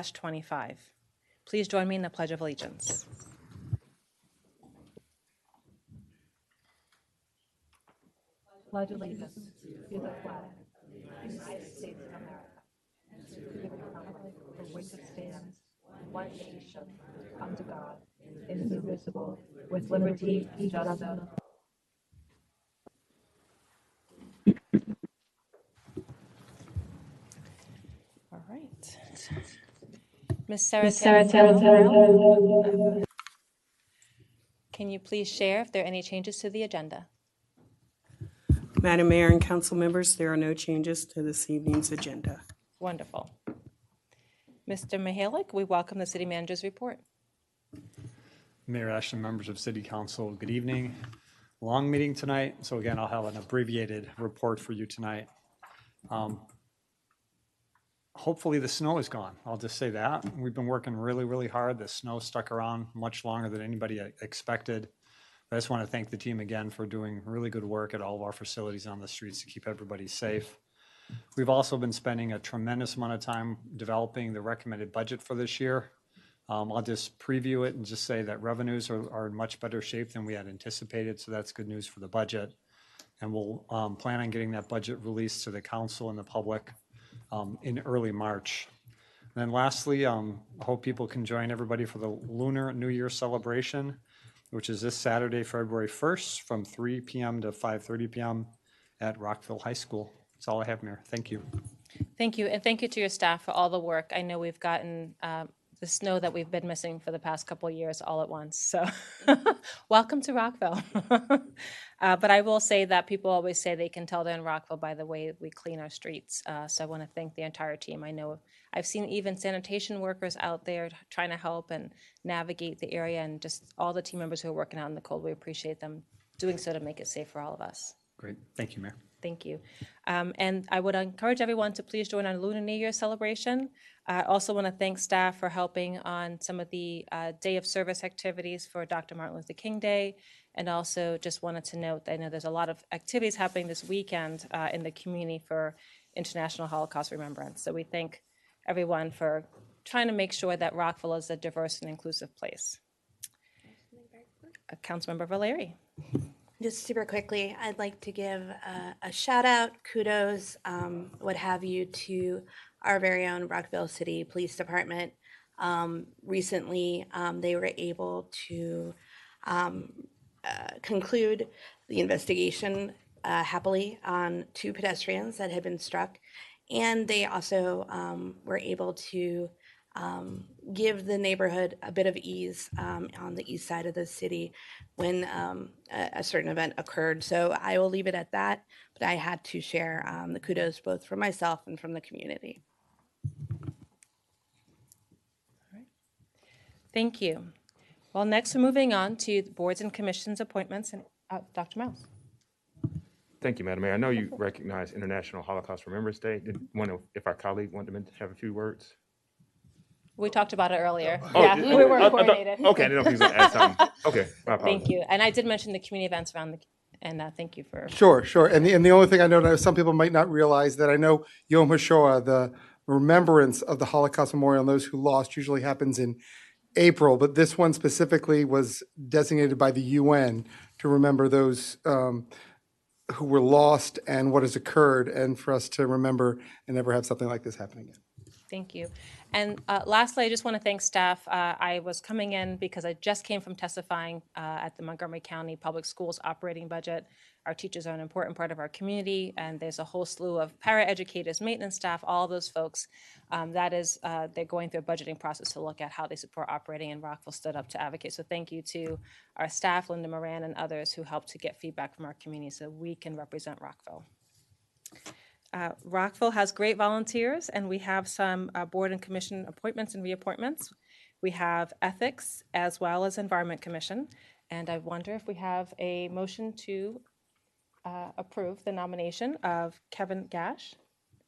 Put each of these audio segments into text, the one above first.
25. Please join me in the Pledge of Allegiance. Pledge allegiance to the flag of the United States of America and to the republic for which it stands, one nation, under God, indivisible, with liberty and justice. All right. Ms. Sarah Taylor, can you please share if there are any changes to the agenda? Madam Mayor and council members, there are no changes to this evening's agenda. Wonderful. Mr. Mihalik, we welcome the city manager's report. Mayor Ashton, members of City Council, good evening. Long meeting tonight, so again, I'll have an abbreviated report for you tonight. Hopefully the snow is gone. I'll just say that. We've been working really, really hard. The snow stuck around much longer than anybody expected. I just want to thank the team again for doing really good work at all of our facilities on the streets to keep everybody safe. We've also been spending a tremendous amount of time developing the recommended budget for this year. I'll just preview it and just say that revenues are in much better shape than we had anticipated, so that's good news for the budget. And we'll plan on getting that budget released to the council and the public in early March. And then lastly, I hope people can join everybody for the Lunar New Year celebration, which is this Saturday, February 1st from 3 p.m. to 5:30 p.m. at Rockville High School. That's all I have, Mayor. Thank you. Thank you, and thank you to your staff for all the work. I know we've gotten the snow that we've been missing for the past couple of years all at once. So welcome to Rockville. But I will say that people always say they can tell they're in Rockville by the way we clean our streets. So I want to thank the entire team. I know I've seen even sanitation workers out there trying to help and navigate the area, and just all the team members who are working out in the cold. We appreciate them doing so to make it safe for all of us. Great. Thank you, Mayor. Thank you. And I would encourage everyone to please join our Lunar New Year celebration. I also want to thank staff for helping on some of the day of service activities for Dr. Martin Luther King Day. And also just wanted to note that I know there's a lot of activities happening this weekend in the community for International Holocaust Remembrance. So we thank everyone for trying to make sure that Rockville is a diverse and inclusive place. Councilmember Valeri. Just super quickly, I'd like to give a shout out, kudos, what have you, to our very own Rockville City Police Department. Recently, they were able to conclude the investigation happily on 2 pedestrians that had been struck. And they also were able to give the neighborhood a bit of ease on the east side of the city when a certain event occurred. So I will leave it at that, but I had to share the kudos both from myself and from the community. All right. Thank you. Well, next we're moving on to the boards and commissions appointments, and Dr. Miles. Thank you, Madam Mayor. I know you recognize International Holocaust Remembrance Day. If our colleague wanted to have a few words. We talked about it earlier. Oh, yeah, we were coordinated. Okay, I didn't know if he was going to add something. Okay, my apologies. Thank you. And I did mention the community events around and thank you for. Sure. And the only thing I know, some people might not realize that I know Yom HaShoah, the remembrance of the Holocaust Memorial and those who lost, usually happens in April, but this one specifically was designated by the UN to remember those who were lost and what has occurred, and for us to remember and never have something like this happen again. Thank you. And lastly, I just want to thank staff. I was coming in because I just came from testifying at the Montgomery County Public Schools operating budget. Our teachers are an important part of our community, and there's a whole slew of para-educators, maintenance staff, all those folks. They're going through a budgeting process to look at how they support operating, and Rockville stood up to advocate. So thank you to our staff, Linda Moran and others who helped to get feedback from our community so we can represent Rockville. Rockville has great volunteers, and we have some board and commission appointments and reappointments. We have ethics as well as Environment Commission, and I wonder if we have a motion to approve the nomination of Kevin Gash.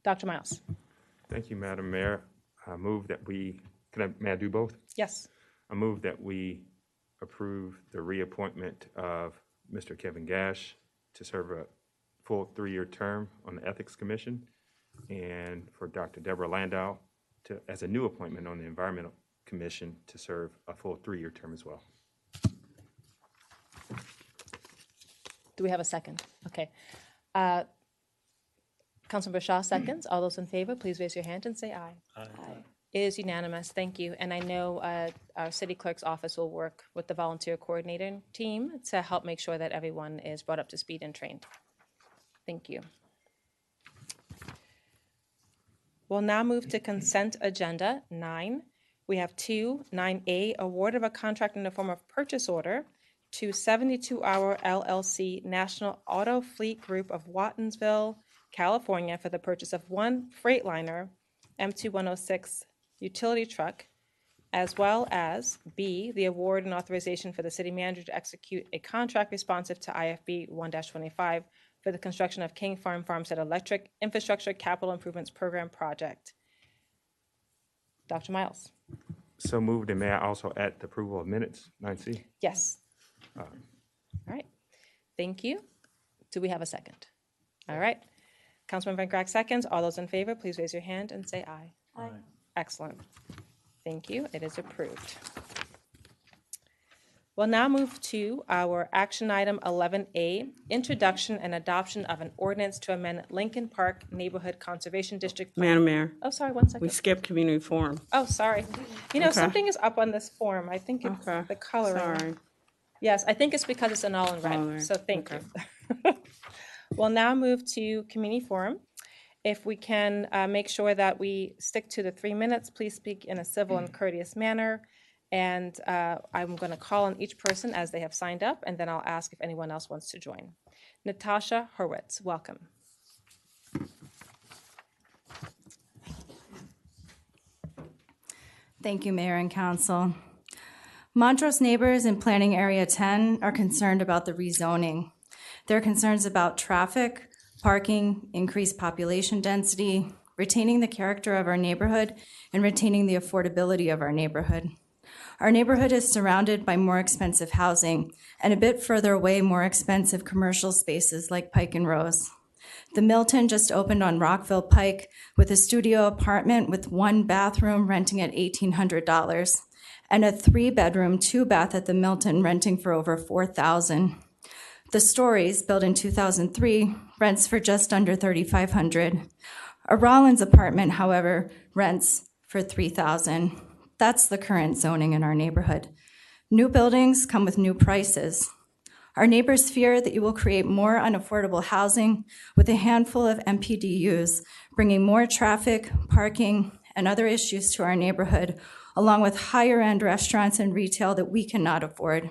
Dr. Miles. Thank you, Madam Mayor. I move that may I do both? Yes. I move that we approve the reappointment of Mr. Kevin Gash to serve a full 3-year term on the Ethics Commission, and for Dr. Deborah Landau as a new appointment on the Environmental Commission to serve a full 3-year term as well. Do we have a second? Okay. Councilmember Shaw seconds. All those in favor, please raise your hand and say aye. Aye. It is unanimous. Thank you. And I know our city clerk's office will work with the volunteer coordinating team to help make sure that everyone is brought up to speed and trained. Thank you. We'll now move to consent agenda 9. We have 9A, award of a contract in the form of purchase order to 72 Hour LLC National Auto Fleet Group of Wattonsville, California for the purchase of one Freightliner M2106 utility truck, as well as B, the award and authorization for the city manager to execute a contract responsive to IFB 1-25 for the construction of King Farmstead Electric Infrastructure Capital Improvements Program project. Dr. Miles. So moved, and may I also add the approval of minutes, 9C? Yes. All right. Thank you. Do we have a second? All right. Councilman Van Grack seconds. All those in favor, please raise your hand and say aye. Aye. Excellent. Thank you. It is approved. We'll now move to our action item 11A, introduction and adoption of an ordinance to amend Lincoln Park Neighborhood Conservation District. Madam Mayor, Oh, sorry, one we second. skipped community forum. Oh, sorry. You know, Okay. something is up on this form. I think it's Okay. the coloring. Sorry. Yes, I think it's because it's an all in All in red, red. so thank Okay. you. We'll now move to community forum. If we can make sure that we stick to the 3 minutes, please speak in a civil and courteous manner. And I'm going to call on each person as they have signed up, and then I'll ask if anyone else wants to join. Natasha Hurwitz, welcome. Thank you, Mayor and Council. Montrose neighbors in Planning Area 10 are concerned about the rezoning. There are concerns about traffic, parking, increased population density, retaining the character of our neighborhood, and retaining the affordability of our neighborhood. Our neighborhood is surrounded by more expensive housing, and a bit further away, more expensive commercial spaces like Pike and Rose. The Milton just opened on Rockville Pike with a studio apartment with 1 bathroom renting at $1,800, and a 3-bedroom, 2-bath at the Milton renting for over $4,000. The Stories, built in 2003, rents for just under $3,500. A Rollins apartment, however, rents for $3,000. That's the current zoning in our neighborhood. New buildings come with new prices. Our neighbors fear that you will create more unaffordable housing with a handful of MPDUs, bringing more traffic, parking, and other issues to our neighborhood, along with higher-end restaurants and retail that we cannot afford,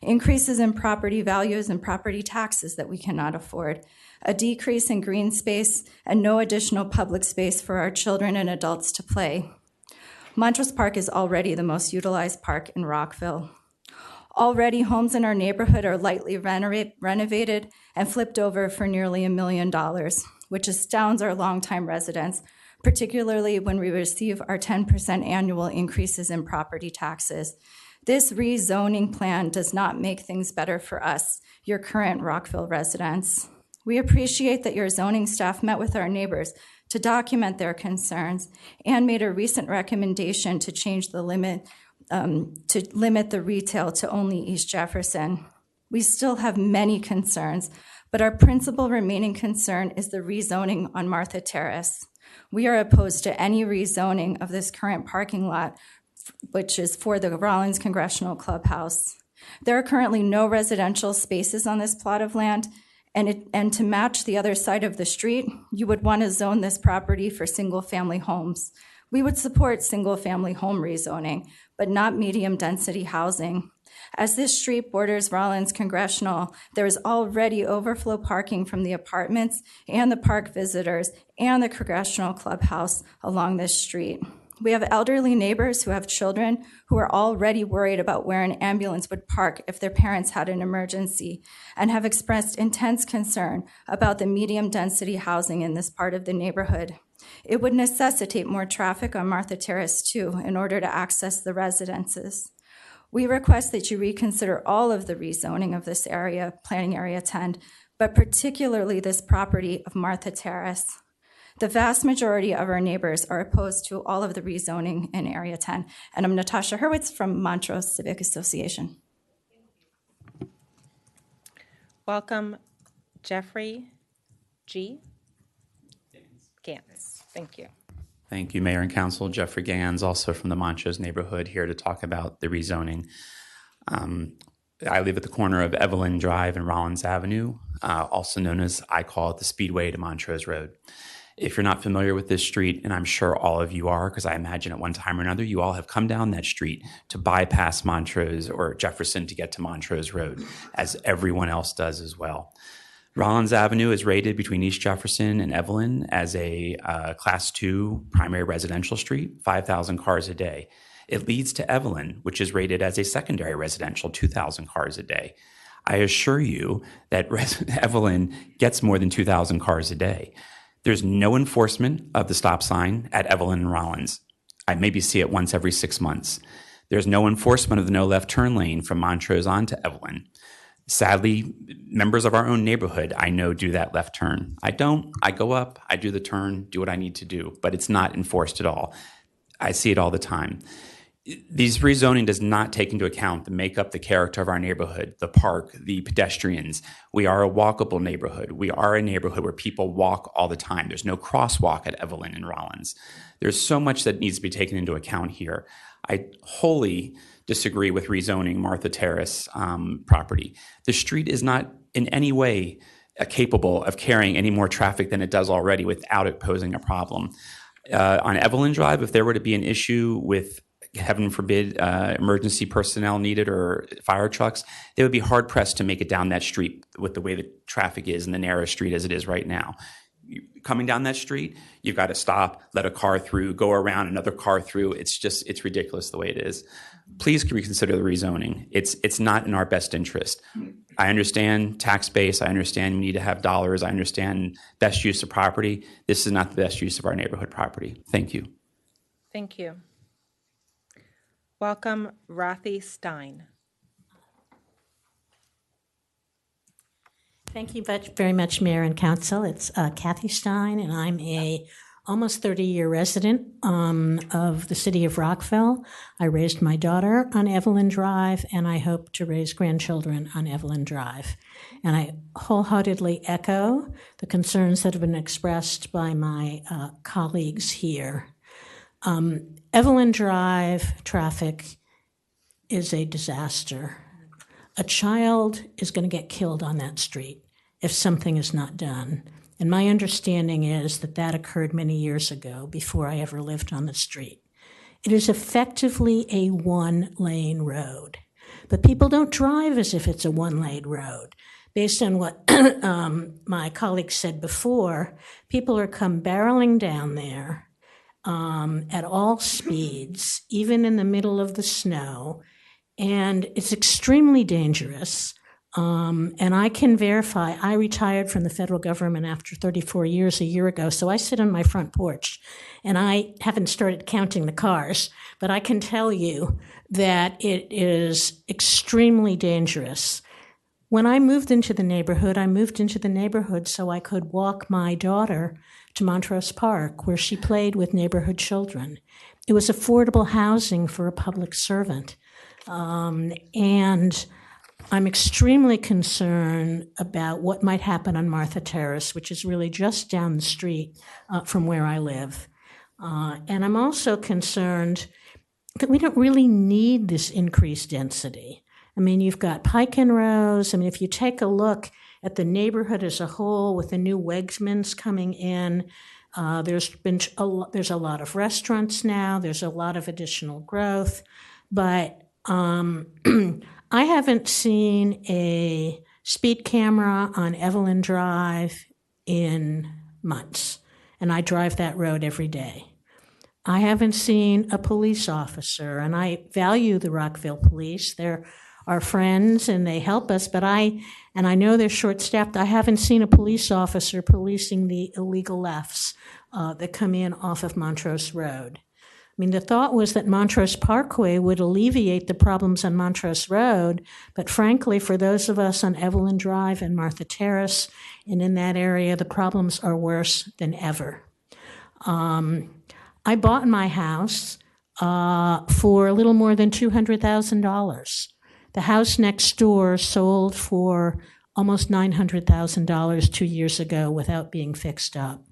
increases in property values and property taxes that we cannot afford, a decrease in green space, and no additional public space for our children and adults to play. Montrose Park is already the most utilized park in Rockville. Already, homes in our neighborhood are lightly renovated and flipped over for nearly $1 million, which astounds our longtime residents, particularly when we receive our 10% annual increases in property taxes. This rezoning plan does not make things better for us, your current Rockville residents. We appreciate that your zoning staff met with our neighbors to document their concerns and made a recent recommendation to change the limit to limit the retail to only East Jefferson. We still have many concerns, but our principal remaining concern is the rezoning on Martha Terrace. We are opposed to any rezoning of this current parking lot, which is for the Rollins Congressional Clubhouse. There are currently no residential spaces on this plot of land, and to match the other side of the street, you would want to zone this property for single-family homes. We would support single-family home rezoning, but not medium-density housing. As this street borders Rollins Congressional, there is already overflow parking from the apartments and the park visitors and the Congressional Clubhouse along this street. We have elderly neighbors who have children who are already worried about where an ambulance would park if their parents had an emergency, and have expressed intense concern about the medium-density housing in this part of the neighborhood. It would necessitate more traffic on Martha Terrace, too, in order to access the residences. We request that you reconsider all of the rezoning of this area, Planning Area 10, but particularly this property of Martha Terrace. The vast majority of our neighbors are opposed to all of the rezoning in Area 10. And I'm Natasha Hurwitz from Montrose Civic Association. Welcome, Jeffrey G. Gantz. Thank you. Thank you, Mayor and Council. Jeffrey Gans, also from the Montrose neighborhood, here to talk about the rezoning. I live at the corner of Evelyn Drive and Rollins Avenue, also known as, I call it the Speedway to Montrose Road. If you're not familiar with this street, and I'm sure all of you are, because I imagine at one time or another, you all have come down that street to bypass Montrose or Jefferson to get to Montrose Road, as everyone else does as well. Rollins Avenue is rated between East Jefferson and Evelyn as a Class 2 primary residential street, 5,000 cars a day. It leads to Evelyn, which is rated as a secondary residential, 2,000 cars a day. I assure you that Evelyn gets more than 2,000 cars a day. There's no enforcement of the stop sign at Evelyn and Rollins. I maybe see it once every 6 months. There's no enforcement of the no left turn lane from Montrose on to Evelyn. Sadly, members of our own neighborhood, I know, do that left turn. I don't. I go up, I do the turn, do what I need to do, but it's not enforced at all. I see it all the time. These rezoning does not take into account the makeup, the character of our neighborhood, the park, the pedestrians. We are a walkable neighborhood. We are a neighborhood where people walk all the time. There's no crosswalk at Evelyn and Rollins. There's so much that needs to be taken into account here. I wholly disagree with rezoning Martha Terrace property. The street is not in any way capable of carrying any more traffic than it does already without it posing a problem. On Evelyn Drive, if there were to be an issue with, heaven forbid, emergency personnel needed or fire trucks, they would be hard pressed to make it down that street with the way the traffic is and the narrow street as it is right now. Coming down that street, you've got to stop, let a car through, go around, another car through. It's ridiculous the way it is. Please reconsider the rezoning. It's not in our best interest. I understand tax base. I understand we need to have dollars. I understand best use of property. This is not the best use of our neighborhood property. Thank you. Thank you. Welcome, Rothy Stein. Thank you very much, Mayor and Council. It's Kathy Stein, and I'm a almost 30-year resident of the city of Rockville. I raised my daughter on Evelyn Drive, and I hope to raise grandchildren on Evelyn Drive. And I wholeheartedly echo the concerns that have been expressed by my colleagues here. Evelyn Drive traffic is a disaster. A child is going to get killed on that street if something is not done. And my understanding is that that occurred many years ago before I ever lived on the street. It is effectively a one-lane road, but people don't drive as if it's a one-lane road. Based on what my colleague said before, people are come barreling down there at all speeds, even in the middle of the snow, and it's extremely dangerous. And I can verify, I retired from the federal government after 34 years a year ago, so I sit on my front porch, and I haven't started counting the cars, but I can tell you that it is extremely dangerous. When I moved into the neighborhood so I could walk my daughter to Montrose Park, where she played with neighborhood children. It was affordable housing for a public servant. And I'm extremely concerned about what might happen on Martha Terrace, which is really just down the street from where I live. And I'm also concerned that we don't really need this increased density. I mean, you've got Pike and Rose. I mean, if you take a look at the neighborhood as a whole with the new Wegmans coming in, there's a lot of restaurants now. There's a lot of additional growth. But I haven't seen a speed camera on Evelyn Drive in months, and I drive that road every day. I haven't seen a police officer, and I value the Rockville police. They're our friends, and they help us, but I know they're short-staffed. I haven't seen a police officer policing the illegal lefts that come in off of Montrose Road. I mean, the thought was that Montrose Parkway would alleviate the problems on Montrose Road, but frankly, for those of us on Evelyn Drive and Martha Terrace and in that area, the problems are worse than ever. I bought my house for a little more than $200,000. The house next door sold for almost $900,000 2 years ago without being fixed up.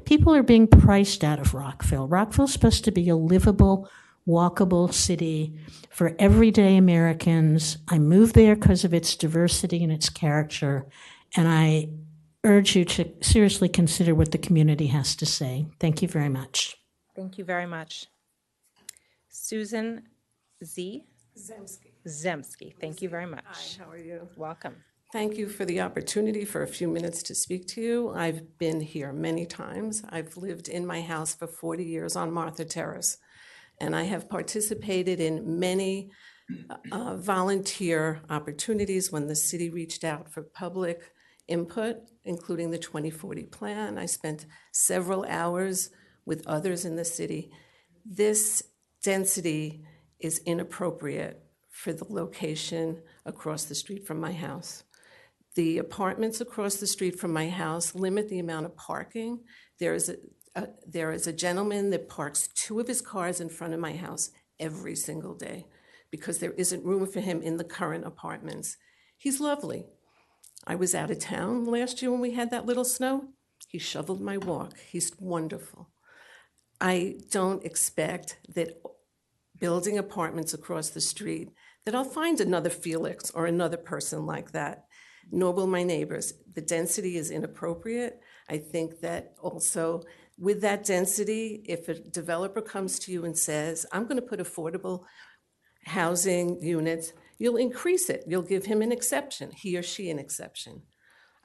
People are being priced out of Rockville. Rockville's supposed to be a livable, walkable city for everyday Americans. I moved there because of its diversity and its character, and I urge you to seriously consider what the community has to say. Thank you very much. Thank you very much. Susan Zemsky, thank you very much. Hi, how are you? Welcome. Thank you for the opportunity for a few minutes to speak to you. I've been here many times. I've lived in my house for 40 years on Martha Terrace, and I have participated in many volunteer opportunities when the city reached out for public input, including the 2040 plan. I spent several hours with others in the city. This density is inappropriate for the location across the street from my house. The apartments across the street from my house limit the amount of parking. There is a gentleman that parks 2 of his cars in front of my house every single day because there isn't room for him in the current apartments. He's lovely. I was out of town last year when we had that little snow. He shoveled my walk. He's wonderful. I don't expect that building apartments across the street that I'll find another Felix or another person like that, nor will my neighbors. The density is inappropriate. I think that also with that density, if a developer comes to you and says, I'm going to put affordable housing units, you'll increase it. You'll give him an exception, he or she an exception.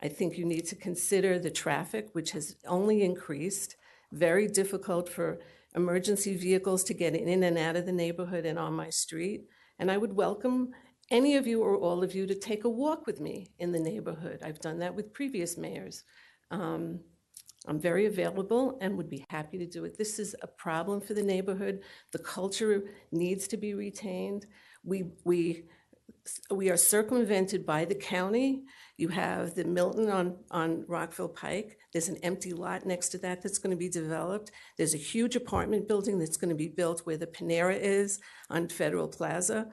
I think you need to consider the traffic, which has only increased, very difficult for emergency vehicles to get in and out of the neighborhood and on my street. And I would welcome any of you or all of you to take a walk with me in the neighborhood. I've done that with previous mayors. I'm very available and would be happy to do it. This is a problem for the neighborhood. The culture needs to be retained. We are circumvented by the county. You have the Milton on Rockville Pike. There's an empty lot next to that that's going to be developed. There's a huge apartment building that's going to be built where the Panera is on Federal Plaza,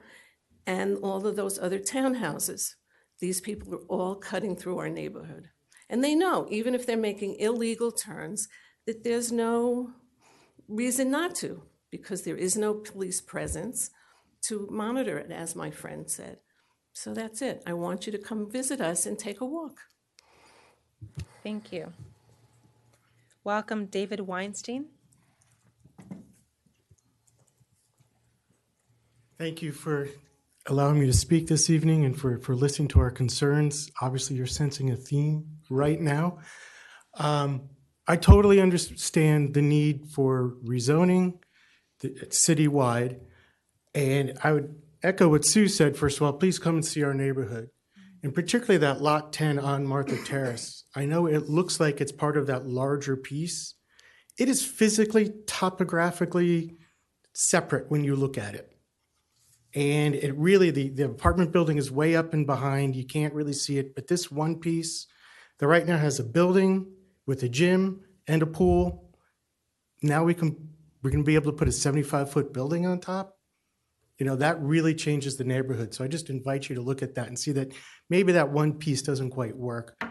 and all of those other townhouses. These people are all cutting through our neighborhood. And they know, even if they're making illegal turns, that there's no reason not to, because there is no police presence to monitor it, as my friend said. So that's it. I want you to come visit us and take a walk. Thank you. Welcome, David Weinstein. Thank you for allowing me to speak this evening and for listening to our concerns. Obviously, you're sensing a theme right now. I totally understand the need for rezoning citywide. And I would echo what Sue said. First of all, please come and see our neighborhood, and particularly that lot 10 on Martha Terrace. I know it looks like it's part of that larger piece. It is physically, topographically separate when you look at it. And it really, the apartment building is way up and behind. You can't really see it. But this one piece that right now has a building with a gym and a pool. Now we're going to be able to put a 75-foot building on top. You know, that really changes the neighborhood. So I just invite you to look at that and see that maybe that one piece doesn't quite work.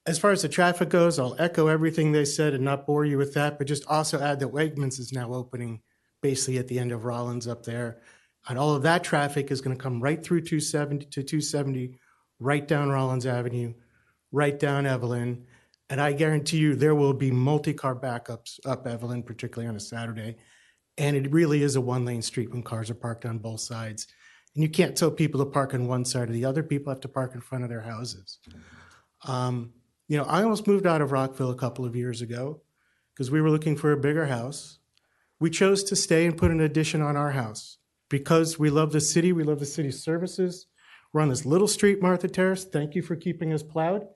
As far as the traffic goes, I'll echo everything they said and not bore you with that, but just also add that Wegmans is now opening basically at the end of Rollins up there. And all of that traffic is going to come right through 270, right down Rollins Avenue, right down Evelyn. And I guarantee you there will be multi-car backups up Evelyn, particularly on a Saturday. And it really is a one-lane street when cars are parked on both sides. And you can't tell people to park on one side or the other. People have to park in front of their houses. You know, I almost moved out of Rockville a couple of years ago because we were looking for a bigger house. We chose to stay and put an addition on our house because we love the city. We love the city's services. We're on this little street, Martha Terrace. Thank you for keeping us plowed.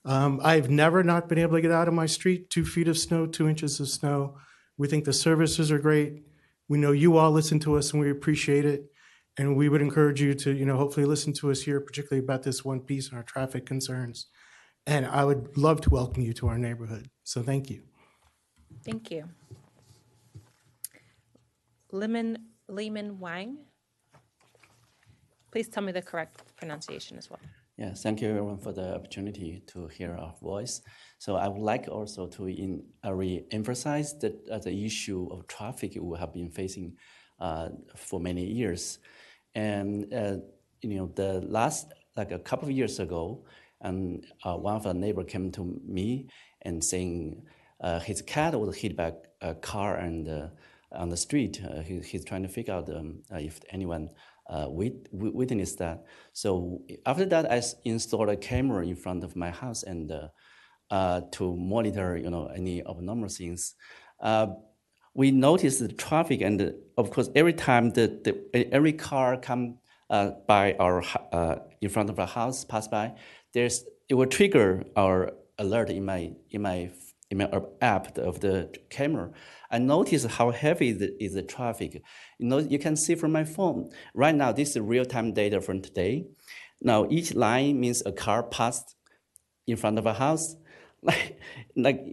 I've never not been able to get out of my street. 2 feet of snow, 2 inches of snow. We think the services are great. We know you all listen to us and we appreciate it. And we would encourage you to, you know, hopefully listen to us here, particularly about this one piece and our traffic concerns. And I would love to welcome you to our neighborhood. So thank you. Thank you. Lehman Wang. Please tell me the correct pronunciation as well. Yeah, thank you everyone for the opportunity to hear our voice. So I would like also to re-emphasize the issue of traffic we have been facing for many years. And the last, like a couple of years ago, and one of our neighbor came to me and saying his cat was hit by a car and on the street. He's trying to figure out if anyone witnessed that. So after that, I installed a camera in front of my house and to monitor, any abnormal things. We noticed the traffic, and of course, every time every car come by our in front of our house, pass by, it will trigger our alert in my app of the camera. I notice how heavy is the traffic. You can see from my phone. Right now, this is real-time data from today. Now, each line means a car passed in front of a house. Like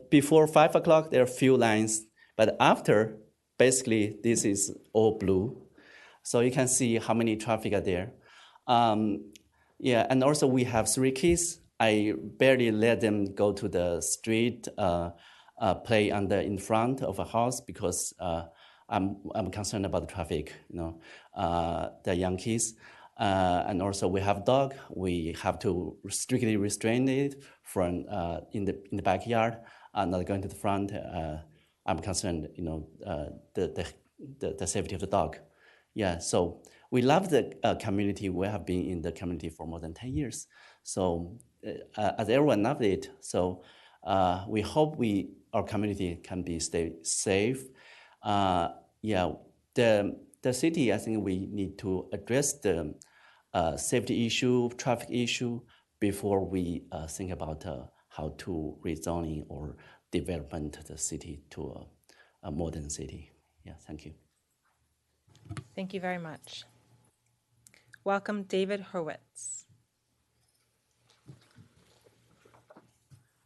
before 5 o'clock, there are few lines, but after, basically, this is all blue. So you can see how many traffic are there. Yeah, and also we have 3 kids. I barely let them go to the street, play in front of a house because I'm concerned about the traffic, the young kids. And also we have dog. We have to strictly restrain it from in the backyard, not going to the front. I'm concerned, the safety of the dog. Yeah, so we love the community. We have been in the community for more than 10 years. So as everyone loves it, so we hope our community can stay safe. Yeah, the city, I think we need to address the safety issue, traffic issue before we think about how to rezoning or development the city to a modern city. Yeah, thank you. Thank you very much. Welcome, David Hurwitz.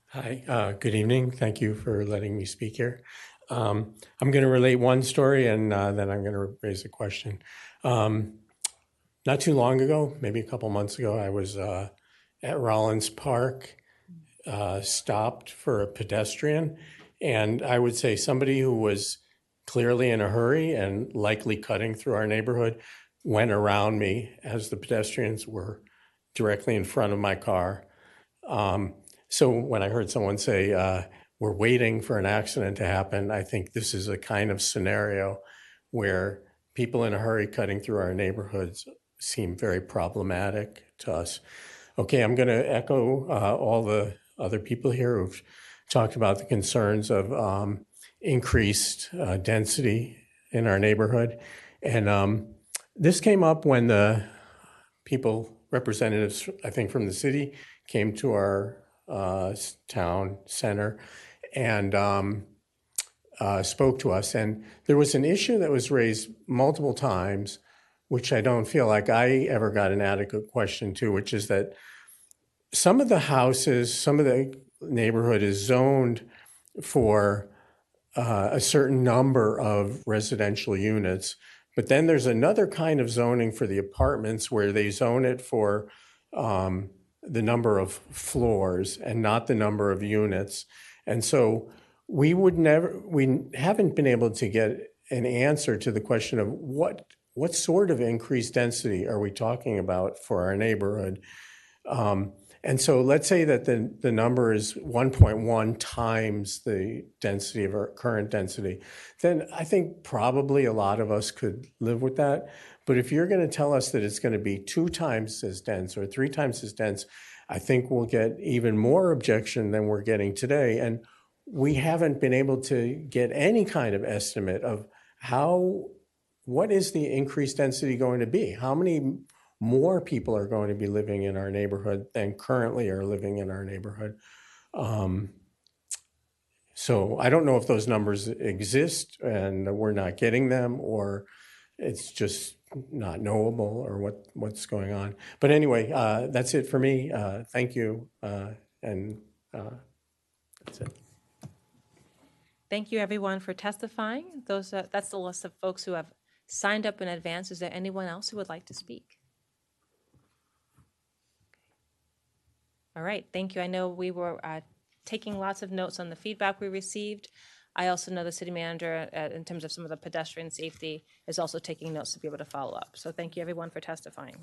Hi, good evening. Thank you for letting me speak here. I'm going to relate one story and then I'm going to raise a question. Not too long ago, maybe a couple months ago, I was at Rollins Park, stopped for a pedestrian, and I would say somebody who was clearly in a hurry and likely cutting through our neighborhood went around me as the pedestrians were directly in front of my car. So when I heard someone say, we're waiting for an accident to happen, I think this is a kind of scenario where people in a hurry cutting through our neighborhoods seem very problematic to us. Okay, I'm going to echo all the other people here who've talked about the concerns of increased density in our neighborhood. And this came up when the representatives, I think from the city, came to our town center and spoke to us. And there was an issue that was raised multiple times, which I don't feel like I ever got an adequate question to, which is that some of the houses, some of the neighborhood is zoned for a certain number of residential units, but then there's another kind of zoning for the apartments where they zone it for the number of floors and not the number of units. And so we haven't been able to get an answer to the question of what sort of increased density are we talking about for our neighborhood? And so let's say that the number is 1.1 times the density of our current density, then I think probably a lot of us could live with that. But if you're going to tell us that it's going to be 2 times as dense or 3 times as dense, I think we'll get even more objection than we're getting today. And we haven't been able to get any kind of estimate of what is the increased density going to be? How many more people are going to be living in our neighborhood than currently are living in our neighborhood? So I don't know if those numbers exist and we're not getting them, or it's just not knowable, or what's going on. But anyway, that's it for me. Thank you, and that's it. Thank you, everyone, for testifying. That's the list of folks who have signed up in advance. Is there anyone else who would like to speak? All right, thank you. I know we were taking lots of notes on the feedback we received. I also know the city manager, in terms of some of the pedestrian safety, is also taking notes to be able to follow up. So thank you, everyone, for testifying.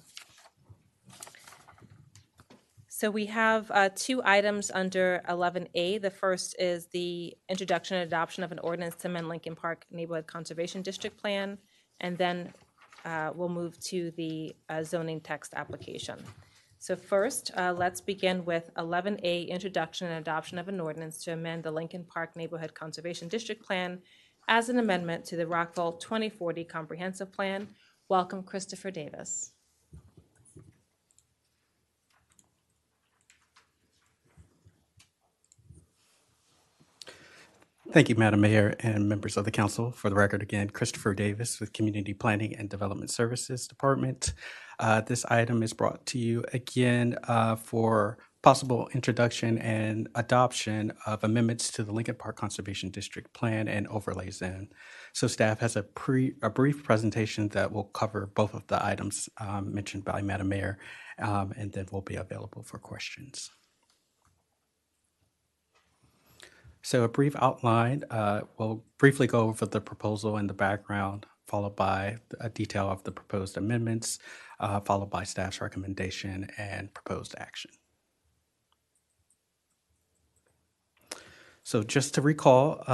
So we have two items under 11A. The first is the introduction and adoption of an ordinance to amend Lincoln Park Neighborhood Conservation District Plan, and then we'll move to the zoning text application. So first, let's begin with 11A, introduction and adoption of an ordinance to amend the Lincoln Park Neighborhood Conservation District Plan as an amendment to the Rockville 2040 Comprehensive Plan. Welcome, Christopher Davis. Thank you, Madam Mayor and members of the council. For the record, again, Christopher Davis with Community Planning and Development Services Department. This item is brought to you again for possible introduction and adoption of amendments to the Lincoln Park Conservation District Plan and Overlay Zone. So staff has a brief presentation that will cover both of the items mentioned by Madam Mayor, and then we'll be available for questions. So a brief outline, we'll briefly go over the proposal and the background, followed by a detail of the proposed amendments, followed by staff's recommendation and proposed action. So just to recall,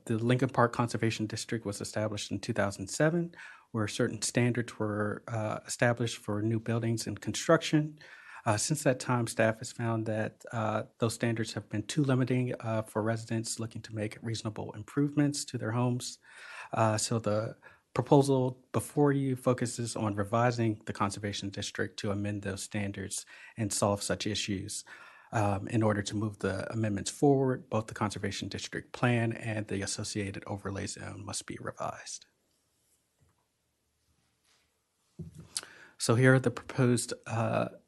the Lincoln Park Conservation District was established in 2007, where certain standards were established for new buildings and construction. Since that time, staff has found that those standards have been too limiting for residents looking to make reasonable improvements to their homes. So the proposal before you focuses on revising the Conservation District to amend those standards and solve such issues. In order to move the amendments forward, both the Conservation District Plan and the associated overlay zone must be revised. So here are the proposed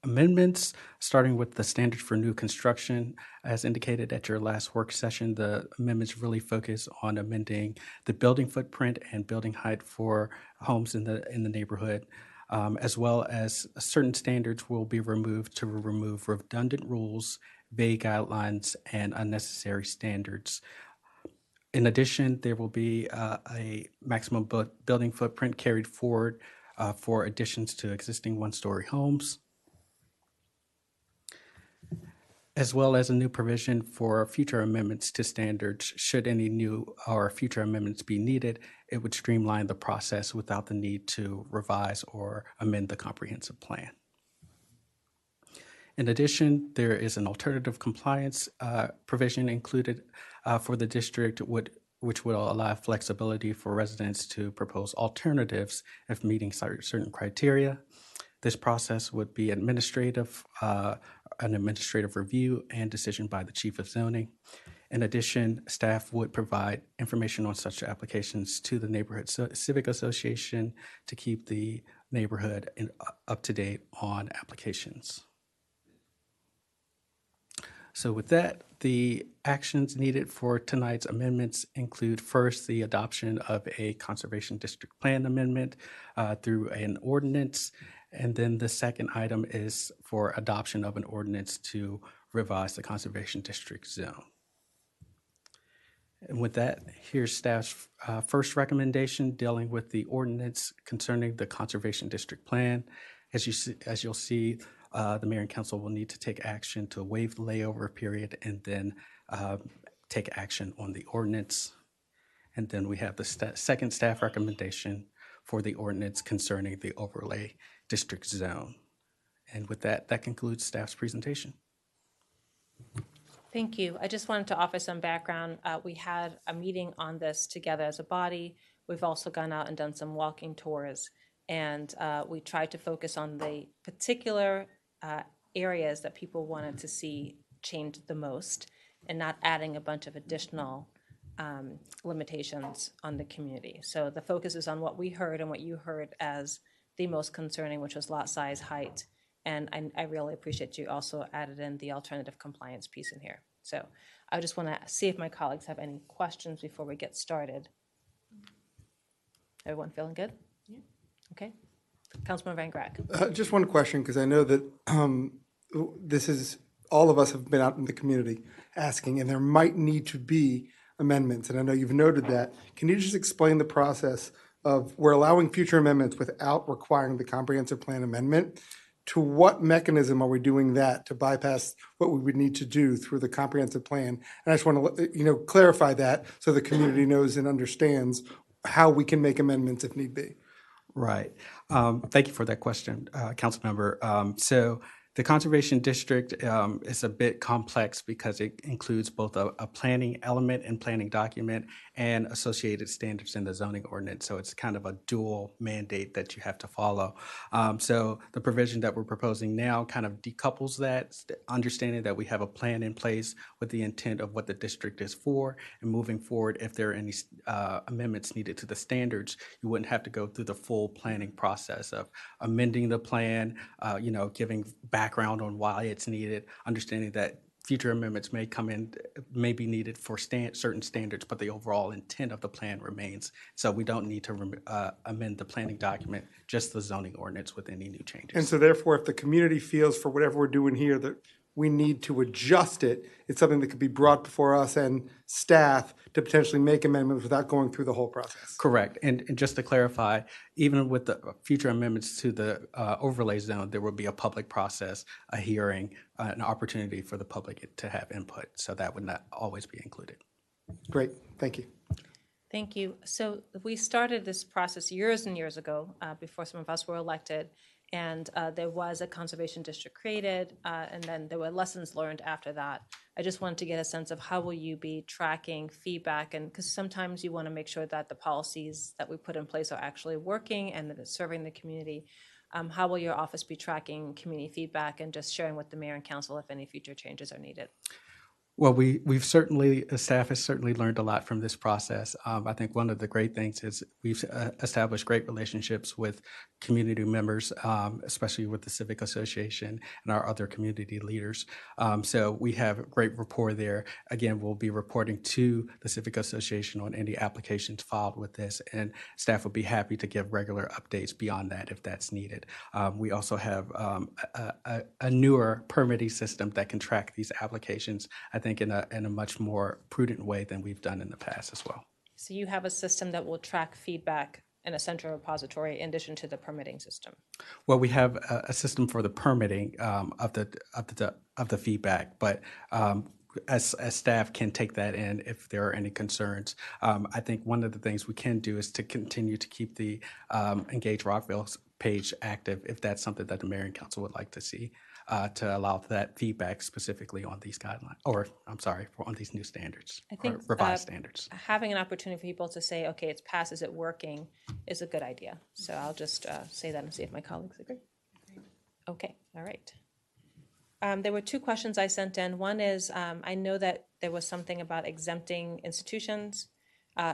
amendments, starting with the standard for new construction. As indicated at your last work session, the amendments really focus on amending the building footprint and building height for homes in the neighborhood, as well as certain standards will be removed to remove redundant rules, vague guidelines, and unnecessary standards. In addition, there will be a maximum building footprint carried forward for additions to existing one-story homes, as well as a new provision for future amendments to standards. Should any new or future amendments be needed, it would streamline the process without the need to revise or amend the comprehensive plan. In addition, there is an alternative compliance provision included for the district which will allow flexibility for residents to propose alternatives if meeting certain criteria. This process would be an administrative review and decision by the Chief of Zoning. In addition, staff would provide information on such applications to the Neighborhood Civic Association to keep the neighborhood up to date on applications. So with that, the actions needed for tonight's amendments include first, the adoption of a Conservation District Plan amendment through an ordinance. And then the second item is for adoption of an ordinance to revise the Conservation District zone. And with that, here's staff's first recommendation dealing with the ordinance concerning the Conservation District Plan. As you'll see, the mayor and council will need to take action to waive the layover period and then take action on the ordinance. And then we have the second staff recommendation for the ordinance concerning the overlay district zone. And with that, that concludes staff's presentation. Thank you. I just wanted to offer some background. We had a meeting on this together as a body. We've also gone out and done some walking tours, and we tried to focus on the particular areas that people wanted to see change the most and not adding a bunch of additional limitations on the community. So the focus is on what we heard and what you heard as the most concerning, which was lot size, height, and I really appreciate you also added in the alternative compliance piece in here. So I just want to see if my colleagues have any questions before we get started. Everyone feeling good? Yeah. Okay. Councilman Van Grack. Just one question, because I know that this is, all of us have been out in the community asking, and there might need to be amendments, and I know you've noted that. Can you just explain the process of, we're allowing future amendments without requiring the comprehensive plan amendment? To what mechanism are we doing that to bypass what we would need to do through the comprehensive plan? And I just want to, clarify that so the community knows and understands how we can make amendments if need be. Right. Thank you for that question, council member. So the conservation district is a bit complex because it includes both a planning element and planning document and associated standards in the zoning ordinance. So it's kind of a dual mandate that you have to follow. So the provision that we're proposing now kind of decouples that, understanding that we have a plan in place with the intent of what the district is for, and moving forward, if there are any amendments needed to the standards, you wouldn't have to go through the full planning process of amending the plan, giving background on why it's needed, understanding that future amendments may be needed for certain standards, but the overall intent of the plan remains. So we don't need to amend the planning document, just the zoning ordinance with any new changes. And so therefore, if the community feels for whatever we're doing here that we need to adjust it, it's something that could be brought before us and staff to potentially make amendments without going through the whole process. Correct. And just to clarify, even with the future amendments to the overlay zone, there will be a public process, a hearing, an opportunity for the public to have input. So that would not always be included. Great. Thank you. Thank you. So we started this process years and years ago, before some of us were elected, and there was a conservation district created, and then there were lessons learned after that. I just wanted to get a sense of how will you be tracking feedback, and because sometimes you want to make sure that the policies that we put in place are actually working and that it's serving the community. How will your office be tracking community feedback and just sharing with the mayor and council if any future changes are needed? Well, the staff has certainly learned a lot from this process. I think one of the great things is we've established great relationships with community members, especially with the Civic Association and our other community leaders. So we have great rapport there. Again, we'll be reporting to the Civic Association on any applications filed with this, and staff will be happy to give regular updates beyond that if that's needed. We also have a newer permitting system that can track these applications, I think, in a much more prudent way than we've done in the past as well. So you have a system that will track feedback in a central repository in addition to the permitting system? Well, we have a system for the permitting of the feedback, but as staff can take that in if there are any concerns. I think one of the things we can do is to continue to keep the Engage Rockville page active if that's something that the mayor and council would like to see. To allow that feedback specifically on these guidelines, on these new standards, I think or revised standards. Having an opportunity for people to say, okay, it's passed, is it working, is a good idea. So I'll just say that and see if my colleagues agree. Okay, all right. There were two questions I sent in. One is, I know that there was something about exempting institutions.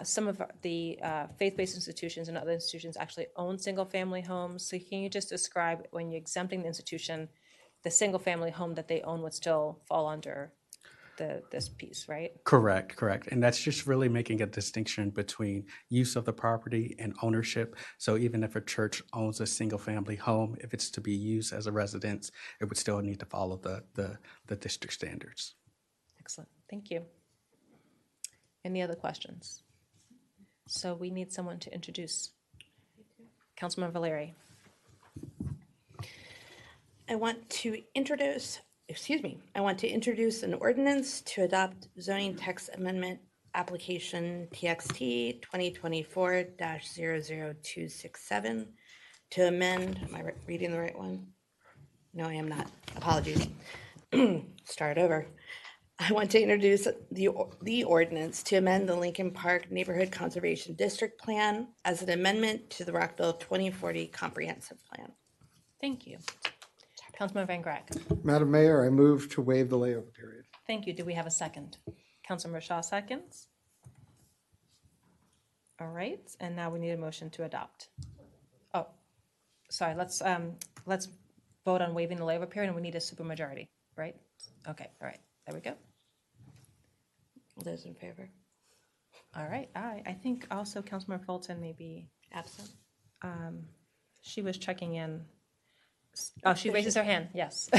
Some of the faith-based institutions and other institutions actually own single-family homes. So can you just describe, when you're exempting the institution, the single-family home that they own would still fall under this piece, right? Correct. And that's just really making a distinction between use of the property and ownership. So even if a church owns a single-family home, if it's to be used as a residence, it would still need to follow the district standards. Excellent. Thank you. Any other questions? So we need someone to introduce. Councilman Valeri. I want to introduce an ordinance to adopt zoning text amendment application TXT 2024-00267 to amend, am I reading the right one? No, I am not. Apologies. Start over. I want to introduce the ordinance to amend the Lincoln Park Neighborhood Conservation District Plan as an amendment to the Rockville 2040 Comprehensive Plan. Thank you. Councilman Van Grack. Madam Mayor, I move to waive the layover period. Thank you. Do we have a second? Councilman Shaw seconds. All right, and now we need a motion to adopt. Oh, sorry, let's vote on waiving the layover period, and we need a supermajority, right? Okay, all right, there we go. All those in favor? All right, aye. I think also Councilmember Fulton may be Absent? she was checking in. Oh, she raises her hand, yes.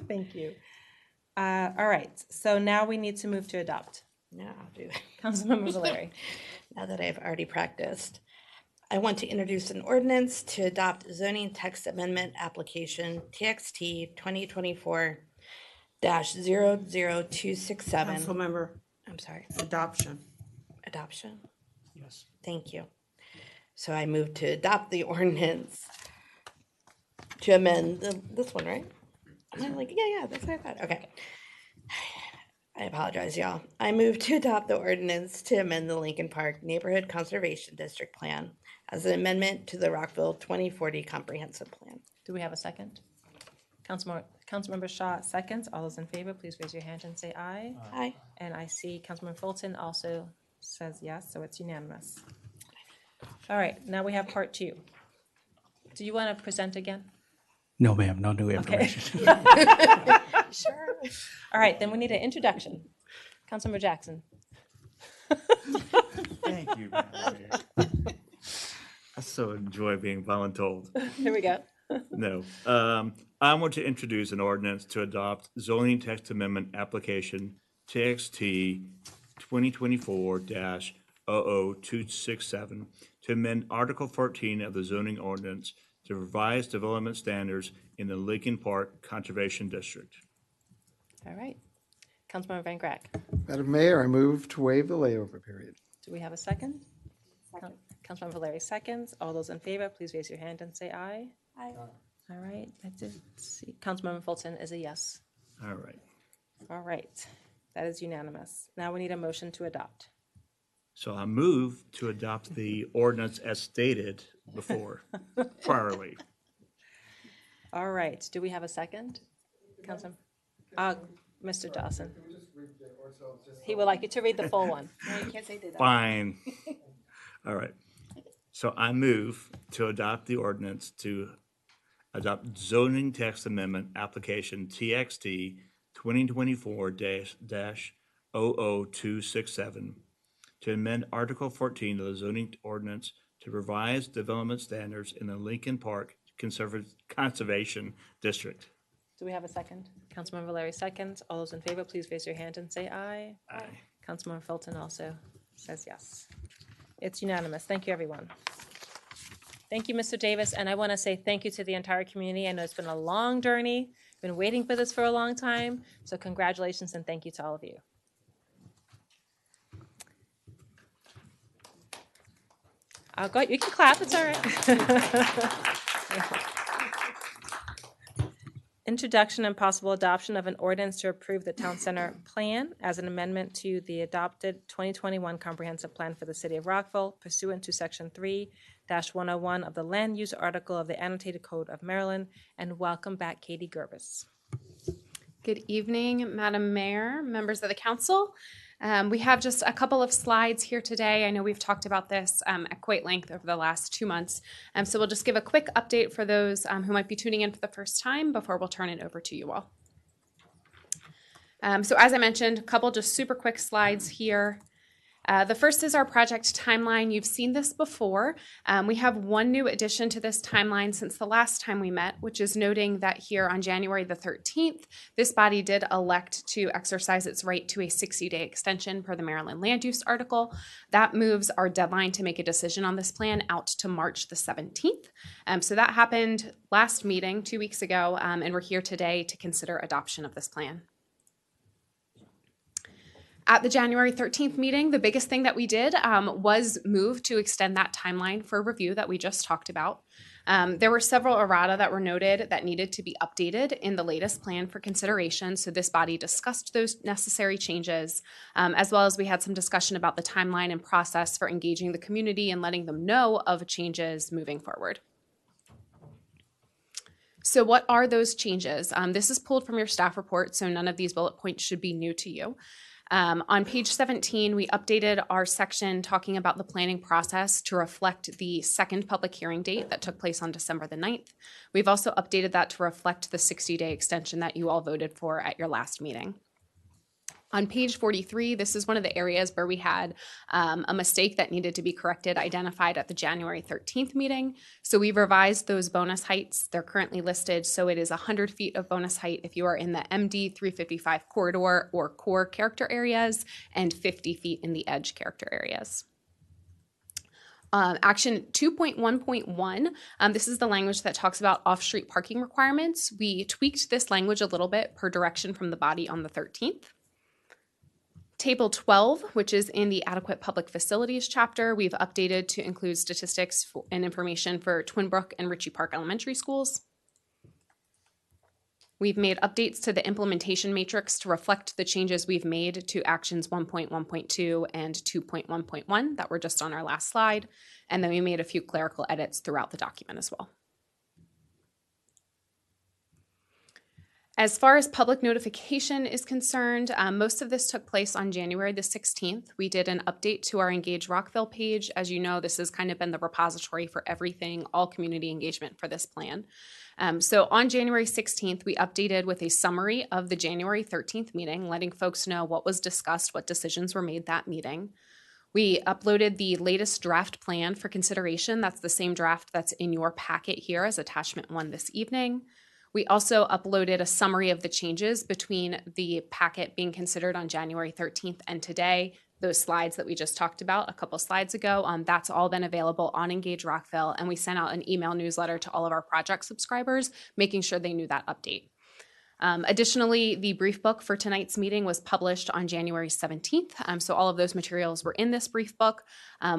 Thank you. All right, so now we need to move to adopt. Yeah, I'll do it. Councilmember Valeri. Now that I've already practiced, I want to introduce an ordinance to adopt zoning text amendment application TXT 2024-00267. Councilmember, I'm sorry, adoption. adoption? Yes. Thank you. So I move to adopt the ordinance to amend this one, right? I'm like, yeah, that's what I thought. Okay. I apologize, y'all. I move to adopt the ordinance to amend the Lincoln Park Neighborhood Conservation District Plan as an amendment to the Rockville 2040 Comprehensive Plan. Do we have a second? Councilmember Shaw seconds. All those in favor, please raise your hand and say aye. Aye. And I see Councilmember Fulton also says yes, so it's unanimous. All right, now we have part two. Do you want to present again? No, ma'am, no new information. Sure. All right, then we need an introduction. Councilmember Jackson. Thank you. I so enjoy being voluntold. Here we go. No. I want to introduce an ordinance to adopt zoning text amendment application TXT 2024-00267 to amend Article 14 of the zoning ordinance to revise development standards in the Lincoln Park Conservation District. All right. Councilmember Van Grack. Madam Mayor, I move to waive the layover period. Do we have a second? Councilmember Valeri seconds. All those in favor, please raise your hand and say aye. Aye. All right, I did see. Councilmember Fulton is a yes. All right. All right, that is unanimous. Now we need a motion to adopt. So I move to adopt the ordinance as stated before, priorly. All right, do we have a second? Councilman, Mr. Dawson. He would like you to read the full one. No, you can't say that. Fine. All right. So I move to adopt the ordinance to adopt zoning text amendment application TXT 2024-00267 to amend Article 14 of the zoning ordinance to revise development standards in the Lincoln Park Conservation District. Do we have a second? Councilmember Valeri seconds. All those in favor, please raise your hand and say aye. Aye. Councilmember Fulton also says yes. It's unanimous. Thank you, everyone. Thank you, Mr. Davis, and I want to say thank you to the entire community. I know it's been a long journey, been waiting for this for a long time, so congratulations and thank you to all of you. Oh, go, you can clap, it's all right. Introduction and possible adoption of an ordinance to approve the Town Center Plan as an amendment to the adopted 2021 Comprehensive Plan for the City of Rockville pursuant to Section 3-101 of the Land Use Article of the Annotated Code of Maryland. And welcome back, Katie Gerbis. Good evening, Madam Mayor, members of the council. We have just a couple of slides here today. I know we've talked about this at quite length over the last 2 months. So we'll just give a quick update for those who might be tuning in for the first time before we'll turn it over to you all. So as I mentioned, a couple just super quick slides here. The first is our project timeline. You've seen this before. We have one new addition to this timeline since the last time we met, which is noting that here on January the 13th, this body did elect to exercise its right to a 60-day extension per the Maryland Land Use Article. That moves our deadline to make a decision on this plan out to March the 17th. So that happened last meeting 2 weeks ago, and we're here today to consider adoption of this plan. At the January 13th meeting, the biggest thing that we did was move to extend that timeline for review that we just talked about. There were several errata that were noted that needed to be updated in the latest plan for consideration. So this body discussed those necessary changes, as well as we had some discussion about the timeline and process for engaging the community and letting them know of changes moving forward. So what are those changes? This is pulled from your staff report, so none of these bullet points should be new to you. On page 17, we updated our section talking about the planning process to reflect the second public hearing date that took place on December the 9th. We've also updated that to reflect the 60-day extension that you all voted for at your last meeting. On page 43, this is one of the areas where we had a mistake that needed to be corrected, identified at the January 13th meeting. So we revised those bonus heights. They're currently listed. So it is 100 feet of bonus height if you are in the MD 355 corridor or core character areas, and 50 feet in the edge character areas. Action 2.1.1, this is the language that talks about off-street parking requirements. We tweaked this language a little bit per direction from the body on the 13th. Table 12, which is in the adequate public facilities chapter, we've updated to include statistics and information for Twin Brook and Ritchie Park Elementary Schools. We've made updates to the implementation matrix to reflect the changes we've made to actions 1.1.2 and 2.1.1 that were just on our last slide. And then we made a few clerical edits throughout the document as well. As far as public notification is concerned, most of this took place on January the 16th. We did an update to our Engage Rockville page. As you know, this has kind of been the repository for everything, all community engagement for this plan. So on January 16th, we updated with a summary of the January 13th meeting, letting folks know what was discussed, what decisions were made that meeting. We uploaded the latest draft plan for consideration. That's the same draft that's in your packet here as attachment 1 this evening. We also uploaded a summary of the changes between the packet being considered on January 13th and today. Those slides that we just talked about a couple slides ago, that's all been available on Engage Rockville, and we sent out an email newsletter to all of our project subscribers, making sure they knew that update. Additionally, the brief book for tonight's meeting was published on January 17th, so all of those materials were in this brief book.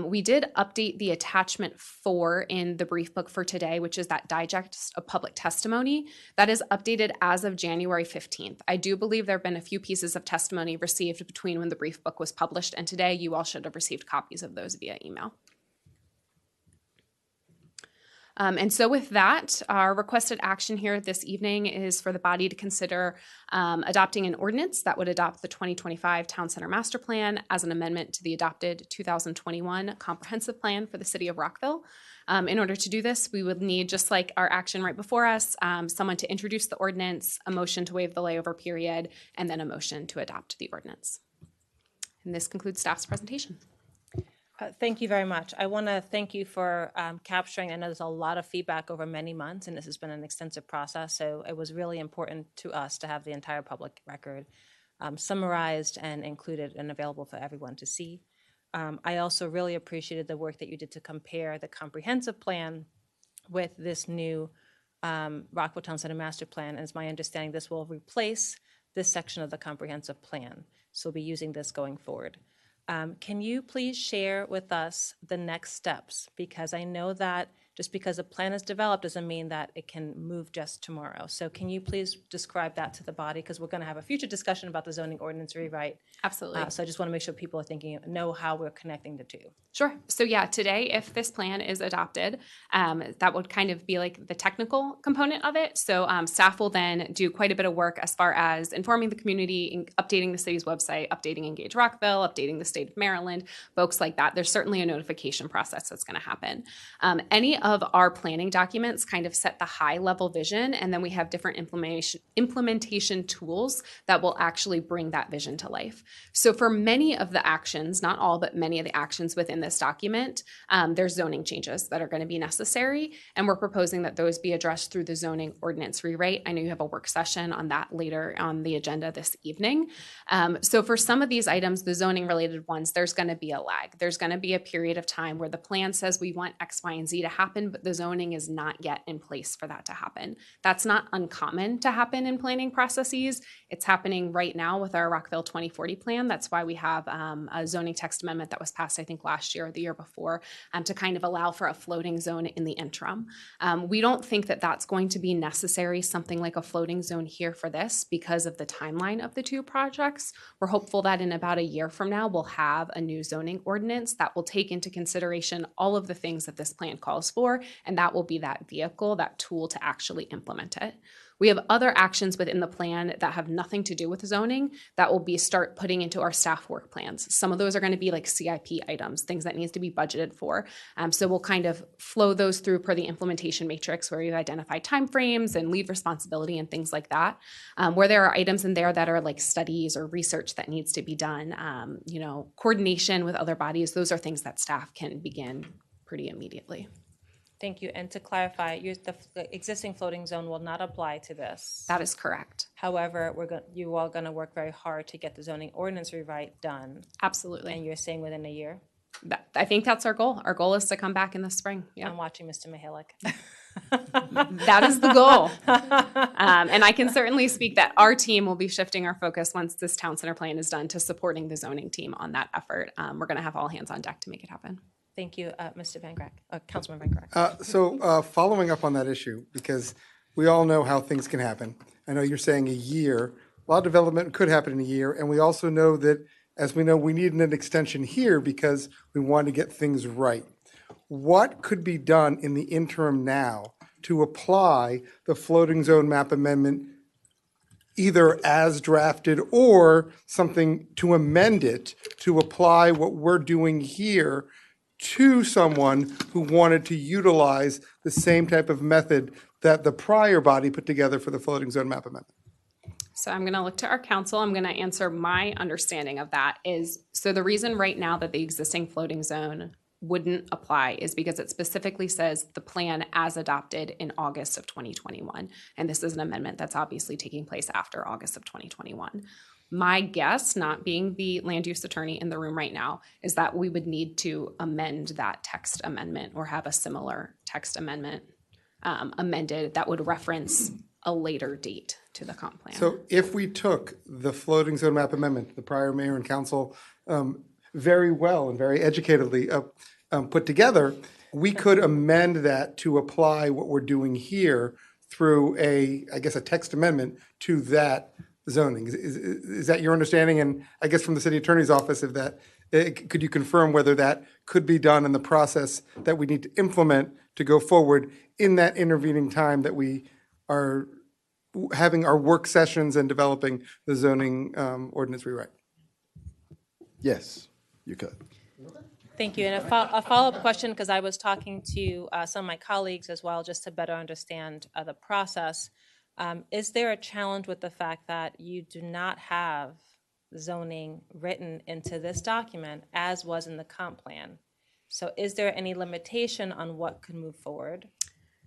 We did update the attachment 4 in the brief book for today, which is that digest of public testimony. That is updated as of January 15th. I do believe there have been a few pieces of testimony received between when the brief book was published and today. You all should have received copies of those via email. And so with that, our requested action here this evening is for the body to consider adopting an ordinance that would adopt the 2025 Town Center Master Plan as an amendment to the adopted 2021 Comprehensive Plan for the City of Rockville. In order to do this, we would need, just like our action right before us, someone to introduce the ordinance, a motion to waive the layover period, and then a motion to adopt the ordinance. And this concludes staff's presentation. Thank you very much. I want to thank you for capturing. I know there's a lot of feedback over many months, and this has been an extensive process. So it was really important to us to have the entire public record summarized and included and available for everyone to see. I also really appreciated the work that you did to compare the comprehensive plan with this new Rockville Town Center Master Plan. And it's my understanding this will replace this section of the comprehensive plan. So we'll be using this going forward. Can you please share with us the next steps? Because I know that just because a plan is developed doesn't mean that it can move just tomorrow. So can you please describe that to the body? Because we're going to have a future discussion about the zoning ordinance rewrite. Absolutely. So I just want to make sure people are thinking, know how we're connecting the two. Sure. So yeah, today, if this plan is adopted, that would kind of be like the technical component of it. So staff will then do quite a bit of work as far as informing the community, updating the city's website, updating Engage Rockville, updating the state of Maryland, folks like that. There's certainly a notification process that's going to happen. Any of our planning documents kind of set the high level vision, and then we have different implementation tools that will actually bring that vision to life. So for many of the actions, not all, but many of the actions within this document, there's zoning changes that are going to be necessary, and we're proposing that those be addressed through the zoning ordinance rewrite. I know you have a work session on that later on the agenda this evening. So for some of these items, the zoning related ones, there's going to be a lag. There's going to be a period of time where the plan says we want X, Y, and Z to happen, but the zoning is not yet in place for that to happen. That's not uncommon to happen in planning processes. It's happening right now with our Rockville 2040 plan. That's why we have a zoning text amendment that was passed, I think, last year or the year before, to kind of allow for a floating zone in the interim. We don't think that that's going to be necessary, something like a floating zone here for this, because of the timeline of the two projects. We're hopeful that in about a year from now, we'll have a new zoning ordinance that will take into consideration all of the things that this plan calls for, for, and that will be that vehicle, that tool to actually implement it. We have other actions within the plan that have nothing to do with zoning that will be start putting into our staff work plans. Some of those are going to be like CIP items, things that needs to be budgeted for. So we'll kind of flow those through per the implementation matrix where we've identified timeframes and lead responsibility and things like that. Where there are items in there that are like studies or research that needs to be done, coordination with other bodies, those are things that staff can begin pretty immediately. Thank you. And to clarify, the existing floating zone will not apply to this. That is correct. However, you are going to work very hard to get the zoning ordinance rewrite done. Absolutely. And you're saying within a year? I think that's our goal. Our goal is to come back in the spring. Yeah. I'm watching Mr. Mihalik. That is the goal. And I can certainly speak that our team will be shifting our focus once this town center plan is done to supporting the zoning team on that effort. We're going to have all hands on deck to make it happen. Thank you, Mr. Van Grack, Councilman Van Grack. So following up on that issue, because we all know how things can happen. I know you're saying a year. A lot of development could happen in a year. And we also know that, as we know, we need an extension here because we want to get things right. What could be done in the interim now to apply the floating zone map amendment either as drafted or something to amend it to apply what we're doing here to someone who wanted to utilize the same type of method that the prior body put together for the floating zone map amendment? So I'm going to look to our council. I'm going to answer my understanding of that is, so the reason right now that the existing floating zone wouldn't apply is because it specifically says the plan as adopted in August of 2021. And this is an amendment that's obviously taking place after August of 2021. My guess, not being the land use attorney in the room right now, is that we would need to amend that text amendment or have a similar text amendment amended that would reference a later date to the comp plan. So if we took the floating zone map amendment, the prior mayor and council very well and very educatedly put together, we could amend that to apply what we're doing here through a text amendment to that zoning. Is that your understanding? And I guess from the city attorney's office, could you confirm whether that could be done in the process that we need to implement to go forward in that intervening time that we are having our work sessions and developing the zoning ordinance rewrite? Yes, you could. Thank you. And a follow-up question, because I was talking to some of my colleagues as well, just to better understand the process. Is there a challenge with the fact that you do not have zoning written into this document as was in the comp plan? So is there any limitation on what could move forward?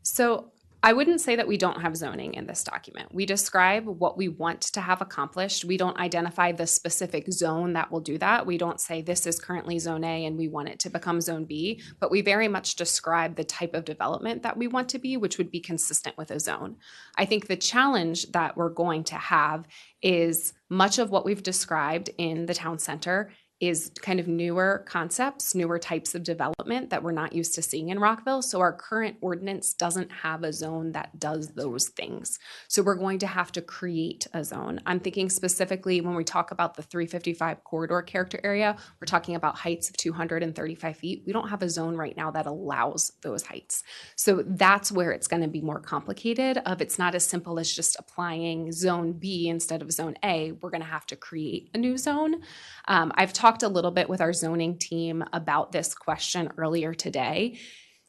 So I wouldn't say that we don't have zoning in this document. We describe what we want to have accomplished. We don't identify the specific zone that will do that. We don't say this is currently zone A and we want it to become zone B, but we very much describe the type of development that we want to be, which would be consistent with a zone. I think the challenge that we're going to have is much of what we've described in the town center is kind of newer concepts, newer types of development that we're not used to seeing in Rockville. So our current ordinance doesn't have a zone that does those things. So we're going to have to create a zone. I'm thinking specifically when we talk about the 355 corridor character area, we're talking about heights of 235 feet. We don't have a zone right now that allows those heights. So that's where it's going to be more complicated. It's not as simple as just applying zone B instead of zone A. We're going to have to create a new zone. I've talked a little bit with our zoning team about this question earlier today.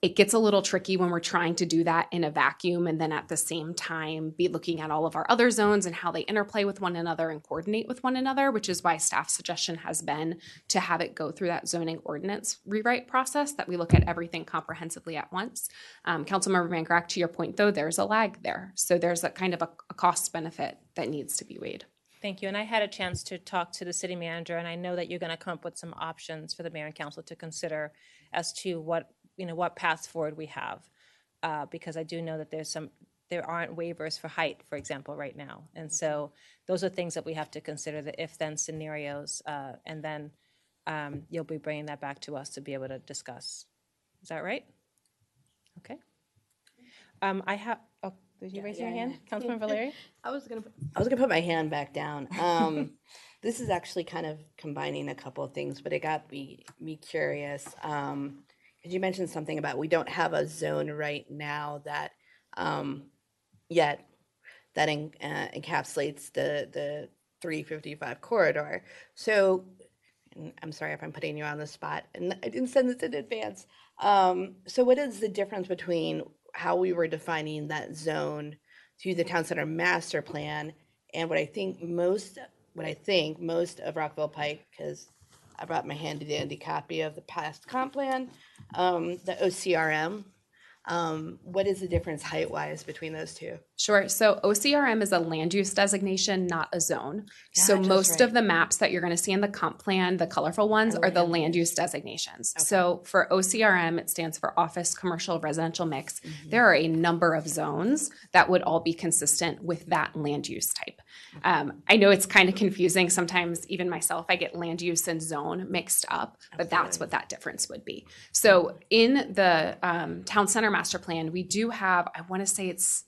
It gets a little tricky when we're trying to do that in a vacuum and then at the same time be looking at all of our other zones and how they interplay with one another and coordinate with one another, which is why staff's suggestion has been to have it go through that zoning ordinance rewrite process, that we look at everything comprehensively at once. Councilmember Van Grack, to your point though, there's a lag there. So there's a kind of a cost benefit that needs to be weighed. Thank you. And I had a chance to talk to the city manager, and I know that you're going to come up with some options for the mayor and council to consider as to what paths forward we have, because I do know that there aren't waivers for height, for example, right now, and so those are things that we have to consider, the if-then scenarios, and then you'll be bringing that back to us to be able to discuss. Is that right? Okay. I have. Oh, did you raise your hand, Councilman Valeri? I was gonna put my hand back down. This is actually kind of combining a couple of things, but it got me curious. because you mentioned something about we don't have a zone right now that yet that encapsulates the 355 corridor. So, and I'm sorry if I'm putting you on the spot, and I didn't send this in advance. So what is the difference between how we were defining that zone through the town center master plan and what I think most of Rockville Pike, because I brought my handy dandy copy of the past comp plan, the OCRM. What is the difference height wise between those two? Sure. So OCRM is a land use designation, not a zone. So Gotcha, most right. of the maps that you're going to see in the comp plan, the colorful ones, are the land use designations. So for OCRM, it stands for Office Commercial Residential Mix. There are a number of zones that would all be consistent with that land use type. I know it's kind of confusing. Sometimes even myself, I get land use and zone mixed up, but that's what that difference would be. So in the town center master plan, we do have, I want to say it's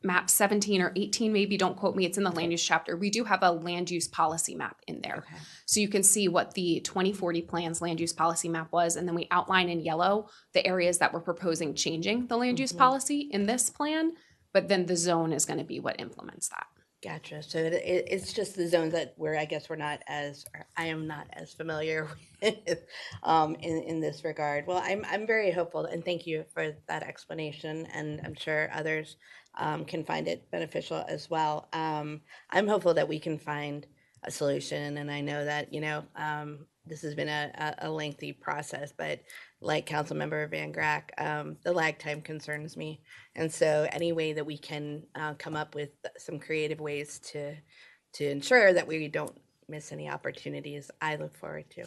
map 17 or 18, maybe, don't quote me, it's in the land use chapter. We do have a land use policy map in there. So you can see what the 2040 plan's land use policy map was, and then we outline in yellow the areas that we're proposing changing the land use policy in this plan, but then the zone is going to be what implements that. Gotcha. So it's just the zones that where I guess we're not as, or I am not as familiar with in this regard. Well, I'm very hopeful, and thank you for that explanation, and I'm sure others can find it beneficial as well. I'm hopeful that we can find a solution, and I know that, this has been a lengthy process, but like Councilmember Van Grack, the lag time concerns me. And so any way that we can come up with some creative ways to ensure that we don't miss any opportunities, I look forward to.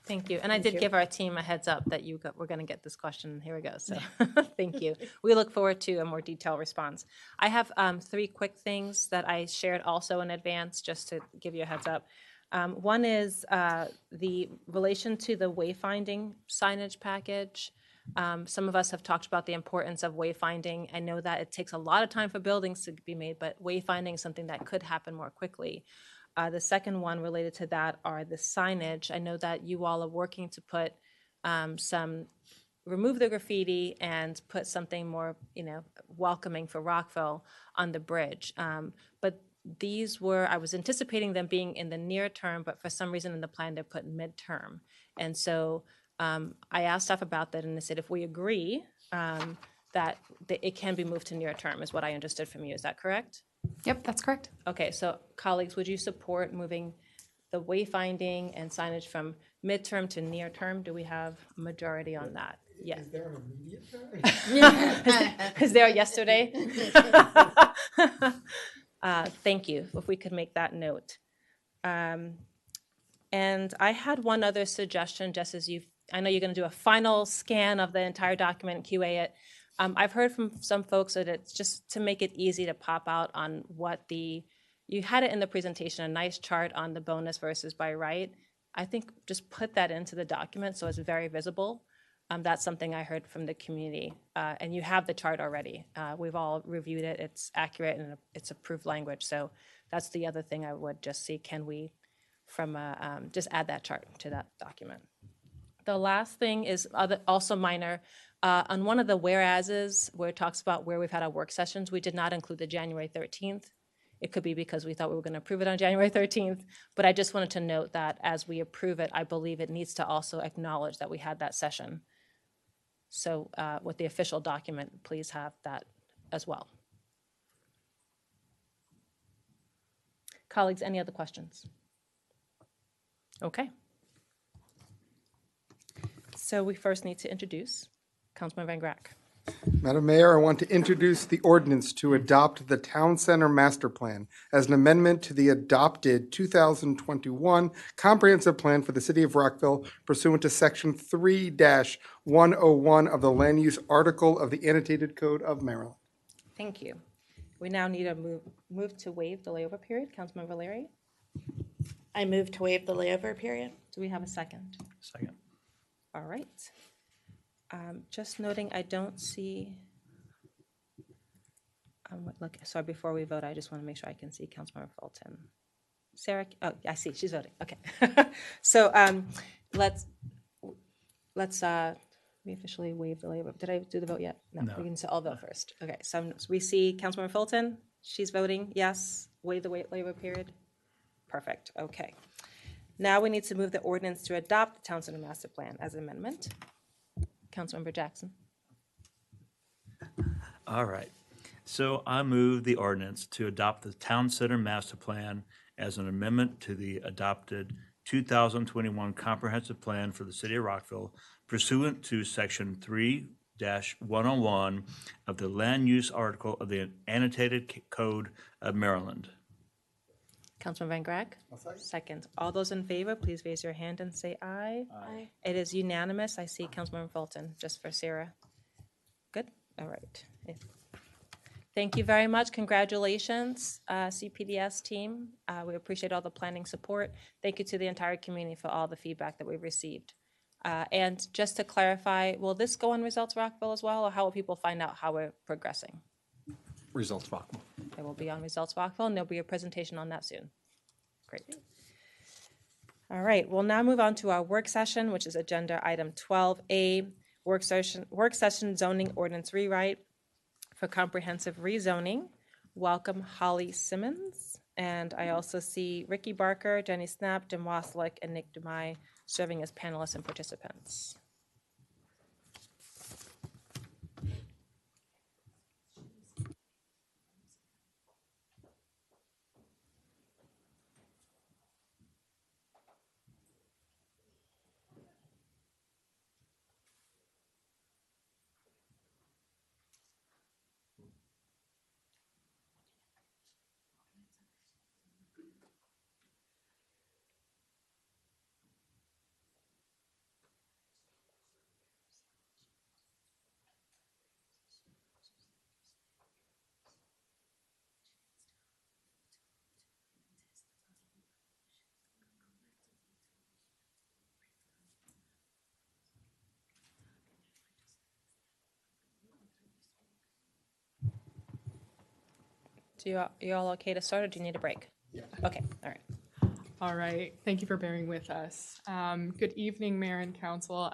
Thank you. And I Thank did you. give our team a heads up that we're going to get this question. Here we go. So thank you. We look forward to a more detailed response. I have 3 quick things that I shared also in advance, just to give you a heads up. One is the relation to the wayfinding signage package. Some of us have talked about the importance of wayfinding. I know that it takes a lot of time for buildings to be made, but wayfinding is something that could happen more quickly. The second one related to that are the signage. I know that you all are working to put remove the graffiti and put something more, welcoming for Rockville on the bridge. But these I was anticipating them being in the near term, but for some reason in the plan, they're put midterm. And so I asked staff about that, and they said if we agree that it can be moved to near term, is what I understood from you. Is that correct? Yep, that's correct. Okay, so colleagues, would you support moving the wayfinding and signage from midterm to near term? Do we have a majority on that? Yes. Is there an immediate term? Is there yesterday? Thank you, if we could make that note. And I had one other suggestion, just as I know you're going to do a final scan of the entire document, QA it. I've heard from some folks that it's just to make it easy to pop out on you had it in the presentation, a nice chart on the bonus versus by right. I think just put that into the document so it's very visible. That's something I heard from the community. And you have the chart already. We've all reviewed it. It's accurate and it's approved language. So that's the other thing I would just see. Can we just add that chart to that document? The last thing is also minor. On one of the whereases where it talks about where we've had our work sessions, we did not include the January 13th. It could be because we thought we were going to approve it on January 13th, but I just wanted to note that as we approve it, I believe it needs to also acknowledge that we had that session. So with the official document, please have that as well. Colleagues, any other questions? Okay. So we first need to introduce Councilman Van Grack. Madam Mayor, I want to introduce the ordinance to adopt the Town Center Master Plan as an amendment to the adopted 2021 Comprehensive Plan for the City of Rockville pursuant to Section 3-101 of the Land Use Article of the Annotated Code of Maryland. Thank you. We now need a move to waive the layover period. Councilman Valeri? I move to waive the layover period. Do we have a second? Second. All right. Just noting, I don't see, look, sorry, before we vote, I just want to make sure I can see Councilmember Fulton. Sarah, oh, I see, she's voting, okay. So let's We officially waived the labor. Did I do the vote yet? No, No. we can all vote first. Okay, so we see Councilmember Fulton. She's voting yes. Waive the labor period. Perfect. Okay. Now we need to move the ordinance to adopt the Town Center Master Plan as an amendment. Councilmember Jackson. All right. So I move the ordinance to adopt the Town Center Master Plan as an amendment to the adopted 2021 Comprehensive Plan for the City of Rockville pursuant to Section 3-101 of the Land Use Article of the Annotated Code of Maryland. Councilman Van Grack? Second. All those in favor, please raise your hand and say aye. Aye. It is unanimous. I see Councilmember Fulton, just for Sarah. Good? All right. Thank you very much. Congratulations, CPDS team. We appreciate all the planning support. Thank you to the entire community for all the feedback that we've received. And just to clarify, will this go on Results Rockville as well, or how will people find out how we're progressing? Results Rockville. It will be on Results Rockville, and there'll be a presentation on that soon. Great. All right, we'll now move on to our work session, which is agenda item 12A, work session zoning ordinance rewrite for comprehensive rezoning. Welcome Holly Simmons. And I also see Ricky Barker, Jenny Snap, Jim Waslick, and Nick Dumai serving as panelists and participants. So you all okay to start, or do you need a break? Yeah. Okay, all right. All right, thank you for bearing with us. Good evening, Mayor and Council.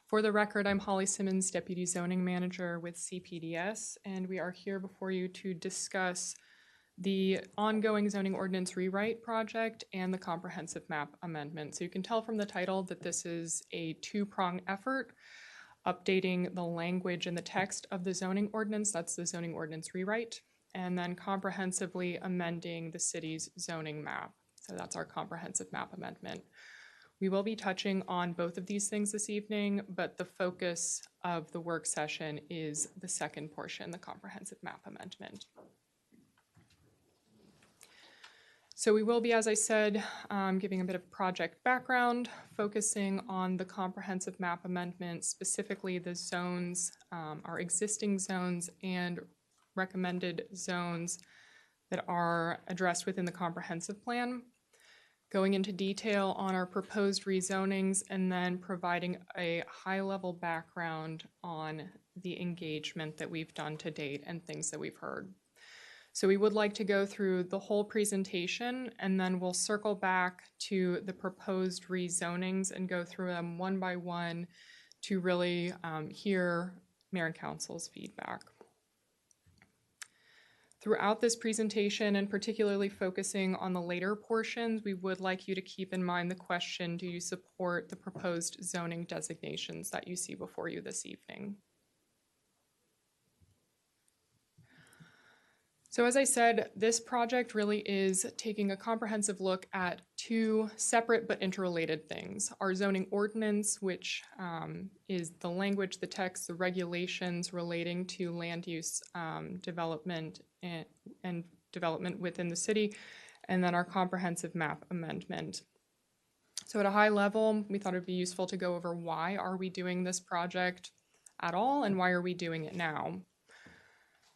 For the record, I'm Holly Simmons, Deputy Zoning Manager with CPDS, and we are here before you to discuss the ongoing zoning ordinance rewrite project and the comprehensive map amendment. So you can tell from the title that this is a two-pronged effort, updating the language and the text of the zoning ordinance, that's the zoning ordinance rewrite, and then comprehensively amending the city's zoning map. So that's our comprehensive map amendment. We will be touching on both of these things this evening, but the focus of the work session is the second portion, the comprehensive map amendment. So we will be, as I said, giving a bit of project background, focusing on the comprehensive map amendment, specifically the zones, our existing zones and recommended zones that are addressed within the comprehensive plan, going into detail on our proposed rezonings, and then providing a high-level background on the engagement that we've done to date and things that we've heard. So we would like to go through the whole presentation, and then we'll circle back to the proposed rezonings and go through them one by one to really hear Mayor and Council's feedback. Throughout this presentation, and particularly focusing on the later portions, we would like you to keep in mind the question, do you support the proposed zoning designations that you see before you this evening? So as I said, this project really is taking a comprehensive look at two separate but interrelated things. Our zoning ordinance, which is the language, the text, the regulations relating to land use development and development within the city, and then our comprehensive map amendment. So at a high level, we thought it'd be useful to go over why are we doing this project at all and why are we doing it now?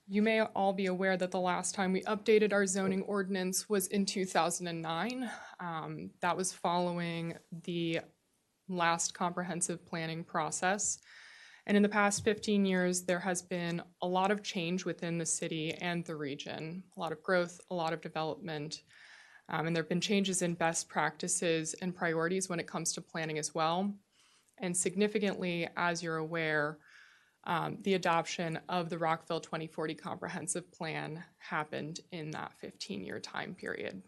You may all be aware that the last time we updated our zoning ordinance was in 2009. That was following the last comprehensive planning process. And in the past 15 years, there has been a lot of change within the city and the region, a lot of growth, a lot of development. And there have been changes in best practices and priorities when it comes to planning as well. And significantly, as you're aware, the adoption of the Rockville 2040 Comprehensive Plan happened in that 15-year time period.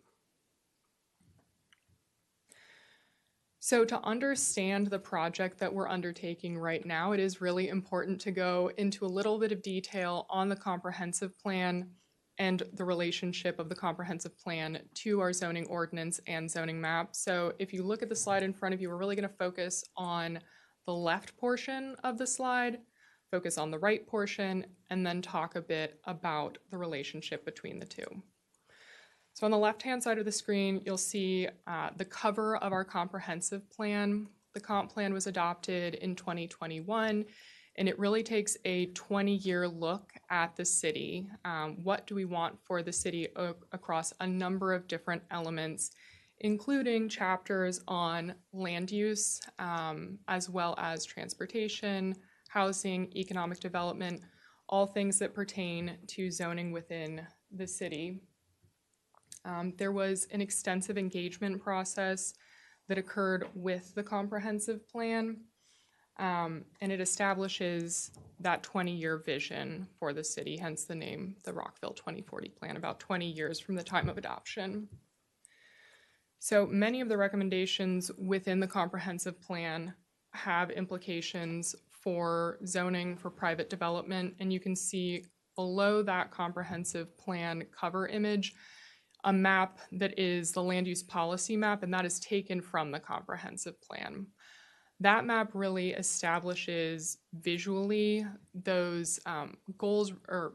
So to understand the project that we're undertaking right now, it is really important to go into a little bit of detail on the comprehensive plan and the relationship of the comprehensive plan to our zoning ordinance and zoning map. So if you look at the slide in front of you, we're really going to focus on the left portion of the slide, focus on the right portion, and then talk a bit about the relationship between the two. So on the left-hand side of the screen, you'll see the cover of our comprehensive plan. The comp plan was adopted in 2021, and it really takes a 20-year look at the city. What do we want for the city across a number of different elements, including chapters on land use, as well as transportation, housing, economic development, all things that pertain to zoning within the city. There was an extensive engagement process that occurred with the comprehensive plan, and it establishes that 20-year vision for the city, hence the name, the Rockville 2040 Plan, about 20 years from the time of adoption. So many of the recommendations within the comprehensive plan have implications for zoning, for private development, and you can see below that comprehensive plan cover image a map that is the land use policy map, and that is taken from the comprehensive plan. That map really establishes visually those goals, or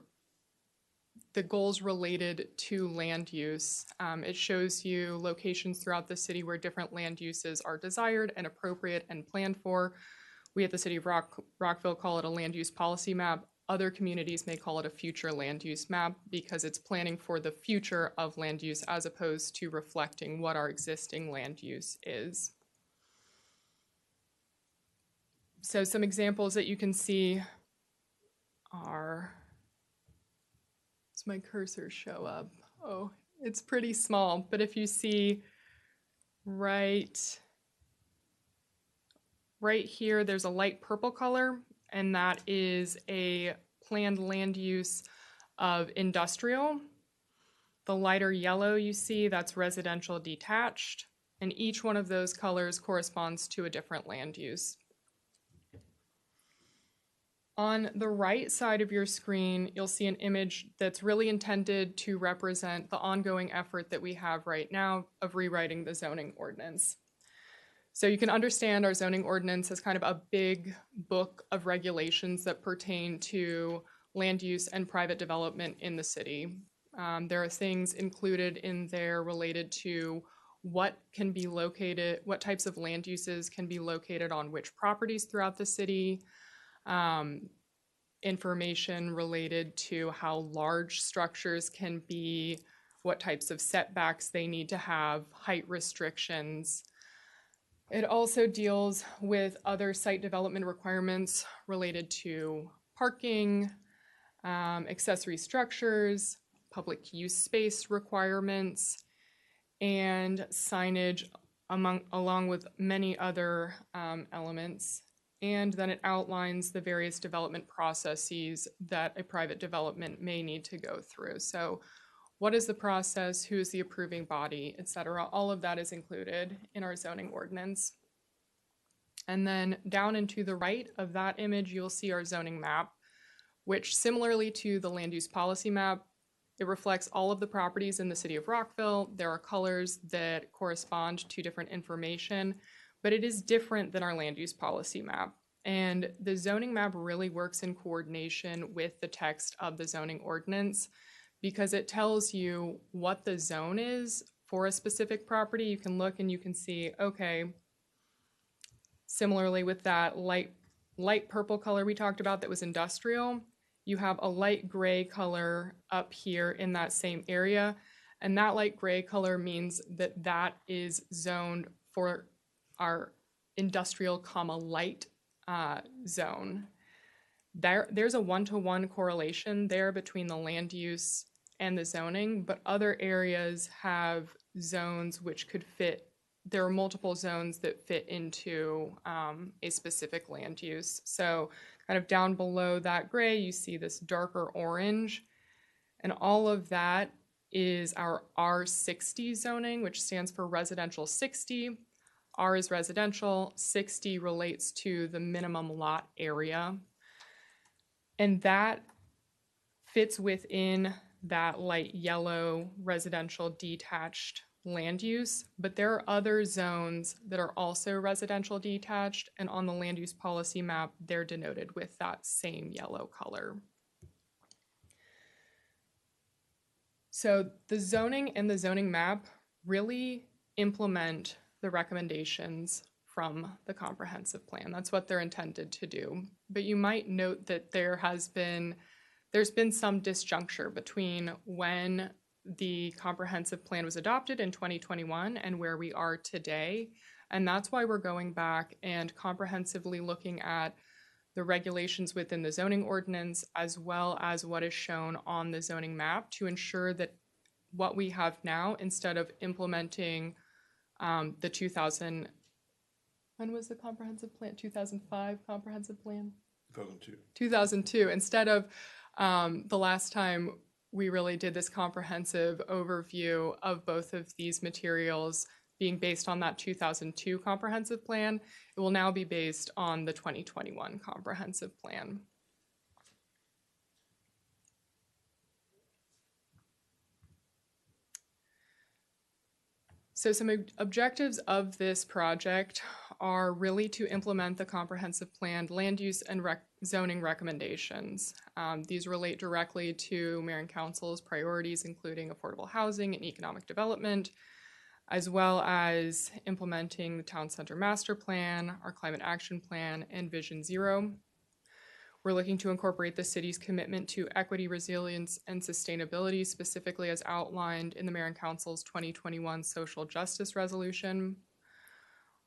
the goals related to land use. It shows you locations throughout the city where different land uses are desired and appropriate and planned for. We at the City of Rockville call it a land use policy map. Other communities may call it a future land use map because it's planning for the future of land use as opposed to reflecting what our existing land use is. So some examples that you can see are, does my cursor show up? Oh, it's pretty small, but if you see right here, there's a light purple color, and that is a planned land use of industrial. The lighter yellow you see, that's residential detached, and each one of those colors corresponds to a different land use. On the right side of your screen, you'll see an image that's really intended to represent the ongoing effort that we have right now of rewriting the zoning ordinance. So you can understand our zoning ordinance as kind of a big book of regulations that pertain to land use and private development in the city. There are things included in there related to what can be located, what types of land uses can be located on which properties throughout the city, information related to how large structures can be, what types of setbacks they need to have, height restrictions. It also deals with other site development requirements related to parking, accessory structures, public use space requirements, and signage along with many other elements. And then it outlines the various development processes that a private development may need to go through. So what is the process, who is the approving body, et cetera. All of that is included in our zoning ordinance. And then down and to the right of that image, you'll see our zoning map, which similarly to the land use policy map, it reflects all of the properties in the city of Rockville. There are colors that correspond to different information, but it is different than our land use policy map. And the zoning map really works in coordination with the text of the zoning ordinance because it tells you what the zone is for a specific property. You can look and you can see, okay, similarly with that light purple color we talked about that was industrial, you have a light gray color up here in that same area. And that light gray color means that that is zoned for our industrial, light zone. There's a one-to-one correlation there between the land use and the zoning, but other areas have zones which could fit there are multiple zones that fit into a specific land use. So kind of down below that gray, you see this darker orange, and all of that is our R60 zoning, which stands for residential 60. R is residential, 60 relates to the minimum lot area. And that fits within that light yellow residential detached land use, but there are other zones that are also residential detached, and on the land use policy map, they're denoted with that same yellow color. So the zoning and the zoning map really implement the recommendations from the comprehensive plan. That's what they're intended to do. But you might note that there's been some disjuncture between when the comprehensive plan was adopted in 2021 and where we are today. And that's why we're going back and comprehensively looking at the regulations within the zoning ordinance, as well as what is shown on the zoning map, to ensure that what we have now, instead of implementing the 2000, when was the comprehensive plan? 2005 comprehensive plan? 2002. 2002. Instead of the last time we really did this comprehensive overview of both of these materials being based on that 2002 comprehensive plan, it will now be based on the 2021 comprehensive plan. So some objectives of this project are really to implement the comprehensive plan land use and zoning recommendations. These relate directly to Mayor and Council's priorities, including affordable housing and economic development, as well as implementing the Town Center Master Plan, our Climate Action Plan, and Vision Zero. We're looking to incorporate the city's commitment to equity, resilience, and sustainability, specifically as outlined in the Mayor and Council's 2021 Social Justice Resolution.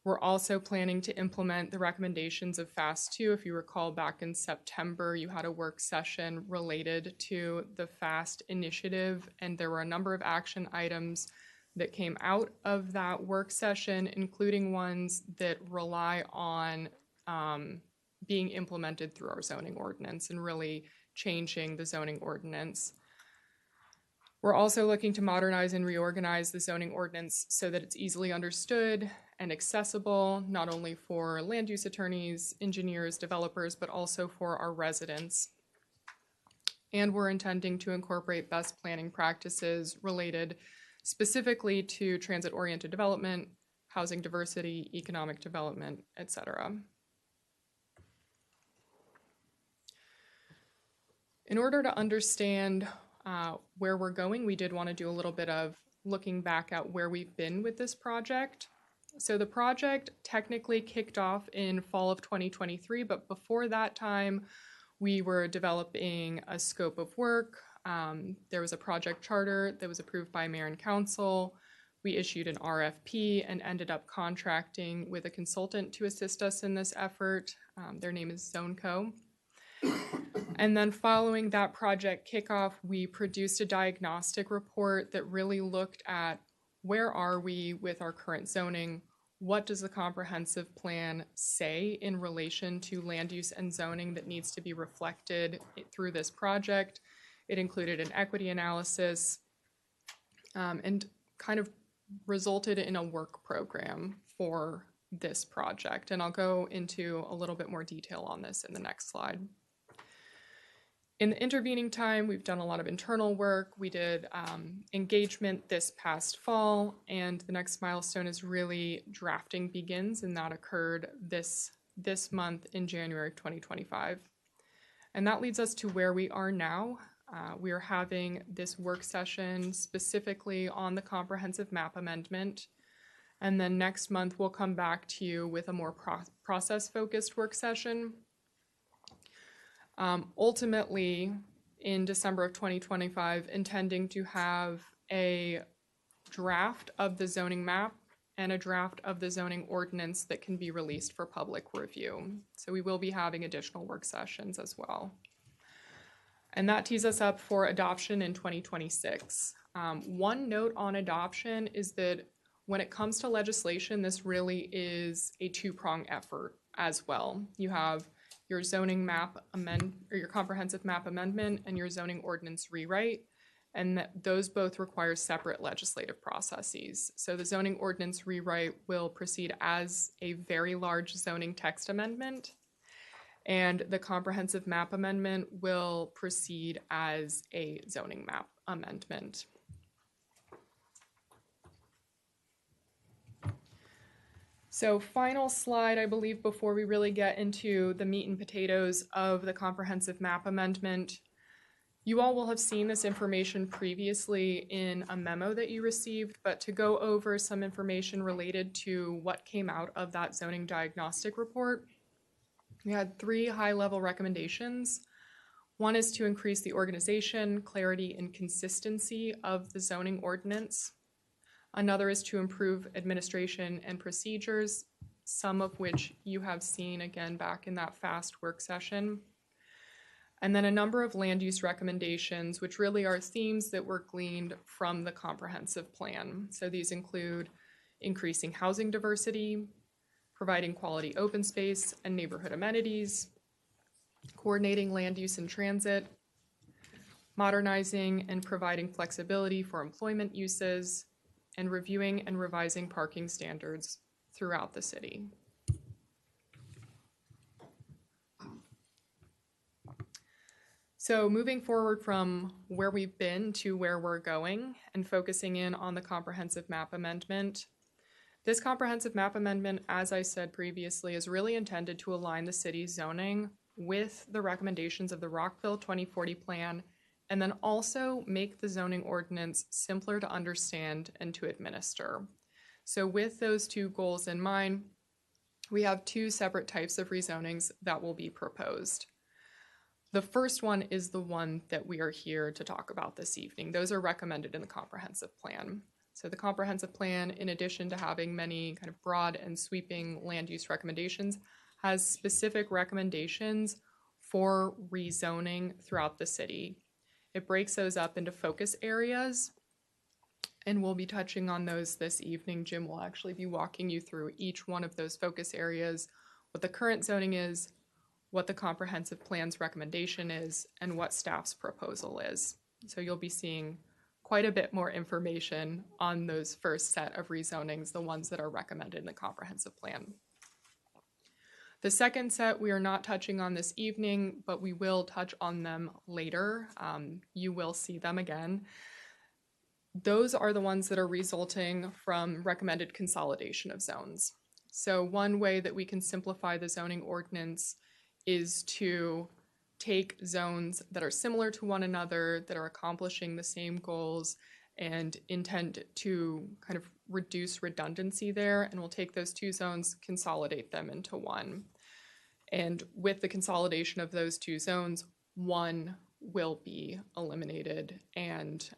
We're also planning to implement the recommendations of FAST 2. If you recall, back in September, you had a work session related to the FAST initiative, and there were a number of action items that came out of that work session, including ones that rely on being implemented through our zoning ordinance and really changing the zoning ordinance. We're also looking to modernize and reorganize the zoning ordinance so that it's easily understood and accessible, not only for land use attorneys, engineers, developers, but also for our residents. And we're intending to incorporate best planning practices related specifically to transit-oriented development, housing diversity, economic development, etc. In order to understand where we're going, we did want to do a little bit of looking back at where we've been with this project. So the project technically kicked off in fall of 2023, but before that time, we were developing a scope of work. There was a project charter that was approved by Mayor and Council. We issued an RFP and ended up contracting with a consultant to assist us in this effort. Their name is ZoneCo. And then following that project kickoff, we produced a diagnostic report that really looked at where are we with our current zoning, what does the comprehensive plan say in relation to land use and zoning that needs to be reflected through this project. It included an equity analysis and kind of resulted in a work program for this project. And I'll go into a little bit more detail on this in the next slide. In the intervening time, we've done a lot of internal work. We did engagement this past fall, and the next milestone is really drafting begins, and that occurred this month in January of 2025. And that leads us to where we are now. We are having this work session specifically on the comprehensive map amendment. And then next month, we'll come back to you with a more process-focused work session. Ultimately, in December of 2025, intending to have a draft of the zoning map and a draft of the zoning ordinance that can be released for public review. So we will be having additional work sessions as well. And that tees us up for adoption in 2026. One note on adoption is that when it comes to legislation, this really is a two-prong effort as well. You have your zoning map or your comprehensive map amendment and your zoning ordinance rewrite, and those both require separate legislative processes. So the zoning ordinance rewrite will proceed as a very large zoning text amendment, and the comprehensive map amendment will proceed as a zoning map amendment. So final slide, I believe, before we really get into the meat and potatoes of the comprehensive map amendment. You all will have seen this information previously in a memo that you received, but to go over some information related to what came out of that zoning diagnostic report, we had 3 high-level recommendations. One is to increase the organization, clarity, and consistency of the zoning ordinance. Another is to improve administration and procedures, some of which you have seen again back in that FAST work session. And then a number of land use recommendations, which really are themes that were gleaned from the comprehensive plan. So these include increasing housing diversity, providing quality open space and neighborhood amenities, coordinating land use and transit, modernizing and providing flexibility for employment uses, and reviewing and revising parking standards throughout the city. So moving forward from where we've been to where we're going and focusing in on the comprehensive map amendment. This comprehensive map amendment, as I said previously, is really intended to align the city's zoning with the recommendations of the Rockville 2040 plan, and then also make the zoning ordinance simpler to understand and to administer. So with those 2 goals in mind, we have 2 separate types of rezonings that will be proposed. The first one is the one that we are here to talk about this evening. Those are recommended in the comprehensive plan. So the comprehensive plan, in addition to having many kind of broad and sweeping land use recommendations, has specific recommendations for rezoning throughout the city. It breaks those up into focus areas, and we'll be touching on those this evening. Jim will actually be walking you through each one of those focus areas, what the current zoning is, what the comprehensive plan's recommendation is, and what staff's proposal is. So you'll be seeing quite a bit more information on those first set of rezonings, the ones that are recommended in the comprehensive plan. The second set we are not touching on this evening, but we will touch on them later. You will see them again. Those are the ones that are resulting from recommended consolidation of zones. So one way that we can simplify the zoning ordinance is to take zones that are similar to one another, that are accomplishing the same goals, and intend to kind of reduce redundancy there, and we'll take those 2 zones, consolidate them into one. And with the consolidation of those 2 zones, one will be eliminated, and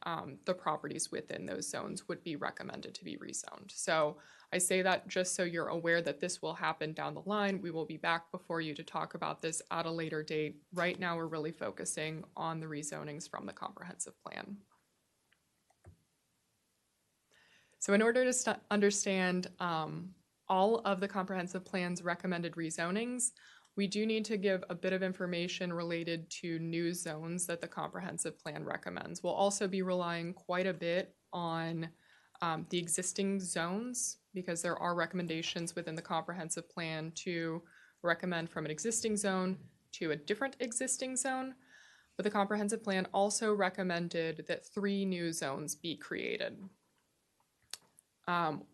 the properties within those zones would be recommended to be rezoned. So I say that just so you're aware that this will happen down the line. We will be back before you to talk about this at a later date. Right now, we're really focusing on the rezonings from the comprehensive plan. So in order to understand all of the comprehensive plan's recommended rezonings, we do need to give a bit of information related to new zones that the comprehensive plan recommends. We'll also be relying quite a bit on the existing zones, because there are recommendations within the comprehensive plan to recommend from an existing zone to a different existing zone. But the comprehensive plan also recommended that 3 new zones be created.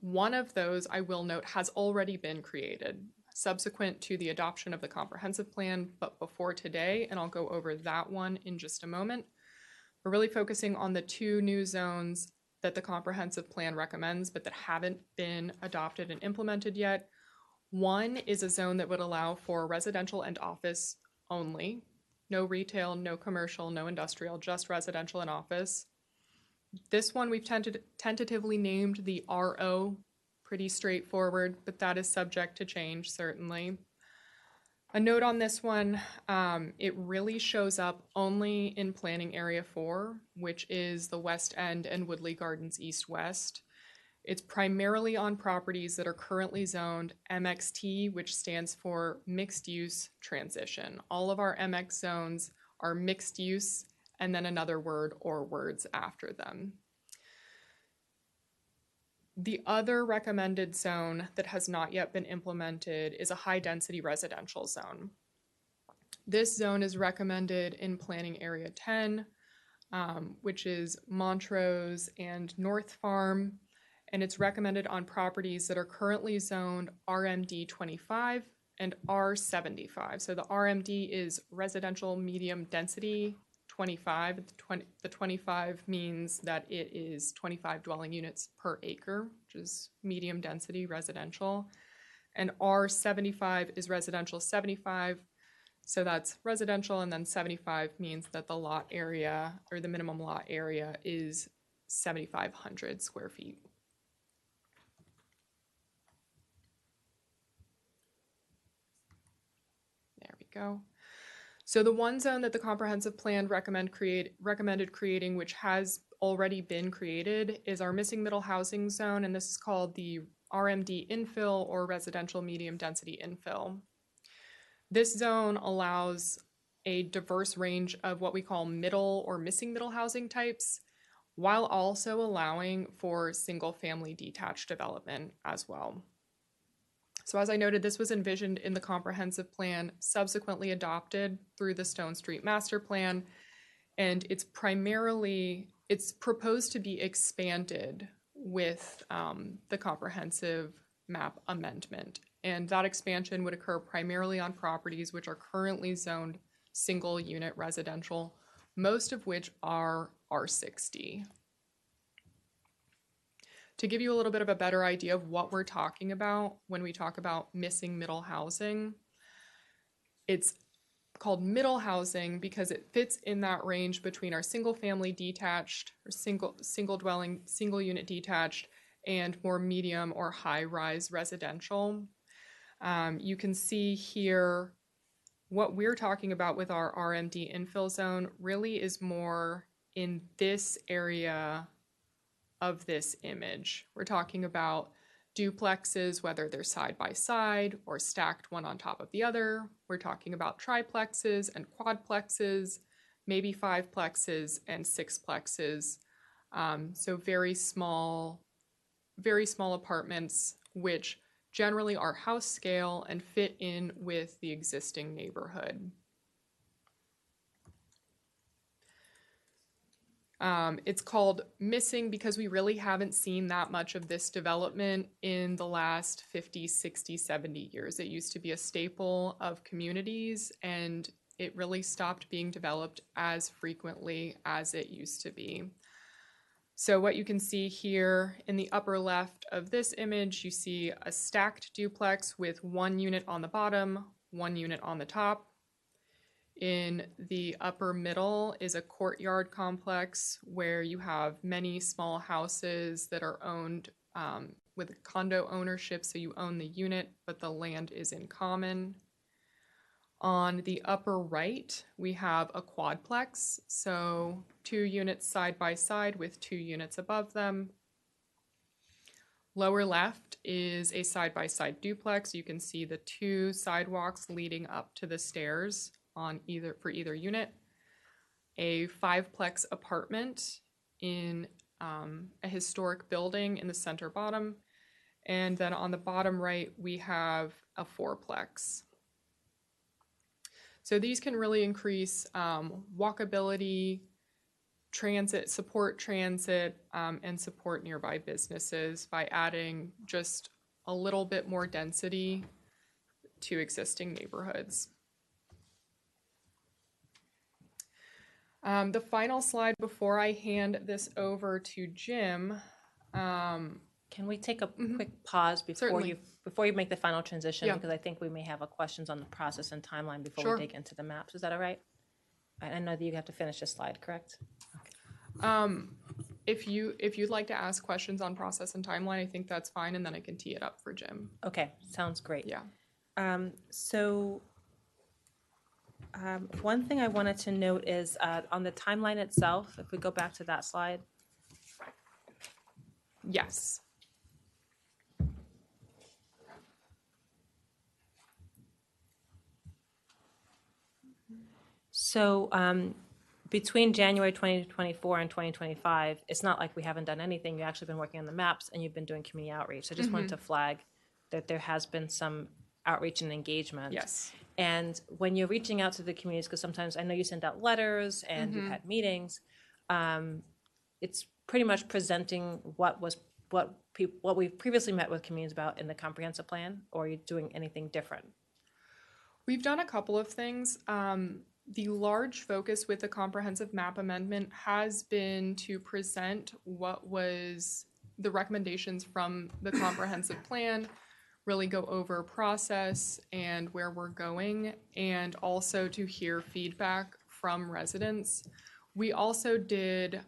One of those, I will note, has already been created subsequent to the adoption of the comprehensive plan, but before today, and I'll go over that one in just a moment. We're really focusing on the 2 new zones that the comprehensive plan recommends, but that haven't been adopted and implemented yet. One is a zone that would allow for residential and office only. No retail, no commercial, no industrial, just residential and office. This one we've tentatively named the RO. Pretty straightforward, but that is subject to change, certainly. A note on this one, it really shows up only in Planning Area 4, which is the West End and Woodley Gardens East-West. It's primarily on properties that are currently zoned MXT, which stands for mixed use transition. All of our MX zones are mixed use and then another word or words after them. The other recommended zone that has not yet been implemented is a high density residential zone. This zone is recommended in Planning Area 10, which is Montrose and North Farm, and it's recommended on properties that are currently zoned RMD 25 and R75. So the RMD is residential medium density 25. The 25 means that it is 25 dwelling units per acre, which is medium density residential. And R75 is residential 75. So that's residential, and then 75 means that the lot area or the minimum lot area is 7,500 square feet. There we go. So the one zone that the comprehensive plan recommended creating, which has already been created, is our missing middle housing zone, and this is called the RMD infill or residential medium density infill. This zone allows a diverse range of what we call middle or missing middle housing types, while also allowing for single family detached development as well. So as I noted, this was envisioned in the comprehensive plan, subsequently adopted through the Stone Street Master Plan, and it's proposed to be expanded with the comprehensive map amendment. And that expansion would occur primarily on properties which are currently zoned single unit residential, most of which are R60. To give you a little bit of a better idea of what we're talking about when we talk about missing middle housing, it's called middle housing because it fits in that range between our single family detached or single dwelling, single unit detached, and more medium or high rise residential. You can see here what we're talking about with our RMD infill zone really is more in this area of this image. We're talking about duplexes, whether they're side by side or stacked one on top of the other. We're talking about triplexes and quadplexes, maybe fiveplexes and sixplexes. So very small apartments, which generally are house scale and fit in with the existing neighborhood. It's called missing because we really haven't seen that much of this development in the last 50, 60, 70 years. It used to be a staple of communities, and it really stopped being developed as frequently as it used to be. So what you can see here in the upper left of this image, you see a stacked duplex with one unit on the bottom, one unit on the top. In the upper middle is a courtyard complex where you have many small houses that are owned with condo ownership, so you own the unit, but the land is in common. On the upper right, we have a quadplex, so 2 units side by side with 2 units above them. Lower left is a side-by-side duplex. You can see the 2 sidewalks leading up to the stairs for either unit. A 5-plex apartment in a historic building in the center bottom. And then on the bottom right, we have a 4-plex. So these can really increase walkability, support transit, and support nearby businesses by adding just a little bit more density to existing neighborhoods. The final slide before I hand this over to Jim. Can we take a quick pause before you make the final transition? Yeah. Because I think we may have questions on the process and timeline before Sure. we dig into the maps. Is that all right? I know that you have to finish this slide, correct? If you'd like to ask questions on process and timeline, I think that's fine, and then I can tee it up for Jim. Okay, sounds great. Yeah. One thing I wanted to note is on the timeline itself, if we go back to that slide. Yes. So between January 2024 and 2025, it's not like we haven't done anything. You've actually been working on the maps and you've been doing community outreach. I just wanted to flag that there has been some outreach and engagement. Yes. And when you're reaching out to the communities, because sometimes I know you send out letters and you've had meetings, it's pretty much presenting what we've previously met with communities about in the comprehensive plan, or are you doing anything different? We've done a couple of things. The large focus with the comprehensive map amendment has been to present what was the recommendations from the comprehensive plan, really go over process and where we're going, and also to hear feedback from residents. We also did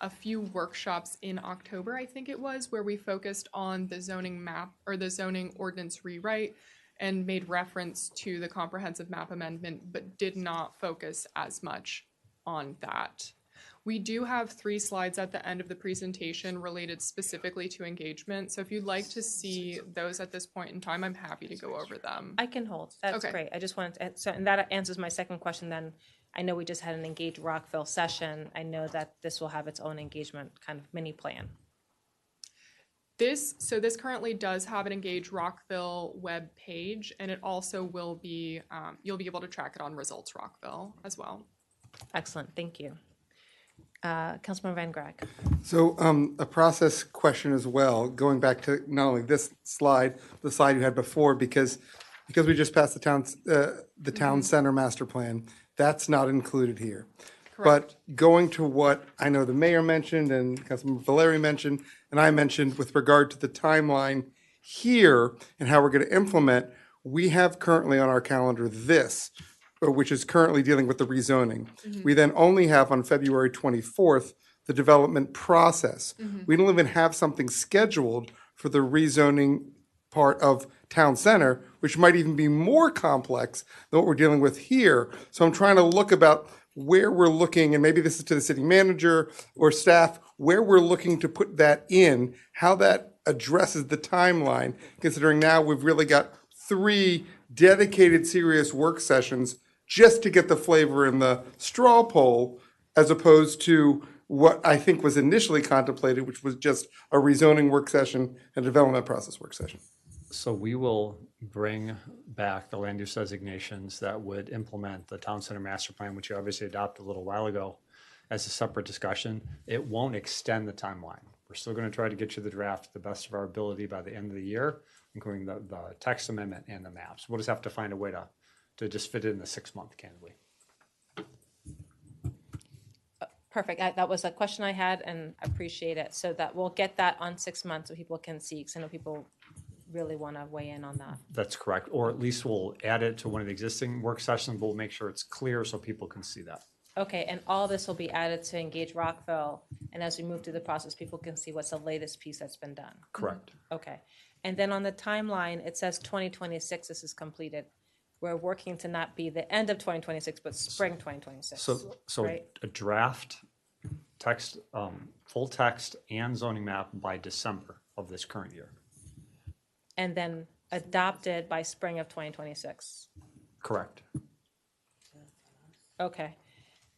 a few workshops in October, I think it was, where we focused on the zoning map or the zoning ordinance rewrite and made reference to the comprehensive map amendment, but did not focus as much on that. We do have 3 slides at the end of the presentation related specifically to engagement. So if you'd like to see those at this point in time, I'm happy to go over them. I can hold. That's Okay. great. I just wanted to, so, and that answers my second question then. I know we just had an Engage Rockville session. I know that this will have its own engagement kind of mini plan. This currently does have an Engage Rockville web page, and it also will be, you'll be able to track it on Results Rockville as well. Excellent. Thank you. Councilman Van Graag. So a process question as well, going back to not only this slide, the slide you had before, because we just passed the town center master plan, that's not included here. Correct. But going to what I know the mayor mentioned and Councilman Valeri mentioned, and I mentioned with regard to the timeline here and how we're going to implement, we have currently on our calendar this, which is currently dealing with the rezoning. We then only have on February 24th, the development process. We don't even have something scheduled for the rezoning part of town center, which might even be more complex than what we're dealing with here. So I'm trying to look about where we're looking, and maybe this is to the city manager or staff, where we're looking to put that in, how that addresses the timeline, considering now we've really got 3 dedicated, serious work sessions just to get the flavor in the straw poll, as opposed to what I think was initially contemplated, which was just a rezoning work session and development process work session. So we will bring back the land use designations that would implement the town center master plan, which you obviously adopted a little while ago, as a separate discussion. It won't extend the timeline. We're still going to try to get you the draft to the best of our ability by the end of the year, including the text amendment and the maps. We'll just have to find a way to just fit it in the 6-month, candidly. Perfect. That was a question I had, and I appreciate it. So that we'll get that on 6 months so people can see, because I know people really want to weigh in on that. That's correct. Or at least we'll add it to one of the existing work sessions. We'll make sure it's clear so people can see that. Okay, and all this will be added to Engage Rockville, and as we move through the process, people can see what's the latest piece that's been done. Correct. Okay, and then on the timeline, it says 2026 this is completed. We're working to not be the end of 2026, but spring 2026. So right? a draft text, full text and zoning map by December of this current year. And then adopted by spring of 2026. Correct. Okay.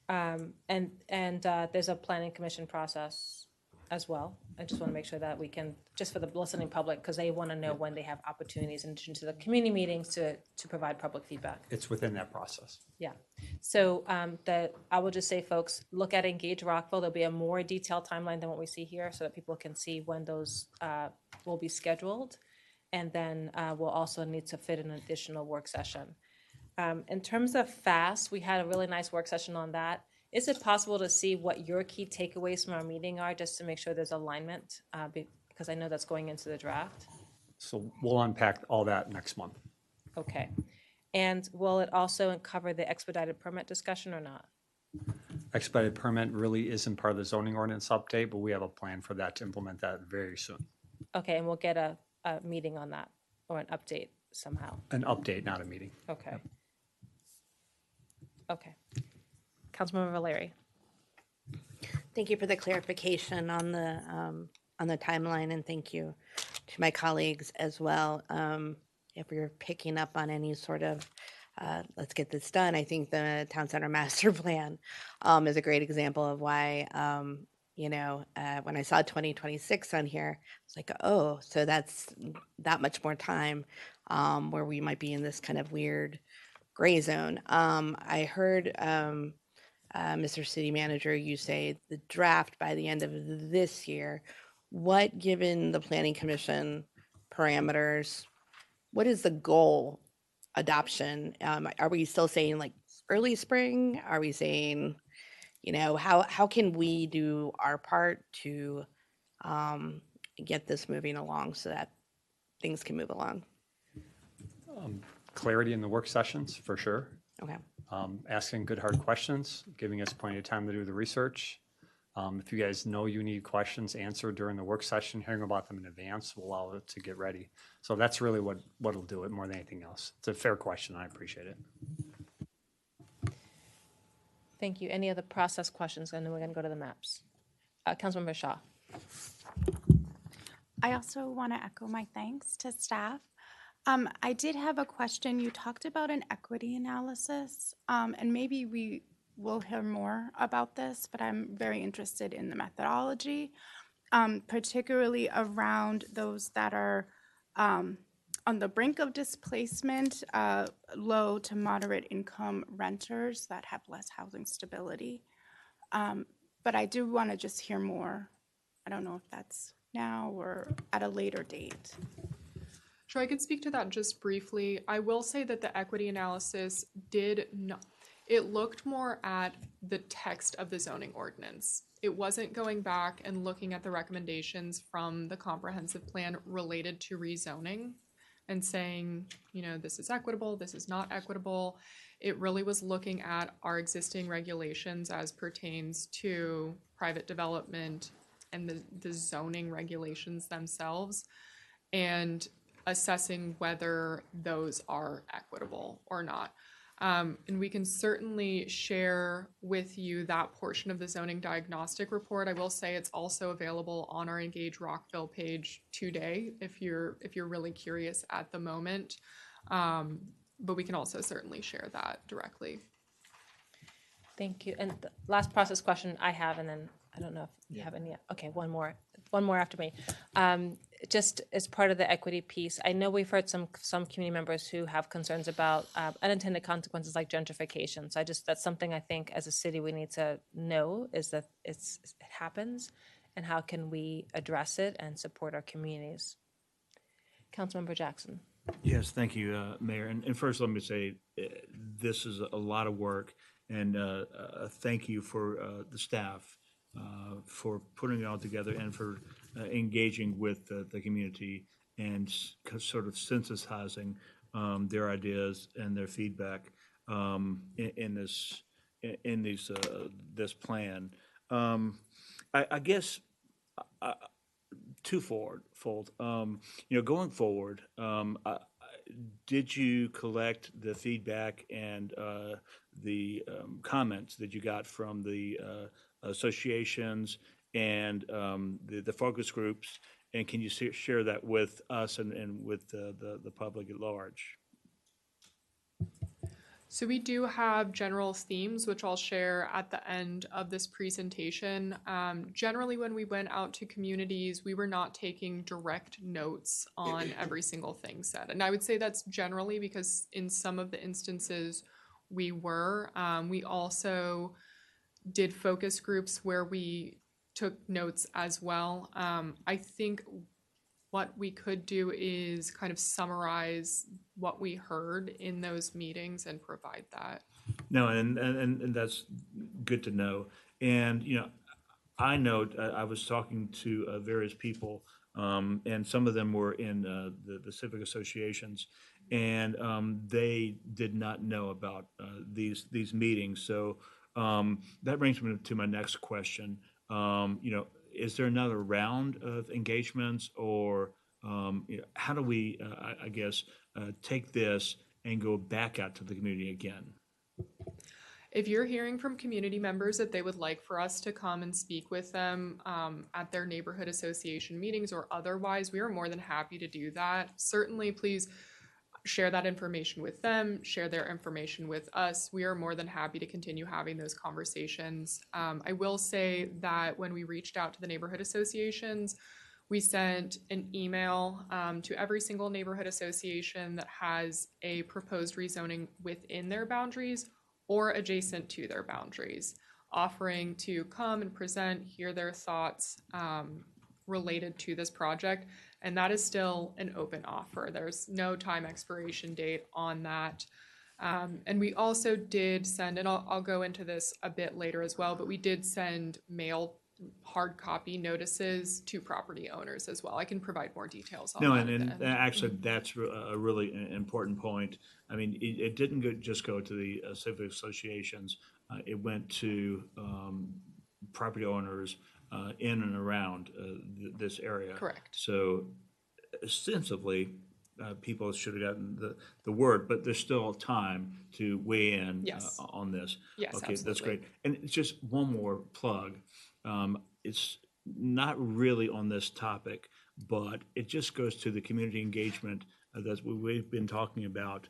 And there's a planning commission process as well. I just want to make sure that we can, just for the listening public, because they want to know when they have opportunities in addition to the community meetings to provide public feedback. It's within that process. Yeah. So I will just say, folks, look at Engage Rockville. There'll be a more detailed timeline than what we see here so that people can see when those will be scheduled. And then we'll also need to fit an additional work session. In terms of FAST, we had a really nice work session on that. Is it possible to see what your key takeaways from our meeting are, just to make sure there's alignment? Because I know that's going into the draft. So we'll unpack all that next month. Okay. And will it also cover the expedited permit discussion or not? Expedited permit really isn't part of the zoning ordinance update, but we have a plan for that to implement that very soon. Okay, and we'll get a meeting on that, or an update somehow. An update, not a meeting. Okay. Okay. Councilmember Valeri. Thank you for the clarification on the timeline, and thank you to my colleagues as well. If you're picking up on any sort of let's get this done. I think the town center master plan is a great example of why, when I saw 2026 on here, it's like, oh, so that's that much more time where we might be in this kind of weird gray zone. I heard Mr. City Manager, you say the draft by the end of this year. What, given the Planning Commission parameters, what is the goal adoption? Are we still saying like early spring? Are we saying, how can we do our part to get this moving along so that things can move along? Clarity in the work sessions, for sure. Okay. Asking good, hard questions, giving us plenty of time to do the research. If you guys know you need questions answered during the work session, hearing about them in advance will allow it to get ready. So that's really what'll do it more than anything else. It's a fair question. I appreciate it. Thank you. Any other process questions? And then we're going to go to the maps. Councilmember Shaw. I also want to echo my thanks to staff. I did have a question. You talked about an equity analysis, and maybe we will hear more about this, but I'm very interested in the methodology, particularly around those that are on the brink of displacement, low to moderate income renters that have less housing stability. But I do want to just hear more. I don't know if that's now or at a later date. Sure, I could speak to that just briefly. I will say that the equity analysis did not, it looked more at the text of the zoning ordinance. It wasn't going back and looking at the recommendations from the comprehensive plan related to rezoning and saying, this is equitable, this is not equitable. It really was looking at our existing regulations as pertains to private development and the zoning regulations themselves, and assessing whether those are equitable or not. And we can certainly share with you that portion of the zoning diagnostic report. I will say it's also available on our Engage Rockville page today if you're really curious at the moment. But we can also certainly share that directly. Thank you. And the last process question I have, and then I don't know if you have any. Okay, one more after me. Just as part of the equity piece, I know we've heard some community members who have concerns about unintended consequences like gentrification. So that's something I think as a city we need to know, is that it happens, and how can we address it and support our communities. Councilmember Jackson. Yes, thank you, Mayor. And first, let me say this is a lot of work, and thank you for the staff for putting it all together and for engaging with the community and sort of synthesizing their ideas and their feedback in this plan. I guess twofold. Going forward, did you collect the feedback and the comments that you got from the associations and the focus groups, and can you share that with us and with the public at large? So we do have general themes, which I'll share at the end of this presentation. Generally, when we went out to communities, we were not taking direct notes on every single thing said. And I would say that's generally because in some of the instances we were. We also did focus groups where we took notes as well. I think what we could do is kind of summarize what we heard in those meetings and provide that. No, and that's good to know. And, I know I was talking to various people, and some of them were in the civic associations, and they did not know about these meetings. So that brings me to my next question. Is there another round of engagements, or how do we, take this and go back out to the community again? If you're hearing from community members that they would like for us to come and speak with them at their neighborhood association meetings or otherwise, we are more than happy to do that. Certainly, please share that information with them, share their information with us. We are more than happy to continue having those conversations. I will say that when we reached out to the neighborhood associations, we sent an email to every single neighborhood association that has a proposed rezoning within their boundaries or adjacent to their boundaries, offering to come and present, hear their thoughts related to this project. And that is still an open offer. There's no time expiration date on that. And we also did send, and I'll go into this a bit later as well, but we did send mail hard copy notices to property owners as well. I can provide more details on No, that. and actually, that's a really important point. I mean, it didn't just go to the civic associations. It went to property owners in and around this area. Correct. So ostensibly, people should have gotten the word, but there's still time to weigh in Yes. on this. Yes, Okay, that's absolutely. great. And it's just one more plug. It's not really on this topic, but it just goes to the community engagement that we've been talking about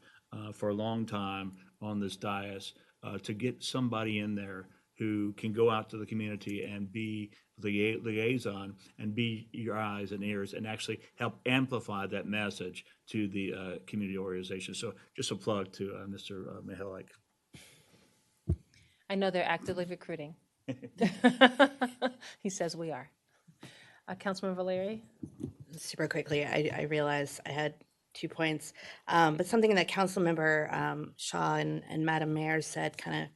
for a long time on this dais, to get somebody in there who can go out to the community and be the liaison and be your eyes and ears and actually help amplify that message to the community organization. So just a plug to Mr. Mihalik. I know they're actively recruiting. He says we are. Councilman Valeri? Super quickly, I realized I had 2 points, but something that Councilmember Shaw and Madam Mayor said kind of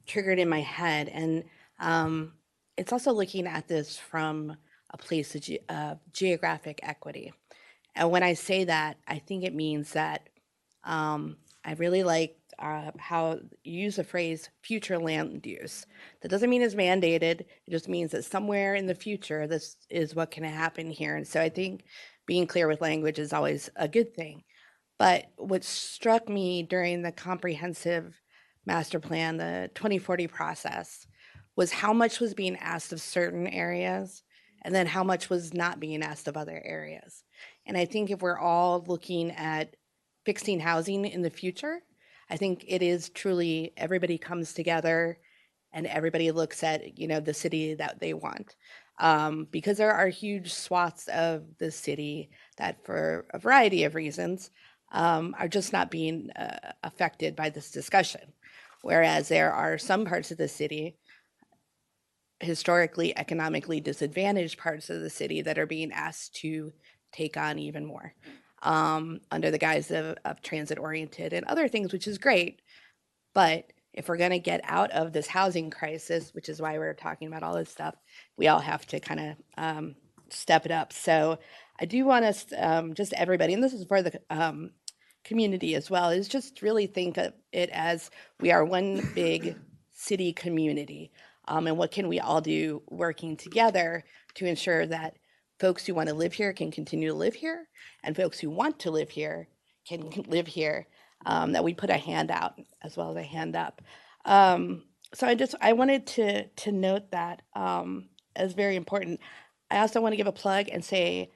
triggered in my head, and it's also looking at this from a place of geographic equity. And when I say that, I think it means that I really like how you use the phrase future land use. That doesn't mean it's mandated. It just means that somewhere in the future, this is what can happen here. And so I think being clear with language is always a good thing. But what struck me during the comprehensive master plan, the 2040 process, was how much was being asked of certain areas and then how much was not being asked of other areas. And I think if we're all looking at fixing housing in the future, I think it is truly everybody comes together and everybody looks at, you know, the city that they want. Because there are huge swaths of the city that for a variety of reasons are just not being affected by this discussion. Whereas there are some parts of the city, historically, economically disadvantaged parts of the city that are being asked to take on even more under the guise of transit-oriented and other things, which is great. But if we're going to get out of this housing crisis, which is why we're talking about all this stuff, we all have to kind of step it up. So I do want us, just everybody, and this is for the community as well, is just really think of it as we are one big city community. And what can we all do working together to ensure that folks who want to live here can continue to live here, and folks who want to live here can live here, that we put a hand out as well as a hand up. So I wanted to note that as very important. I also want to give a plug and say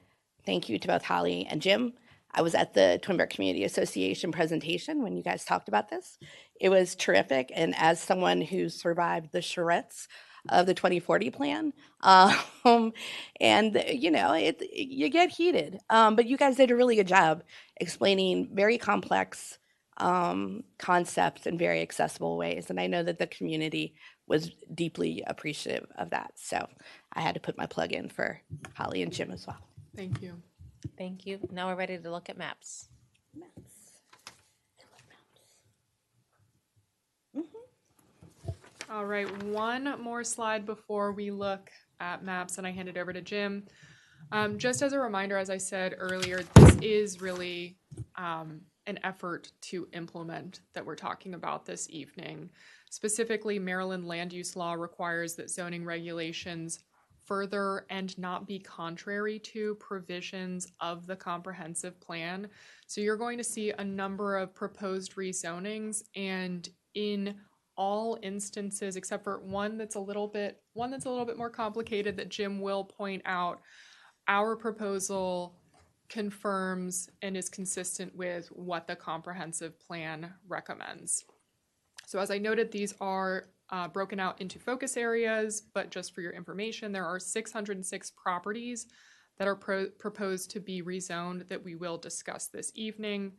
thank you to both Holly and Jim. I was at the Twinbrook Community Association presentation when you guys talked about this. It was terrific, and as someone who survived the charrettes of the 2040 plan, and you know, you get heated, but you guys did a really good job explaining very complex concepts in very accessible ways, and I know that the community was deeply appreciative of that. So I had to put my plug in for Holly and Jim as well. Thank you. Thank you. Now we're ready to look at maps. All right, one more slide before we look at maps, and I hand it over to Jim. Just as a reminder, as I said earlier, this is really an effort to implement that we're talking about this evening. Specifically, Maryland land use law requires that zoning regulations further and not be contrary to provisions of the comprehensive plan. So you're going to see a number of proposed rezonings, and in all instances except for one that's a little bit more complicated that Jim will point out, our proposal confirms and is consistent with what the comprehensive plan recommends. So as I noted, these are broken out into focus areas, but just for your information, there are 606 properties that are proposed to be rezoned that we will discuss this evening.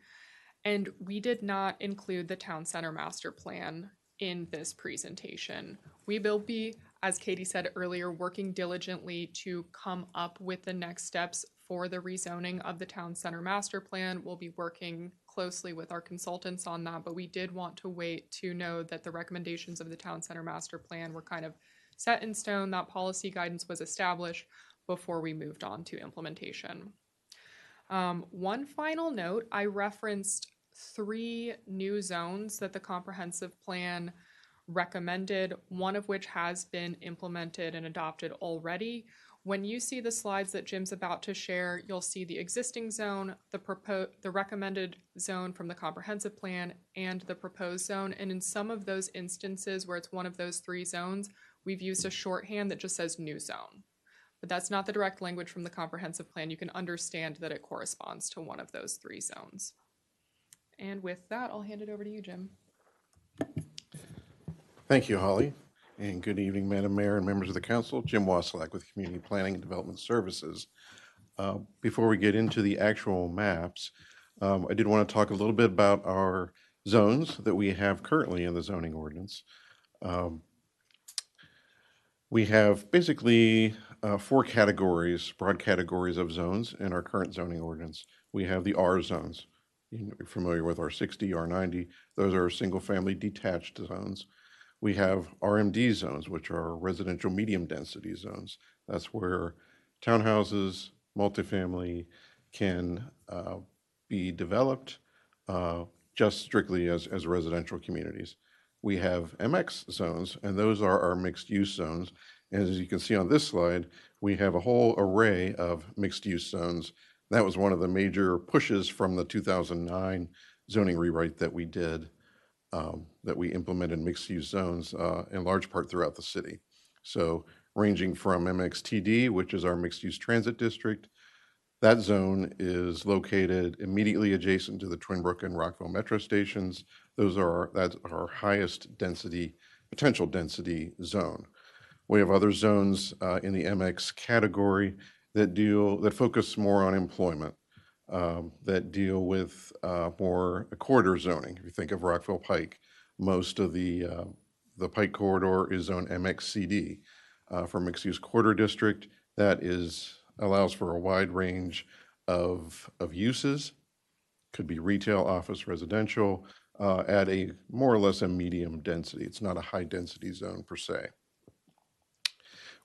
And we did not include the town center master plan in this presentation. We will be, as Katie said earlier, working diligently to come up with the next steps for the rezoning of the town center master plan. We'll be working closely with our consultants on that, but we did want to wait to know that the recommendations of the town center master plan were kind of set in stone, that policy guidance was established before we moved on to implementation. One final note, I referenced 3 new zones that the comprehensive plan recommended, one of which has been implemented and adopted already. When you see the slides that Jim's about to share, you'll see the existing zone, the recommended zone from the comprehensive plan, and the proposed zone. And in some of those instances where it's one of those 3 zones, we've used a shorthand that just says new zone. But that's not the direct language from the comprehensive plan. You can understand that it corresponds to one of those 3 zones. And with that, I'll hand it over to you, Jim. Thank you, Holly. And good evening, Madam Mayor and members of the council. Jim Wasilak with Community Planning and Development Services. Before we get into the actual maps, I did want to talk a little bit about our zones that we have currently in the zoning ordinance. We have basically 4 categories, broad categories of zones in our current zoning ordinance. We have the R zones. You're familiar with R60, R90. Those are single-family detached zones. We have RMD zones, which are residential medium density zones. That's where townhouses, multifamily can be developed just strictly as residential communities. We have MX zones, and those are our mixed use zones. And as you can see on this slide, we have a whole array of mixed use zones. That was one of the major pushes from the 2009 zoning rewrite that we did, that we implemented mixed use zones in large part throughout the city. So ranging from MXTD, which is our mixed use transit district, that zone is located immediately adjacent to the Twin Brook and Rockville metro stations. That's our highest density, potential density zone. We have other zones in the MX category that focus more on employment, that deal with more corridor zoning. If you think of Rockville Pike, most of the Pike corridor is zone MXCD. For mixed use corridor district, that allows for a wide range of uses. Could be retail, office, residential, at a more or less a medium density. It's not a high density zone per se.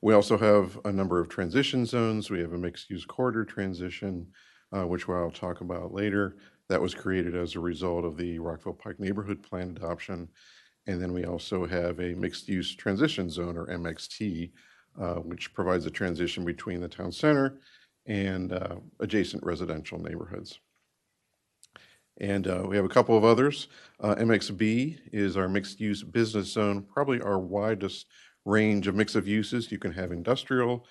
We also have a number of transition zones. We have a mixed use corridor transition, which I'll talk about later. That was created as a result of the Rockville Pike Neighborhood Plan adoption. And then we also have a mixed use transition zone, or MXT, which provides a transition between the town center and adjacent residential neighborhoods. And we have a couple of others. MXB is our mixed use business zone, probably our widest range of mix of uses. You can have industrial,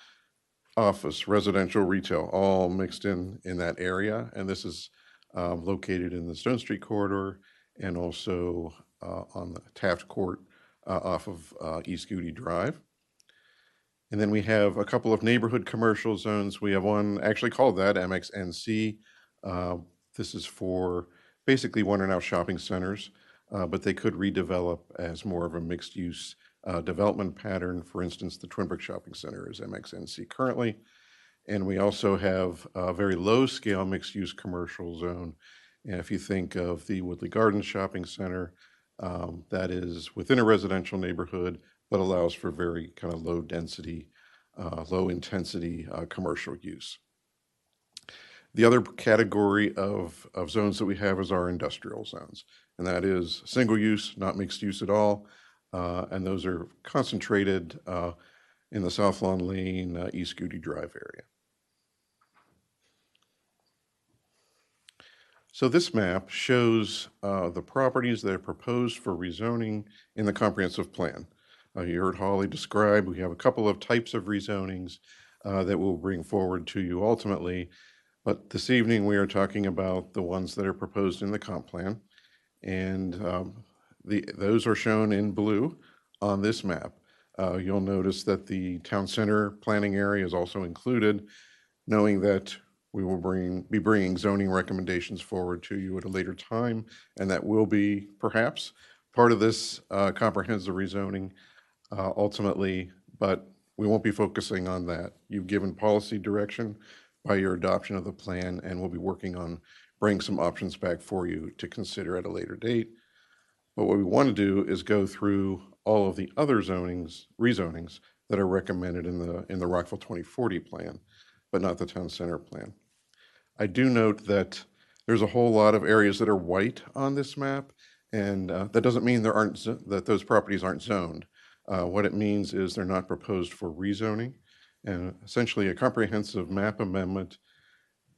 office, residential, retail, all mixed in that area. And this is located in the Stone Street corridor and also on the Taft Court off of East Goody Drive. And then we have a couple of neighborhood commercial zones. We have one actually called that MXNC. This is for basically what are now shopping centers, but they could redevelop as more of a mixed use development pattern. For instance, the Twin Brook Shopping Center is MXNC currently. And we also have a very low scale mixed use commercial zone. And if you think of the Woodley Gardens Shopping Center, that is within a residential neighborhood, but allows for very kind of low density, low intensity commercial use. The other category of zones that we have is our industrial zones, and that is single use, not mixed use at all. And those are concentrated in the South Lawn Lane, East Goody Drive area. So this map shows the properties that are proposed for rezoning in the comprehensive plan. You heard Holly describe, we have a couple of types of rezonings that we'll bring forward to you ultimately. But this evening, we are talking about the ones that are proposed in the comp plan. And those are shown in blue on this map. You'll notice that the town center planning area is also included, knowing that we will be bringing zoning recommendations forward to you at a later time, and that will be perhaps part of this comprehensive rezoning ultimately, but we won't be focusing on that. You've given policy direction by your adoption of the plan, and we'll be working on bringing some options back for you to consider at a later date. But what we want to do is go through all of the other rezonings that are recommended in the Rockville 2040 plan, but not the town center plan. I do note that there's a whole lot of areas that are white on this map, and that doesn't mean that those properties aren't zoned. What it means is they're not proposed for rezoning, and essentially a comprehensive map amendment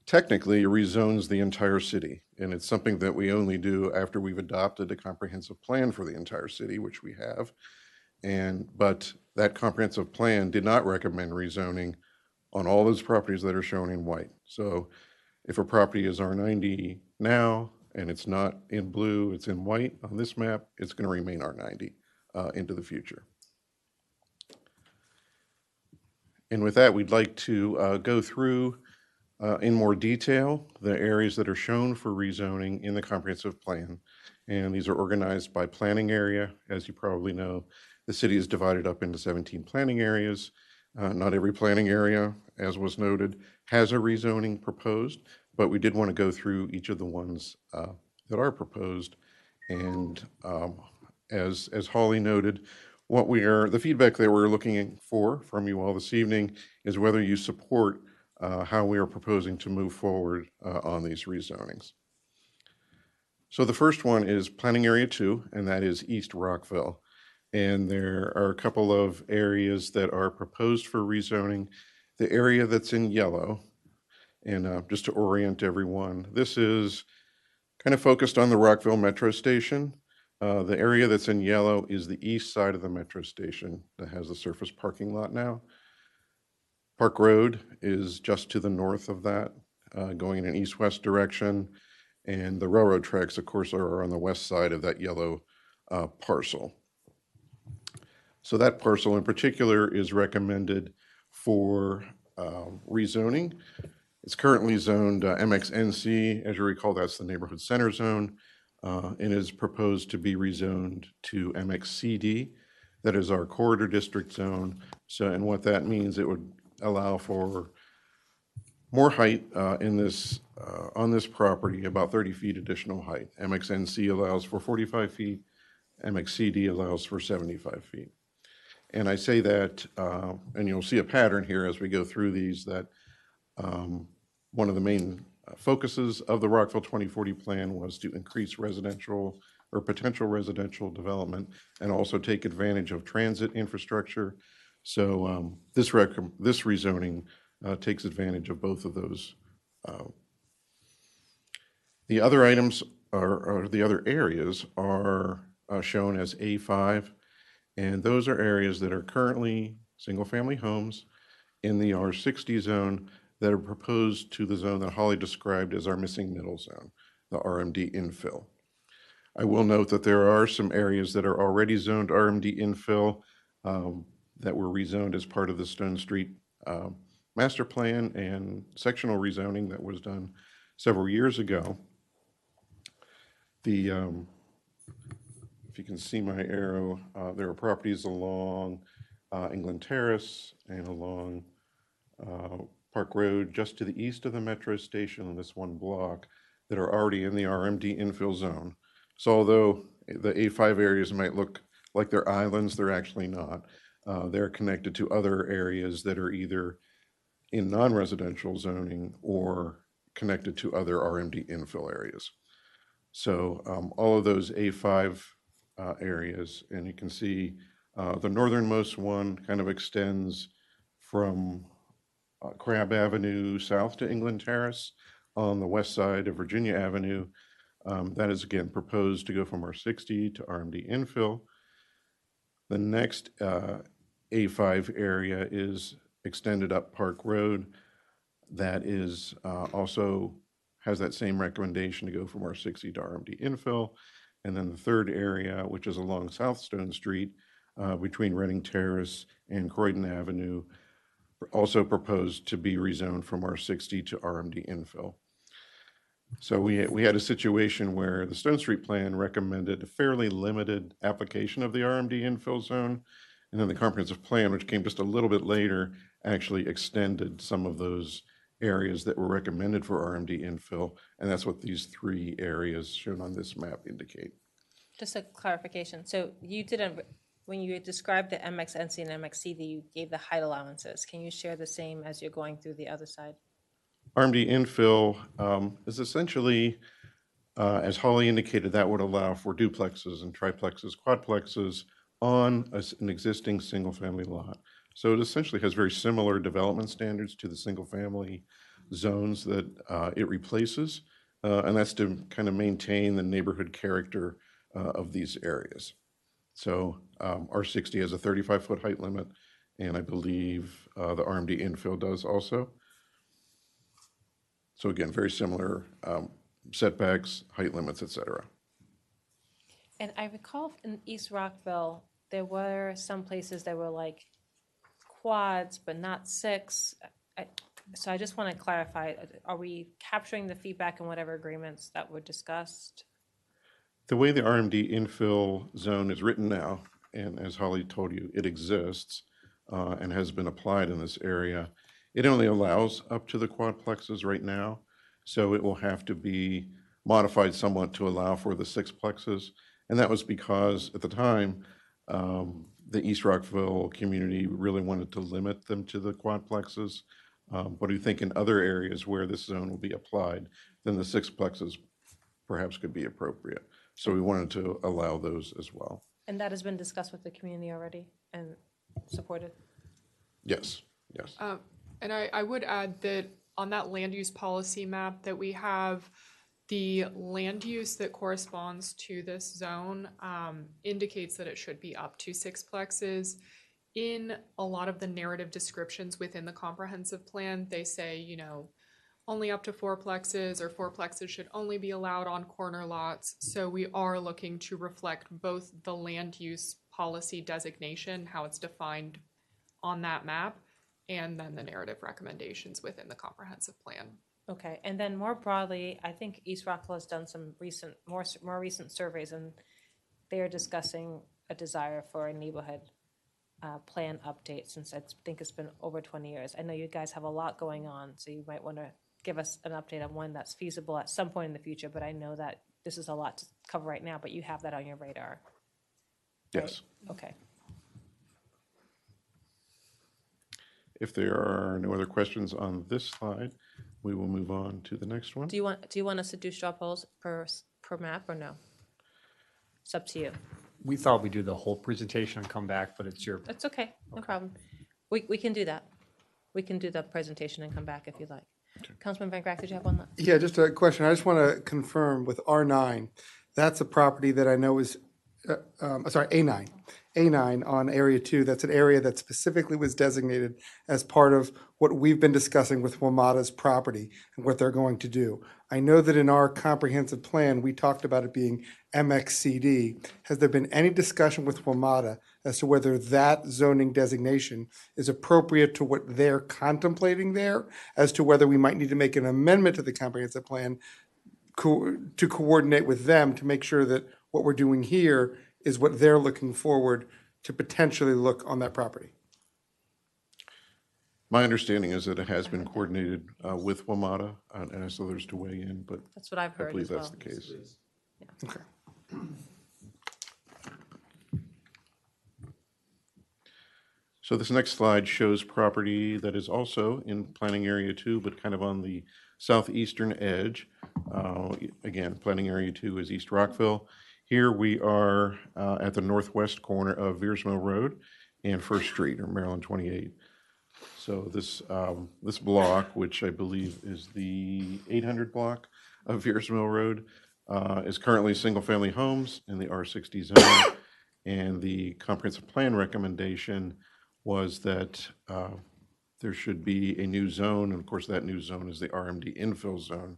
technically rezones the entire city, and it's something that we only do after we've adopted a comprehensive plan for the entire city, which we have. But that comprehensive plan did not recommend rezoning on all those properties that are shown in white. So if a property is R90 now and it's not in blue, it's in white on this map, it's going to remain R90 into the future. And with that, we'd like to go through in more detail the areas that are shown for rezoning in the comprehensive plan. And these are organized by planning area. As you probably know, the city is divided up into 17 planning areas. Not every planning area, as was noted, has a rezoning proposed, but we did want to go through each of the ones that are proposed. And as Holly noted, the feedback that we're looking for from you all this evening is whether you support how we are proposing to move forward on these rezonings. So the first one is Planning Area 2, and that is East Rockville. And there are a couple of areas that are proposed for rezoning. The area that's in yellow, and just to orient everyone, this is kind of focused on the Rockville Metro Station. The area that's in yellow is the east side of the Metro Station that has the surface parking lot now. Park Road is just to the north of that, going in an east-west direction. And the railroad tracks, of course, are on the west side of that yellow parcel. So that parcel in particular is recommended for rezoning. It's currently zoned MXNC. As you recall, that's the neighborhood center zone, and is proposed to be rezoned to MXCD. That is our corridor district zone. So, and what that means, it would allow for more height on this property, about 30 feet additional height. MXNC allows for 45 feet. MXCD allows for 75 feet. And I say that, and you'll see a pattern here as we go through these, that one of the main focuses of the Rockville 2040 plan was to increase residential or potential residential development and also take advantage of transit infrastructure. So this rezoning takes advantage of both of those. The other items or the other areas are shown as A5, and those are areas that are currently single-family homes in the R60 zone that are proposed to the zone that Holly described as our missing middle zone, the RMD infill. I will note that there are some areas that are already zoned RMD infill that were rezoned as part of the Stone Street master plan and sectional rezoning that was done several years ago. If you can see my arrow, there are properties along England Terrace and along Park Road just to the east of the metro station in this one block that are already in the RMD infill zone. So although the A5 areas might look like they're islands, they're actually not. They're connected to other areas that are either in non-residential zoning or connected to other RMD infill areas. So all of those A5 areas, and you can see the northernmost one kind of extends from Crab Avenue south to England Terrace on the west side of Virginia Avenue. That is again proposed to go from R60 to RMD infill. The next A5 area is extended up Park Road. that is also has that same recommendation to go from R60 to RMD infill. And then the third area, which is along South Stone Street between Reading Terrace and Croydon Avenue, also proposed to be rezoned from R60 to RMD infill. So we had a situation where the Stone Street plan recommended a fairly limited application of the RMD infill zone, and then the comprehensive plan, which came just a little bit later, actually extended some of those areas that were recommended for RMD infill, and that's what these three areas shown on this map indicate. Just a clarification. So you didn't, when you described the MXNC and MXCD, you gave the height allowances. Can you share the same as you're going through the other side? RMD infill is essentially, as Holly indicated, that would allow for duplexes and triplexes, quadplexes on an existing single-family lot. So it essentially has very similar development standards to the single-family zones that it replaces, and that's to kind of maintain the neighborhood character of these areas. So R60 has a 35-foot height limit, and I believe the RMD infill does also. So again, very similar setbacks, height limits, et cetera. And I recall in East Rockville, there were some places that were like quads, but not six. So I just want to clarify, are we capturing the feedback in whatever agreements that were discussed? The way the RMD infill zone is written now, and as Holly told you, it exists and has been applied in this area, it only allows up to the quadplexes right now. So it will have to be modified somewhat to allow for the sixplexes. And that was because at the time, the East Rockville community really wanted to limit them to the quadplexes. But I think in other areas where this zone will be applied, then the sixplexes perhaps could be appropriate. So we wanted to allow those as well. And that has been discussed with the community already and supported? Yes, yes. And I would add that on that land use policy map that we have, the land use that corresponds to this zone indicates that it should be up to sixplexes. In a lot of the narrative descriptions within the comprehensive plan, they say, you know, only up to fourplexes, or fourplexes should only be allowed on corner lots. So we are looking to reflect both the land use policy designation, how it's defined on that map, and then the narrative recommendations within the comprehensive plan. Okay, and then more broadly, I think East Rockville has done some more recent surveys, and they are discussing a desire for a neighborhood plan update, since I think it's been over 20 years. I know you guys have a lot going on, so you might want to give us an update on when that's feasible at some point in the future, but I know that this is a lot to cover right now, but you have that on your radar. Right? Yes. Okay. If there are no other questions on this slide, we will move on to the next one. Do you want us to do straw polls per map or no? It's up to you. We thought we'd do the whole presentation and come back, but it's your. That's okay, no problem. We can do that. We can do the presentation and come back if you'd like. Councilman Van Grack, did you have one left? Yeah, just a question. I just want to confirm with R9, that's a property that I know is, sorry, A9. A9 on Area 2, that's an area that specifically was designated as part of what we've been discussing with WMATA's property and what they're going to do. I know that in our comprehensive plan, we talked about it being MXCD. Has there been any discussion with WMATA as to whether that zoning designation is appropriate to what they're contemplating there, as to whether we might need to make an amendment to the comprehensive plan to coordinate with them to make sure that what we're doing here is what they're looking forward to potentially look on that property? My understanding is that it has been coordinated with WMATA, and asked others to weigh in, but that's what I've heard I believe as that's well. the case. Yeah. Okay. So this next slide shows property that is also in planning area 2, but kind of on the southeastern edge. Again, planning area 2 is East Rockville. Here we are at the northwest corner of Veers Mill Road and First Street, or Maryland 28. So this this block, which I believe is the 800 block of Veers Mill Road, is currently single-family homes in the R60 zone, and the comprehensive plan recommendation was that there should be a new zone, and of course that new zone is the RMD infill zone.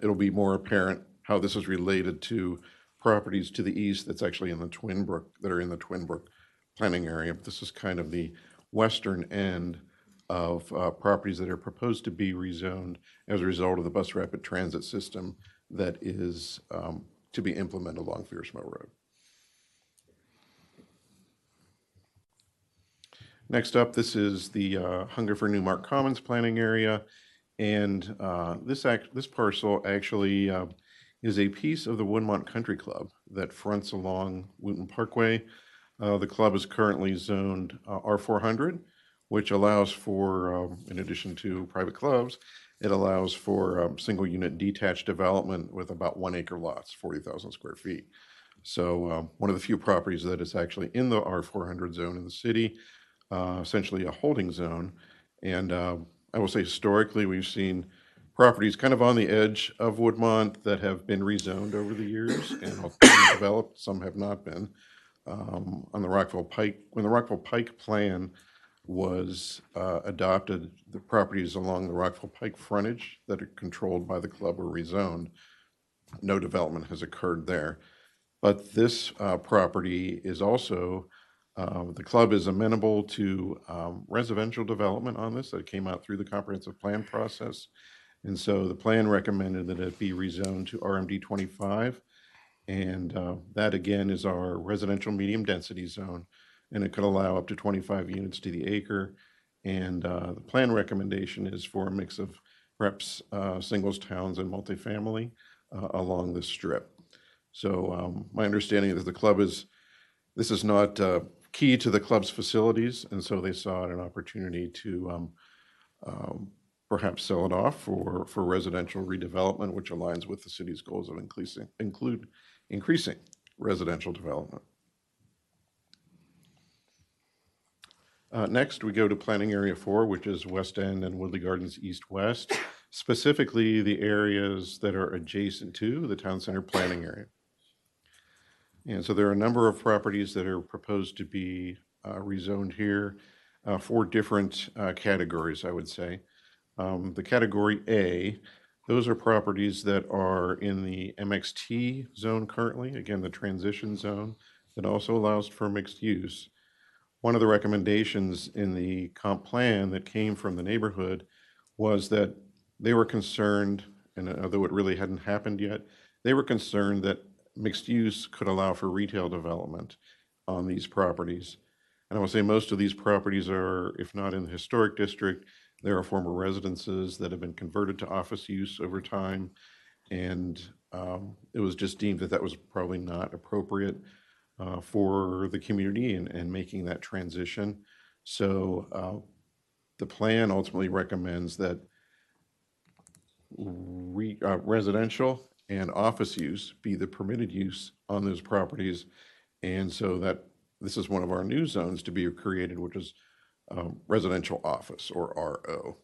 It'll be more apparent how this is related to properties to the east that's actually in the Twin Brook, that are in the Twin Brook planning area. This is kind of the western end of properties that are proposed to be rezoned as a result of the bus rapid transit system that is to be implemented along Fierce Mill Road. Next up, this is the Hungerford Newmark Commons planning area. And this parcel actually is a piece of the Woodmont Country Club that fronts along Wooten Parkway. The club is currently zoned R400, which allows for, in addition to private clubs, it allows for single unit detached development with about 1 acre lots, 40,000 square feet. So one of the few properties that is actually in the R400 zone in the city, essentially a holding zone. And I will say historically, we've seen properties kind of on the edge of Woodmont that have been rezoned over the years and developed. Some have not been. On the Rockville Pike, when the Rockville Pike plan was adopted, the properties along the Rockville Pike frontage that are controlled by the club were rezoned. No development has occurred there. But this property is also, the club is amenable to residential development on this that came out through the comprehensive plan process. And so the plan recommended that it be rezoned to RMD 25. And that again is our residential medium density zone. And it could allow up to 25 units to the acre. And the plan recommendation is for a mix of perhaps singles, towns, and multifamily along this strip. So my understanding is the club is, this is not key to the club's facilities, and so they saw it an opportunity to perhaps sell it off for residential redevelopment, which aligns with the city's goals of increasing residential development. Next, we go to Planning Area 4, which is West End and Woodley Gardens East-West, specifically the areas that are adjacent to the town center planning area. And so there are a number of properties that are proposed to be rezoned here, 4 different categories, I would say. The category A, those are properties that are in the MXT zone currently, again, the transition zone that also allows for mixed use. One of the recommendations in the comp plan that came from the neighborhood was that they were concerned, and although it really hadn't happened yet, they were concerned that mixed use could allow for retail development on these properties. And I will say most of these properties are, if not in the historic district, there are former residences that have been converted to office use over time. And it was just deemed that that was probably not appropriate for the community and making that transition. So the plan ultimately recommends that residential and office use be the permitted use on those properties. And so that this is one of our new zones to be created, which is residential office, or RO.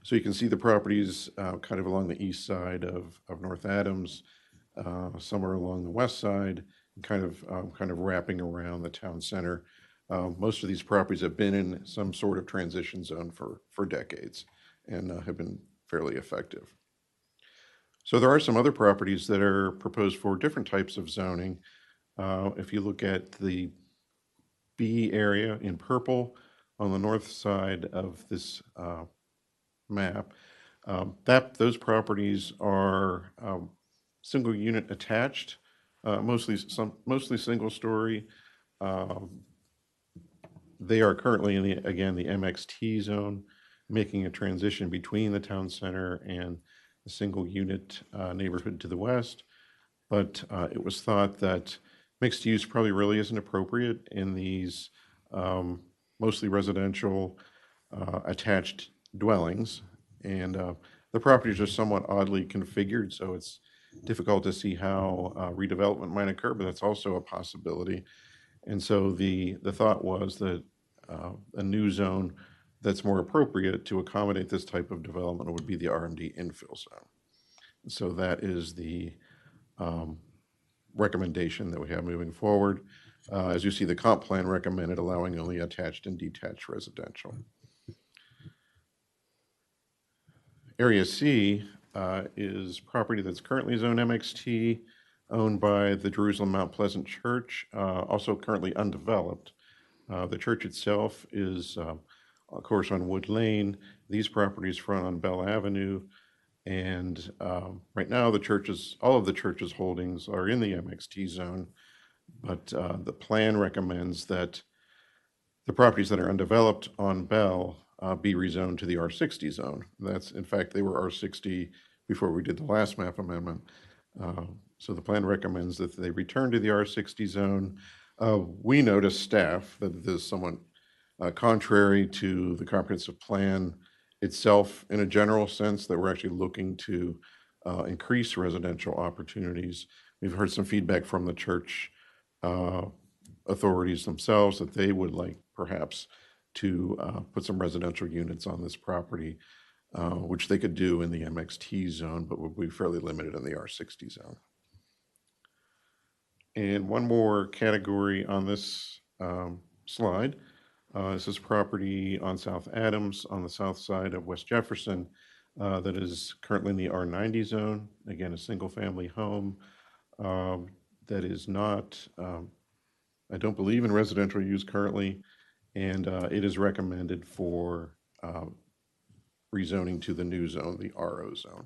So you can see the properties kind of along the east side of North Adams, some are along the west side, kind of wrapping around the town center. Most of these properties have been in some sort of transition zone for decades and have been fairly effective. So there are some other properties that are proposed for different types of zoning. If you look at the B area in purple on the north side of this map, those properties are single unit attached, mostly single story. They are currently in the MXT zone, making a transition between the town center and the single unit neighborhood to the west. But it was thought that mixed use probably really isn't appropriate in these mostly residential attached dwellings. And the properties are somewhat oddly configured, so it's difficult to see how redevelopment might occur, but that's also a possibility. And so the thought was that a new zone that's more appropriate to accommodate this type of development would be the RMD infill zone. So that is the recommendation that we have moving forward. As you see, the comp plan recommended allowing only attached and detached residential. Area C is property that's currently zoned MXT, owned by the Jerusalem Mount Pleasant Church, also currently undeveloped. The church itself is, of course, on Wood Lane. These properties front on Bell Avenue. And right now, all of the church's holdings are in the MXT zone, but the plan recommends that the properties that are undeveloped on Bell be rezoned to the R60 zone. That's, in fact, they were R60 before we did the last map amendment. So the plan recommends that they return to the R60 zone. We noticed, staff, that this is somewhat contrary to the comprehensive plan itself in a general sense, that we're actually looking to increase residential opportunities. We've heard some feedback from the church authorities themselves that they would like perhaps to put some residential units on this property, which they could do in the MXT zone, but would be fairly limited in the R60 zone. And one more category on this slide. This is property on South Adams on the south side of West Jefferson that is currently in the R90 zone. Again, a single family home that is not, I don't believe in residential use currently, and it is recommended for rezoning to the new zone, the RO zone.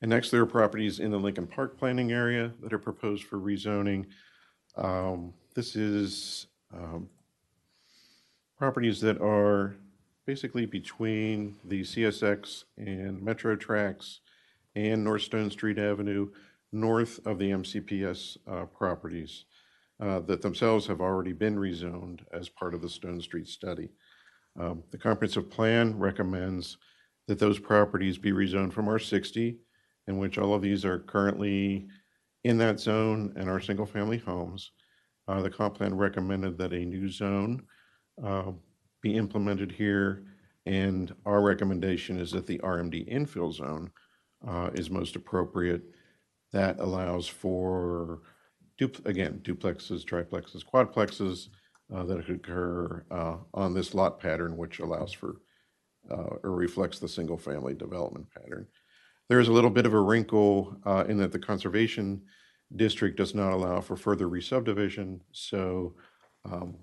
And next, there are properties in the Lincoln Park planning area that are proposed for rezoning. This is properties that are basically between the CSX and Metro tracks and North Stone Street Avenue, north of the MCPS properties that themselves have already been rezoned as part of the Stone Street study. The comprehensive plan recommends that those properties be rezoned from R60, in which all of these are currently in that zone and are single-family homes. The comp plan recommended that a new zone be implemented here, and our recommendation is that the RMD infill zone is most appropriate. That allows for, again, duplexes, triplexes, quadplexes that could occur on this lot pattern, which allows for or reflects the single-family development pattern. There is a little bit of a wrinkle in that the conservation district does not allow for further re-subdivision, so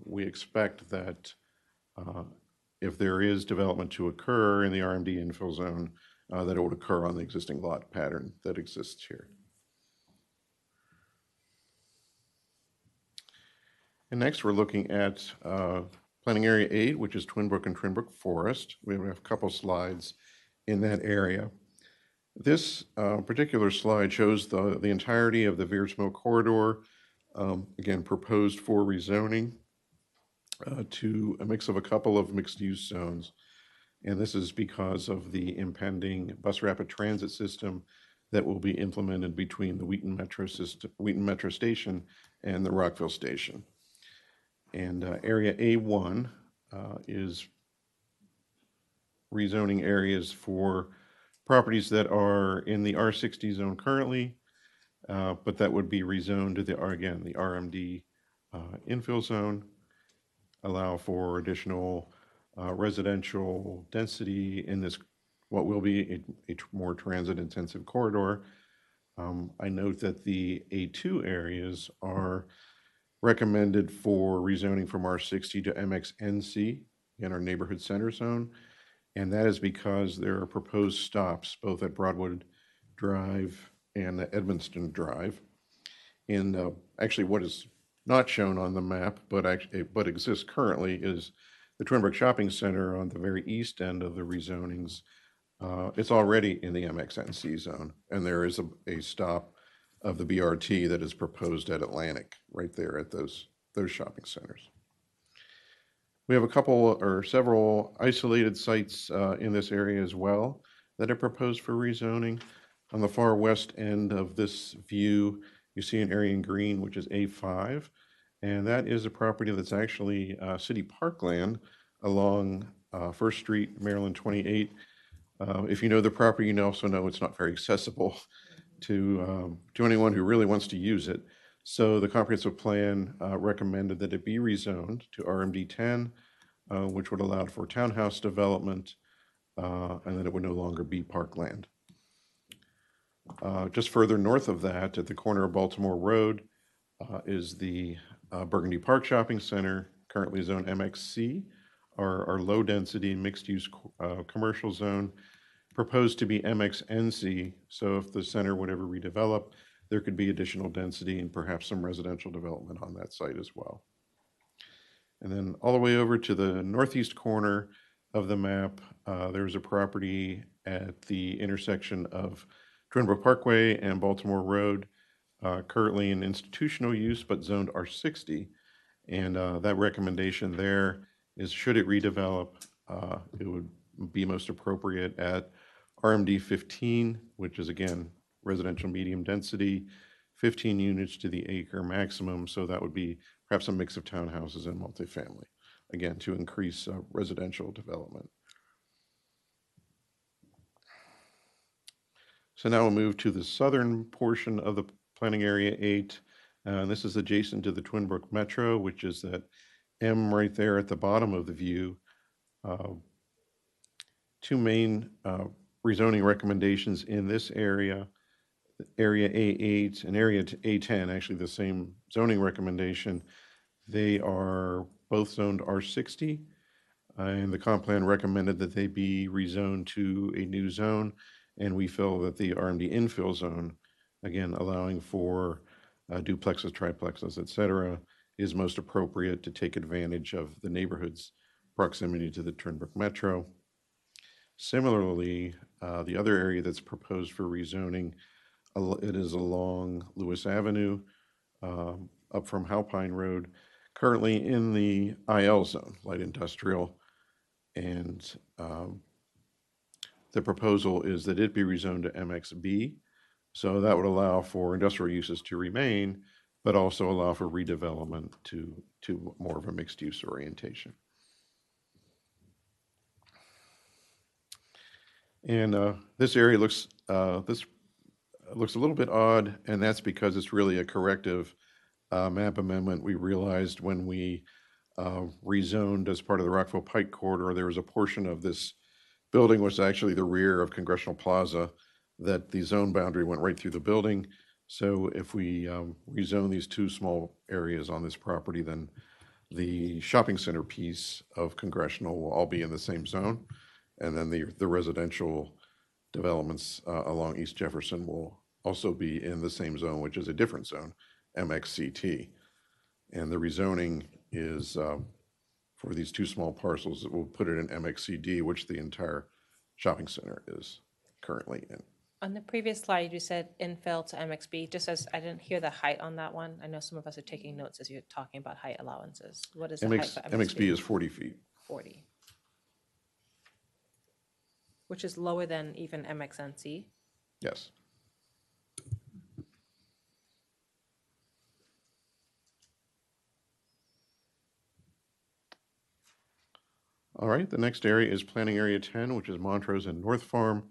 we expect that if there is development to occur in the RMD infill zone, that it would occur on the existing lot pattern that exists here. And next, we're looking at Planning Area 8, which is Twin Brook and Twin Brook Forest. We have a couple slides in that area. This particular slide shows the entirety of the Veers Mill corridor, again, proposed for rezoning to a mix of a couple of mixed-use zones. And this is because of the impending bus rapid transit system that will be implemented between the Wheaton Metro Station and the Rockville Station. And Area A1 is rezoning areas for properties that are in the R60 zone currently, but that would be rezoned to the RMD infill zone, allow for additional residential density in this, what will be a more transit-intensive corridor. I note that the A2 areas are recommended for rezoning from R60 to MXNC in our neighborhood center zone. And that is because there are proposed stops both at Broadwood Drive and Edmonston Drive. And actually what is not shown on the map, but exists currently, is the Twin Brook Shopping Center on the very east end of the rezonings. It's already in the MXNC zone, and there is a stop of the BRT that is proposed at Atlantic, right there at those shopping centers. We have a couple or several isolated sites in this area as well that are proposed for rezoning. On the far west end of this view, you see an area in green, which is A5, and that is a property that's actually city parkland along 1st Street, Maryland 28. If you know the property, you also know it's not very accessible to anyone who really wants to use it. So the comprehensive plan recommended that it be rezoned to RMD 10, which would allow for townhouse development, and that it would no longer be parkland. Just further north of that, at the corner of Baltimore Road, is the Burgundy Park Shopping Center, currently zoned MXC, our low-density mixed-use commercial zone, proposed to be MXNC. So if the center would ever redevelop, there could be additional density and perhaps some residential development on that site as well. And then all the way over to the northeast corner of the map, there's a property at the intersection of Twinbrook Parkway and Baltimore Road, currently in institutional use but zoned R60. And that recommendation there is, should it redevelop, it would be most appropriate at RMD 15, which is again residential medium density, 15 units to the acre maximum. So that would be perhaps a mix of townhouses and multifamily, again, to increase residential development. So now we'll move to the southern portion of the planning area 8. This is adjacent to the Twinbrook Metro, which is that M right there at the bottom of the view. Two main rezoning recommendations in this area, area A8 and area A10, actually the same zoning recommendation. They are both zoned R60, and the comp plan recommended that they be rezoned to a new zone, and we feel that the RMD infill zone, again, allowing for duplexes, triplexes, et cetera, is most appropriate to take advantage of the neighborhood's proximity to the Twinbrook Metro. Similarly, the other area that's proposed for rezoning, it is along Lewis Avenue, up from Halpine Road, currently in the IL zone, light industrial, and the proposal is that it be rezoned to MXB. So that would allow for industrial uses to remain, but also allow for redevelopment to more of a mixed use orientation. And this area looks a little bit odd, and that's because it's really a corrective map amendment. We realized when we rezoned as part of the Rockville Pike Corridor, there was a portion of this building was actually the rear of Congressional Plaza, that the zone boundary went right through the building. So if we rezone these two small areas on this property, then the shopping center piece of Congressional will all be in the same zone. And then the residential developments along East Jefferson will also be in the same zone, which is a different zone, MXCT. And the rezoning is for these two small parcels, it will put it in MXCD, which the entire shopping center is currently in. On the previous slide, you said infill to MXB, just as I didn't hear the height on that one. I know some of us are taking notes as you're talking about height allowances. What is the height for MXB? MXB is 40 feet. 40. Which is lower than even MXNC. Yes. All right, the next area is planning area 10, which is Montrose and North Farm.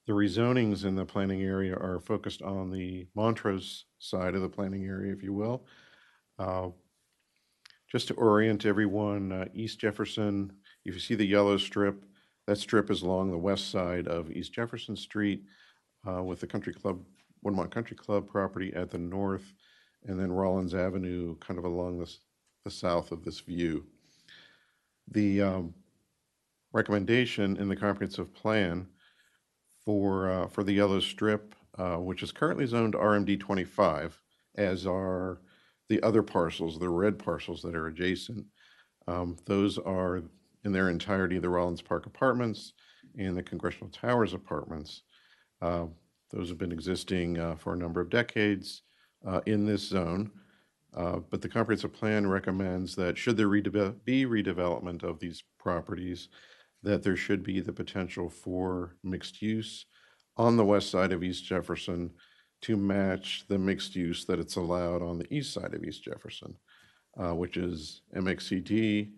The rezonings in the planning area are focused on the Montrose side of the planning area, if you will. Just to orient everyone, East Jefferson, if you see the yellow strip, that strip is along the west side of East Jefferson Street with the Country Club, Woodmont Country Club property at the north, and then Rollins Avenue kind of along the south of this view. The recommendation in the comprehensive plan for the yellow strip, which is currently zoned RMD 25, as are the other parcels, the red parcels that are adjacent. Those are in their entirety the Rollins Park Apartments and the Congressional Towers Apartments. Those have been existing for a number of decades in this zone, but the comprehensive plan recommends that should there be redevelopment of these properties, that there should be the potential for mixed use on the west side of East Jefferson to match the mixed use that it's allowed on the east side of East Jefferson, which is MXCT,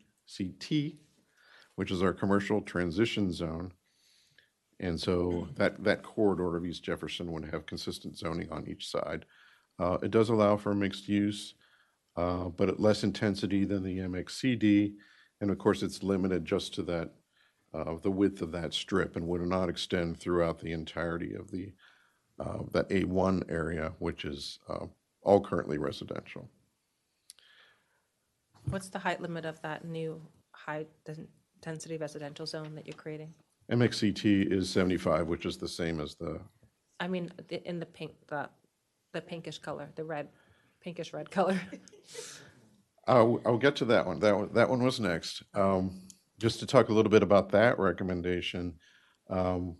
which is our commercial transition zone. And so that corridor of East Jefferson would have consistent zoning on each side. It does allow for mixed use, but at less intensity than the MXCD. And of course, it's limited just to that, the width of that strip, and would not extend throughout the entirety of the that A1 area, which is all currently residential. What's the height limit of that new high-density residential zone that you're creating? MXCT is 75, which is the same as the. I mean, in the pink, the pinkish color, the red, pinkish red color. I'll get to that one. That one was next. Just to talk a little bit about that recommendation,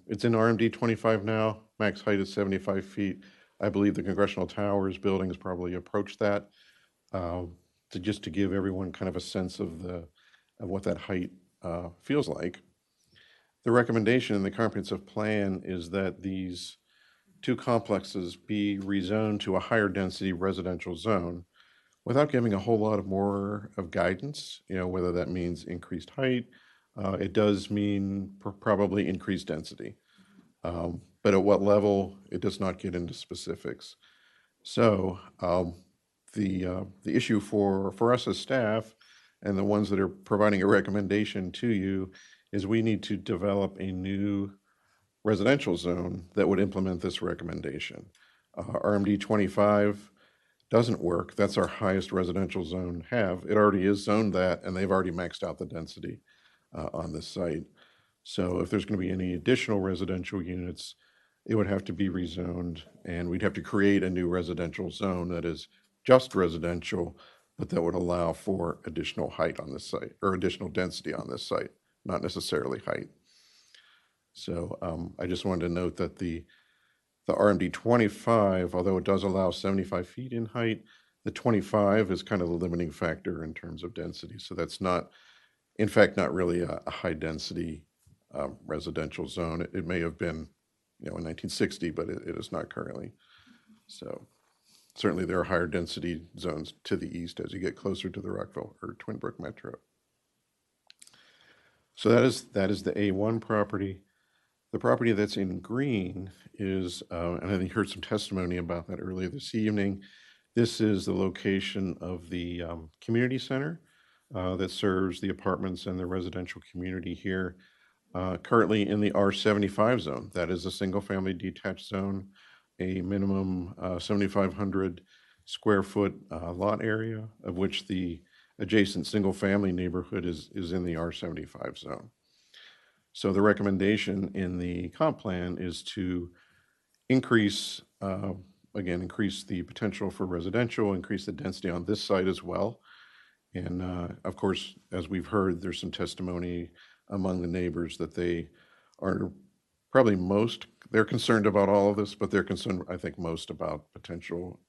it's in RMD 25 now. Max height is 75 feet. I believe the Congressional Towers buildings probably approach that. Just to give everyone kind of a sense of what that height feels like. The recommendation in the comprehensive plan is that these two complexes be rezoned to a higher density residential zone without giving a whole lot of more of guidance, whether that means increased height. It does mean probably increased density. But at what level, it does not get into specifics. So the issue for us as staff and the ones that are providing a recommendation to you is we need to develop a new residential zone that would implement this recommendation. RMD 25 doesn't work. That's our highest residential zone have. It already is zoned that, and they've already maxed out the density on this site. So if there's going to be any additional residential units, it would have to be rezoned, and we'd have to create a new residential zone that is just residential, but that would allow for additional height on this site, or additional density on this site, not necessarily height. So I just wanted to note that the RMD 25, although it does allow 75 feet in height, the 25 is kind of the limiting factor in terms of density. So that's not, in fact, not really a high density residential zone. It may have been, in 1960, but it is not currently. So certainly there are higher density zones to the east as you get closer to the Rockville or Twin Brook Metro. So that is the A1 property. The property that's in green is, and I think heard some testimony about that earlier this evening. This is the location of the community center that serves the apartments and the residential community here. Currently in the R75 zone. That is a single family detached zone, a minimum 7,500 square foot lot area, of which the adjacent single family neighborhood is in the R75 zone. So the recommendation in the comp plan is to increase, increase the potential for residential, increase the density on this site as well. And of course, as we've heard, there's some testimony among the neighbors that they are probably they're concerned about all of this, but they're concerned, I think, most about potential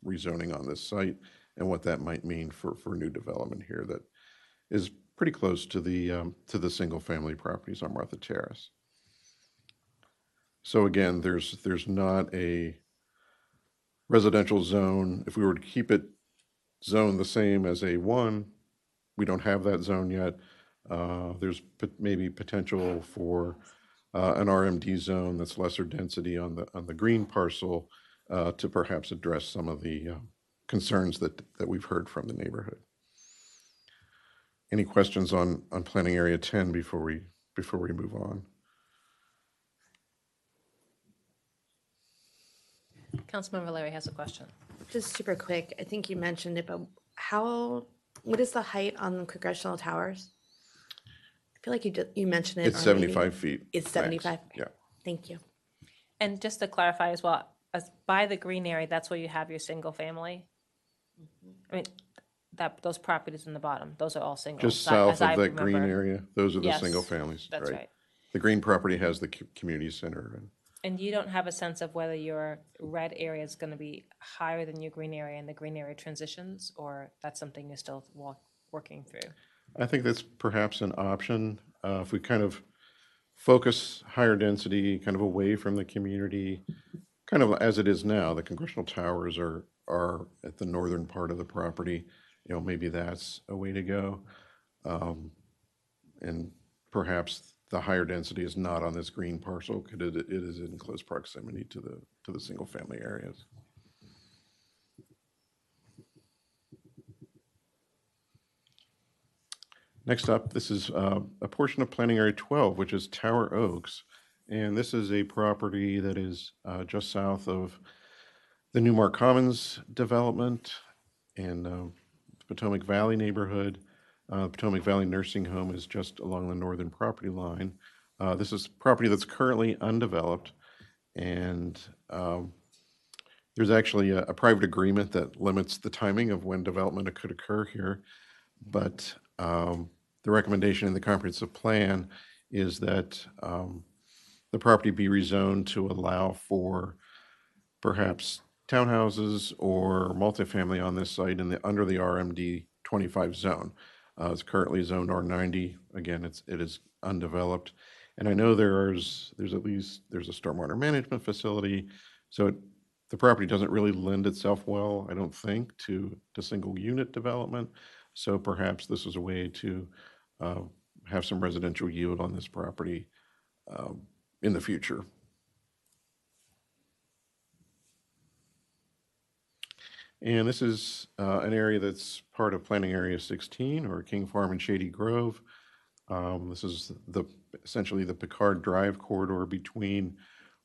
rezoning on this site and what that might mean for new development here that is pretty close to the single family properties on Martha Terrace. So again, there's not a residential zone. If we were to keep it zoned the same as A1, we don't have that zone yet. There's maybe potential for an RMD zone that's lesser density on the green parcel to perhaps address some of the concerns that we've heard from the neighborhood. Any questions on planning area 10 before we move on? Councilmember Larry has a question. Just super quick, I think you mentioned it, but what is the height on the Congressional Towers? I feel like you mentioned it. It's 75 feet. It's 75? Yeah. Thank you. And just to clarify as well, by the green area, that's where you have your single family? I mean, those properties in the bottom, those are all single. Just south of that green area, those are the Yes, single families. that's right. The green property has the community center. And you don't have a sense of whether your red area is going to be higher than your green area and the green area transitions, or that's something you're still working through? I think that's perhaps an option. If we kind of focus higher density kind of away from the community, kind of as it is now, the Congressional Towers are at the northern part of the property. Maybe that's a way to go. And perhaps the higher density is not on this green parcel because it is in close proximity to the single family areas. Next up, this is a portion of Planning Area 12, which is Tower Oaks. And this is a property that is just south of the Newmark Commons development and Potomac Valley neighborhood. Potomac Valley Nursing Home is just along the northern property line. This is property that's currently undeveloped, and there's actually a private agreement that limits the timing of when development could occur here. But the recommendation in the comprehensive plan is that the property be rezoned to allow for perhaps townhouses or multifamily on this site under the RMD 25 zone. It's currently zoned R90. Again, it is undeveloped. And I know there's a stormwater management facility. So the property doesn't really lend itself well, I don't think, to single unit development. So perhaps this is a way to have some residential yield on this property in the future. And this is an area that's part of Planning Area 16, or King Farm and Shady Grove. This is essentially the Picard Drive corridor between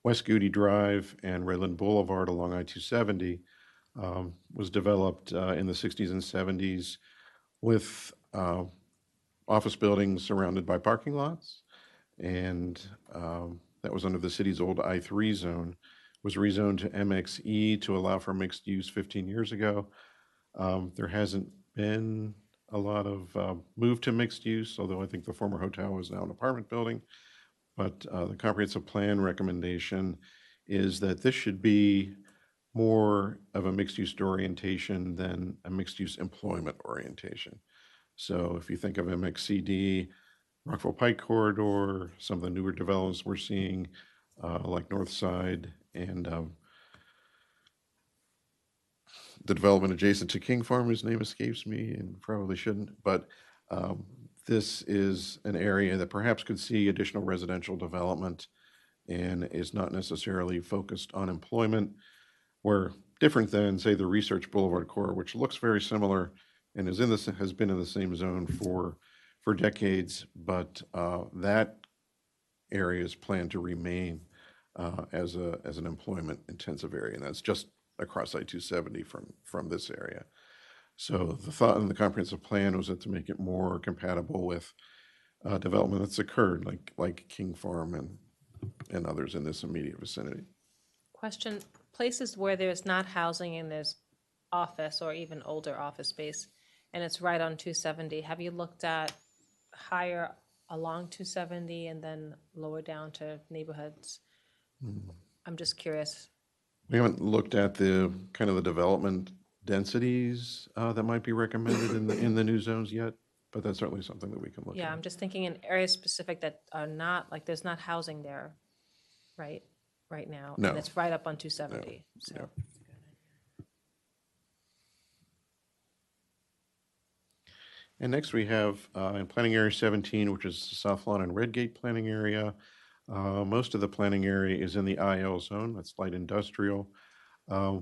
West Goody Drive and Redland Boulevard along I-270. Was developed in the 60s and 70s with office buildings surrounded by parking lots. And that was under the city's old I-3 zone. Was rezoned to MXE to allow for mixed use 15 years ago. There hasn't been a lot of move to mixed use, although I think the former hotel is now an apartment building. But the comprehensive plan recommendation is that this should be more of a mixed use orientation than a mixed use employment orientation. So if you think of MXCD, Rockville Pike Corridor, some of the newer developments we're seeing, like Northside, and the development adjacent to King Farm, whose name escapes me and probably shouldn't, but this is an area that perhaps could see additional residential development and is not necessarily focused on employment, where different than, say, the Research Boulevard core, which looks very similar and has been in the same zone for decades, but that area is planned to remain as an employment intensive area, and that's just across I-270 from this area. So the thought in the comprehensive plan was that to make it more compatible with development that's occurred, like King Farm and others in this immediate vicinity. Question, places where there's not housing and there's office or even older office space, and it's right on 270, have you looked at higher along 270 and then lower down to neighborhoods? I'm just curious. We haven't looked at the kind of the development densities that might be recommended in the new zones yet, but that's certainly something that we can look at. Yeah, I'm just thinking in areas specific that are not, like there's not housing there, right now. No. And it's right up on 270, so. No. And next we have in Planning Area 17, which is the South Lawn and Redgate planning area. Most of the planning area is in the IL zone, that's light industrial.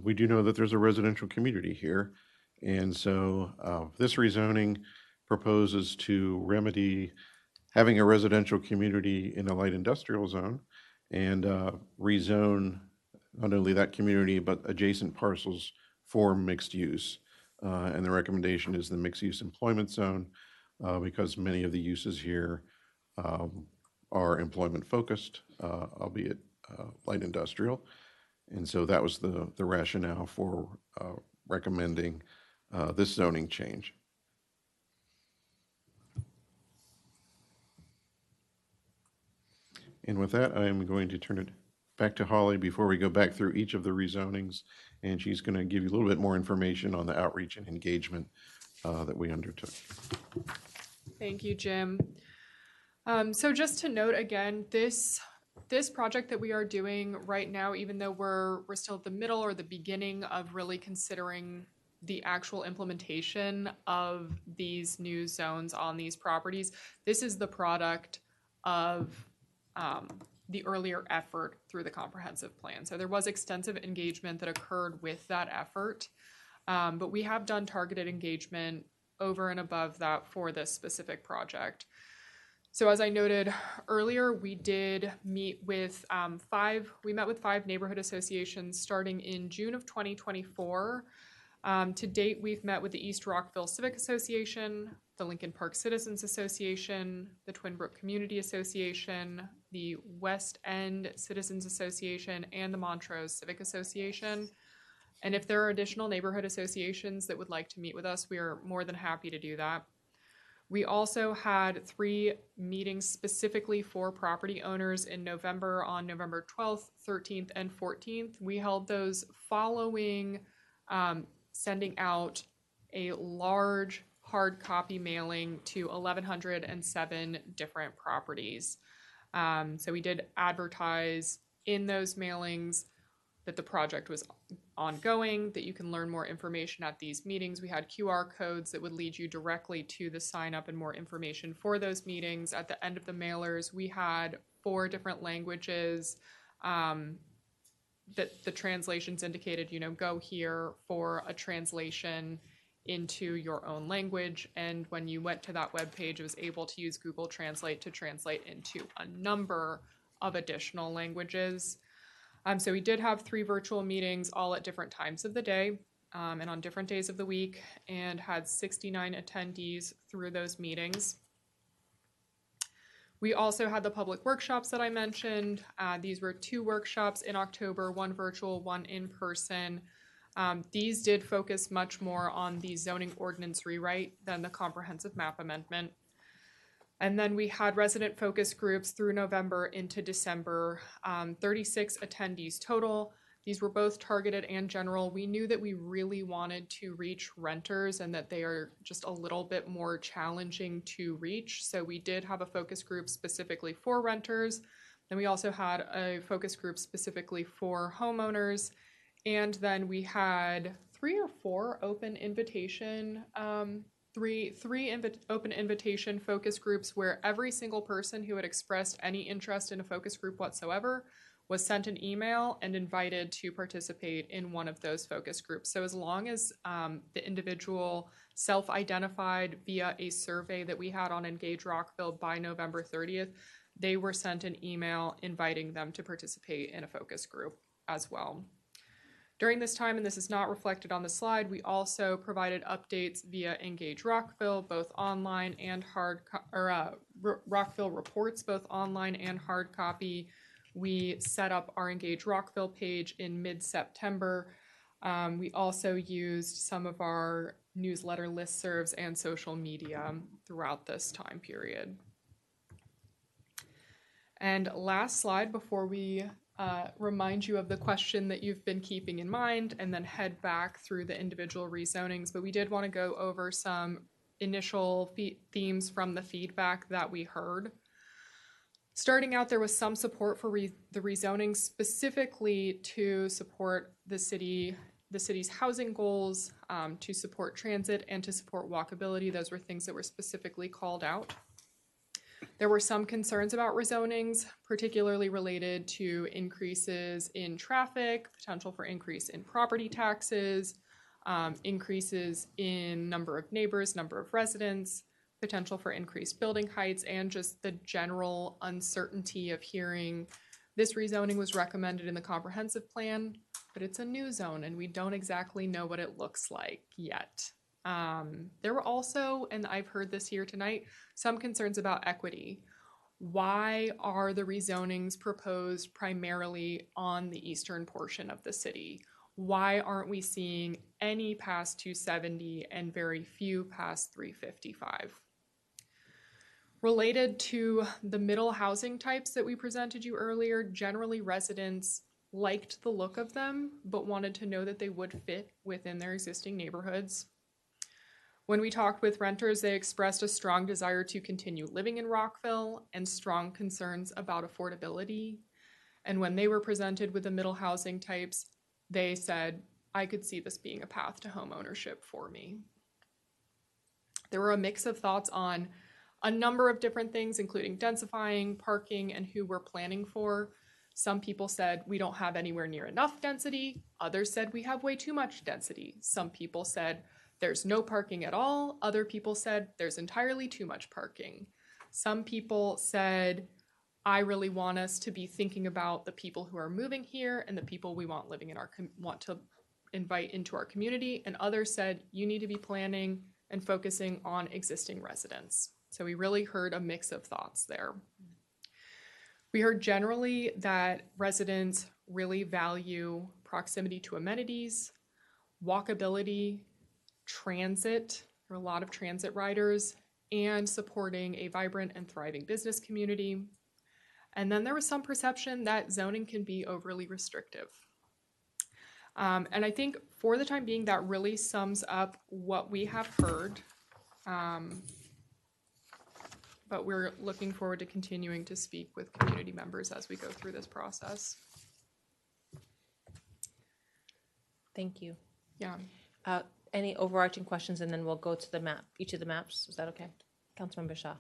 We do know that there's a residential community here. And so this rezoning proposes to remedy having a residential community in a light industrial zone and rezone not only that community, but adjacent parcels for mixed use. And the recommendation is the mixed use employment zone because many of the uses here are employment focused, albeit light industrial. And so that was the rationale for recommending this zoning change. And with that, I am going to turn it back to Holly before we go back through each of the rezonings, and she's going to give you a little bit more information on the outreach and engagement that we undertook. Thank you, Jim. So just to note again, this project that we are doing right now, even though we're still at the middle or the beginning of really considering the actual implementation of these new zones on these properties, this is the product of the earlier effort through the comprehensive plan. So there was extensive engagement that occurred with that effort, but we have done targeted engagement over and above that for this specific project. So as I noted earlier, we did meet with five neighborhood associations starting in June of 2024. To date, we've met with the East Rockville Civic Association, the Lincoln Park Citizens Association, the Twin Brook Community Association, the West End Citizens Association, and the Montrose Civic Association. And if there are additional neighborhood associations that would like to meet with us, we are more than happy to do that. We also had 3 meetings specifically for property owners in November on November 12th, 13th, and 14th. We held those following sending out a large hard copy mailing to 1,107 different properties. So we did advertise in those mailings that the project was ongoing, that you can learn more information at these meetings. We had QR codes that would lead you directly to the sign up and more information for those meetings. At the end of the mailers, we had 4 different languages that the translations indicated, go here for a translation into your own language. And when you went to that web page, it was able to use Google Translate to translate into a number of additional languages. So we did have 3 virtual meetings, all at different times of the day and on different days of the week, and had 69 attendees through those meetings. We also had the public workshops that I mentioned. These were 2 workshops in October, 1 virtual, 1 in person. These did focus much more on the zoning ordinance rewrite than the comprehensive map amendment. And then we had resident focus groups through November into December, 36 attendees total. These were both targeted and general. We knew that we really wanted to reach renters and that they are just a little bit more challenging to reach. So we did have a focus group specifically for renters. Then we also had a focus group specifically for homeowners. And then we had 3 or 4 open invitation open invitation focus groups where every single person who had expressed any interest in a focus group whatsoever was sent an email and invited to participate in one of those focus groups. So as long as the individual self-identified via a survey that we had on Engage Rockville by November 30th, they were sent an email inviting them to participate in a focus group as well. During this time, and this is not reflected on the slide, we also provided updates via Engage Rockville, both online and Rockville reports, both online and hard copy. We set up our Engage Rockville page in mid-September. We also used some of our newsletter listservs and social media throughout this time period. And last slide before we remind you of the question that you've been keeping in mind and then head back through the individual rezonings. But we did want to go over some initial themes from the feedback that we heard. Starting out, there was some support for the rezoning specifically to support the city's housing goals, to support transit, and to support walkability. Those were things that were specifically called out. There were some concerns about rezonings, particularly related to increases in traffic, potential for increase in property taxes, increases in number of neighbors, number of residents, potential for increased building heights, and just the general uncertainty of hearing this rezoning was recommended in the comprehensive plan, but it's a new zone and we don't exactly know what it looks like yet. There were also, and I've heard this here tonight, some concerns about equity. Why are the rezonings proposed primarily on the eastern portion of the city? Why aren't we seeing any past 270 and very few past 355? Related to the middle housing types that we presented you earlier, generally residents liked the look of them, but wanted to know that they would fit within their existing neighborhoods. When we talked with renters, they expressed a strong desire to continue living in Rockville and strong concerns about affordability. And when they were presented with the middle housing types, they said, I could see this being a path to home ownership for me. There were a mix of thoughts on a number of different things, including densifying, parking, and who we're planning for. Some people said we don't have anywhere near enough density. Others said we have way too much density. Some people said there's no parking at all. Other people said there's entirely too much parking. Some people said, I really want us to be thinking about the people who are moving here and the people we want living in want to invite into our community. And others said, you need to be planning and focusing on existing residents. So we really heard a mix of thoughts there. We heard generally that residents really value proximity to amenities, walkability, transit, there are a lot of transit riders, and supporting a vibrant and thriving business community. And then there was some perception that zoning can be overly restrictive. And I think for the time being, that really sums up what we have heard. But we're looking forward to continuing to speak with community members as we go through this process. Thank you. Yeah. Any overarching questions, and then we'll go to the map, each of the maps. Is that okay? Councilmember Shaw.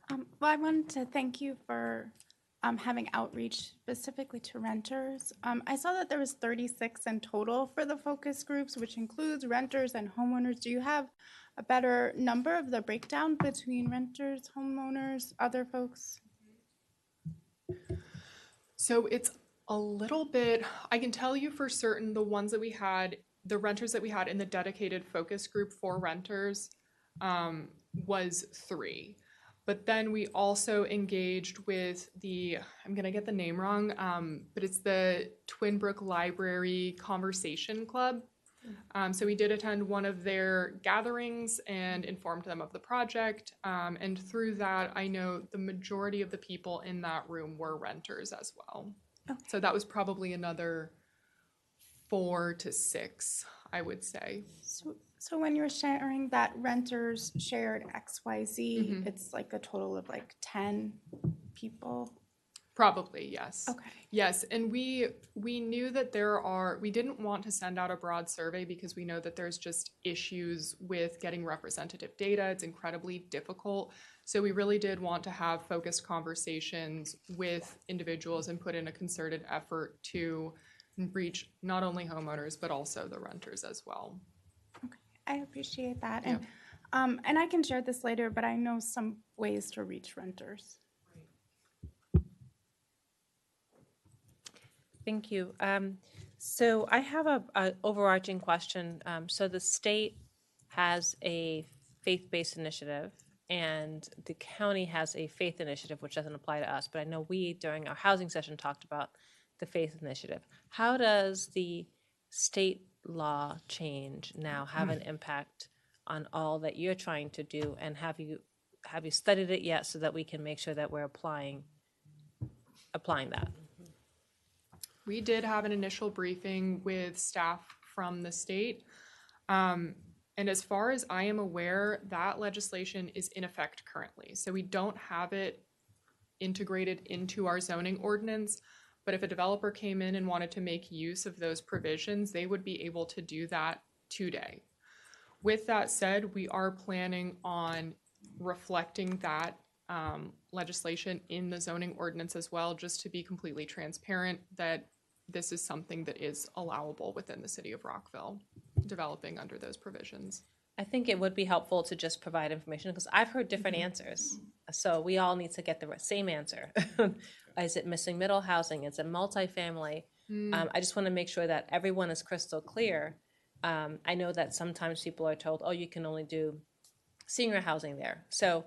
Well, I wanted to thank you for having outreach specifically to renters. I saw that there was 36 in total for the focus groups, which includes renters and homeowners. Do you have a better number of the breakdown between renters, homeowners, other folks? So it's a little bit, I can tell you for certain the ones that we had, the renters that we had in the dedicated focus group for renters was 3. But then we also engaged with the, I'm going to get the name wrong, but it's the Twin Brook Library Conversation Club. So we did attend one of their gatherings and informed them of the project. And through that, I know the majority of the people in that room were renters as well. Okay. So that was probably another 4 to 6, I would say. So when you're sharing that renters shared XYZ, it's like a total of like 10 people? Probably, yes. Okay. Yes, and we knew that we didn't want to send out a broad survey because we know that there's just issues with getting representative data. It's incredibly difficult. So we really did want to have focused conversations with individuals and put in a concerted effort to reach not only homeowners, but also the renters as well. Okay, I appreciate that. And I can share this later, but I know some ways to reach renters. Thank you. So I have a overarching question. So the state has a faith-based initiative, and the county has a faith initiative, which doesn't apply to us. But I know we, during our housing session, talked about the faith initiative. How does the state law change now have an impact on all that you're trying to do? And have you studied it yet so that we can make sure that we're applying that? We did have an initial briefing with staff from the state. And as far as I am aware, that legislation is in effect currently. So we don't have it integrated into our zoning ordinance. But if a developer came in and wanted to make use of those provisions, they would be able to do that today. With that said, we are planning on reflecting that legislation in the zoning ordinance as well, just to be completely transparent that this is something that is allowable within the city of Rockville, developing under those provisions. I think it would be helpful to just provide information because I've heard different answers. So we all need to get the same answer. Is it missing middle housing? Is it multifamily? I just want to make sure that everyone is crystal clear. I know that sometimes people are told, oh, you can only do senior housing there. So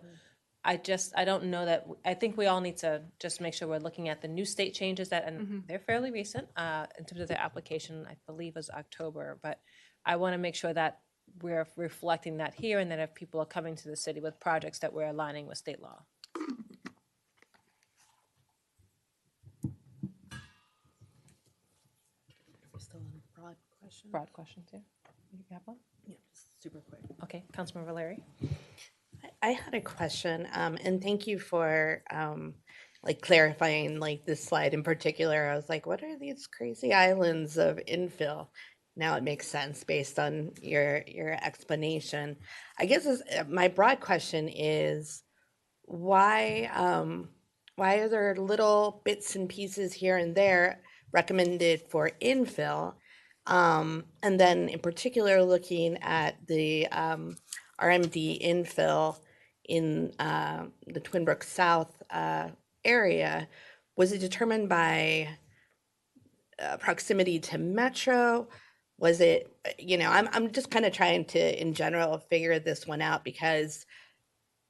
I don't know that, I think we all need to just make sure we're looking at the new state changes that, and they're fairly recent in terms of their application, I believe is October, but I want to make sure that we're reflecting that here and that if people are coming to the city with projects that we're aligning with state law. We're still on broad questions. Broad questions, yeah. You have one? Yeah, super quick. Okay, Councilmember Larry. I had a question, and thank you for clarifying this slide in particular. I was like, what are these crazy islands of infill? now it makes sense based on your explanation. I guess my broad question is why are there little bits and pieces here and there recommended for infill? And then in particular, looking at the RMD infill in the Twin Brook South area, was it determined by proximity to metro? Was it, I'm just kind of trying to, in general, figure this one out because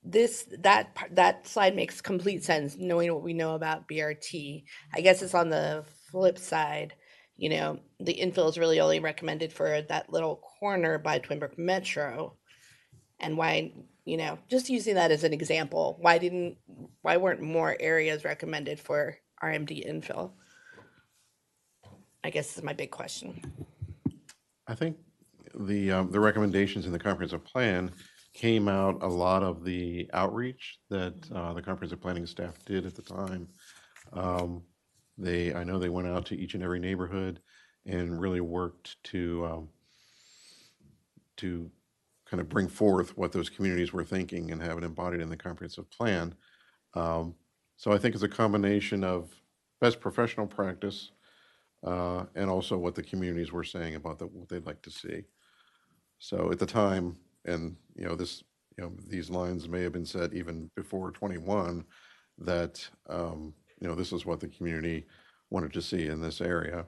that slide makes complete sense knowing what we know about BRT. I guess it's on the flip side, the infill is really only recommended for that little corner by Twin Brook Metro. And why, just using that as an example, why weren't more areas recommended for RMD infill? I guess is my big question. I think the recommendations in the comprehensive plan came out a lot of the outreach that the comprehensive planning staff did at the time. I know they went out to each and every neighborhood and really worked to kind of bring forth what those communities were thinking and have it embodied in the comprehensive plan. So I think it's a combination of best professional practice and also what the communities were saying about what they'd like to see. So at the time, and these lines may have been set even before 21, that this is what the community wanted to see in this area.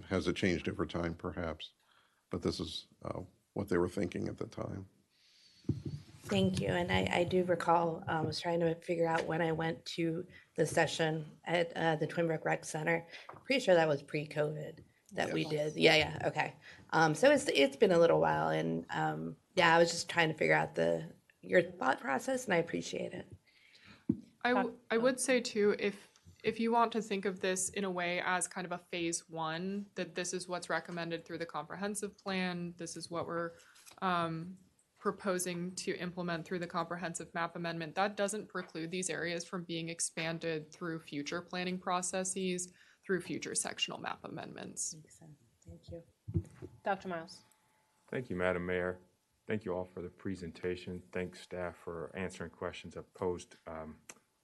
Has it changed over time, perhaps? But this is what they were thinking at the time. Thank you. And I do recall, I was trying to figure out when I went to the session at the Twin Brook Rec Center. Pretty sure that was pre-COVID that we did. Yeah, okay. So it's been a little while, and I was just trying to figure out your thought process, and I appreciate it. I would say too, if you want to think of this in a way as kind of a phase one, that this is what's recommended through the comprehensive plan, this is what we're proposing to implement through the comprehensive map amendment, that doesn't preclude these areas from being expanded through future planning processes, through future sectional map amendments. Makes sense. Thank you. Dr. Miles. Thank you, Madam Mayor. Thank you all for the presentation. Thanks, staff, for answering questions I posed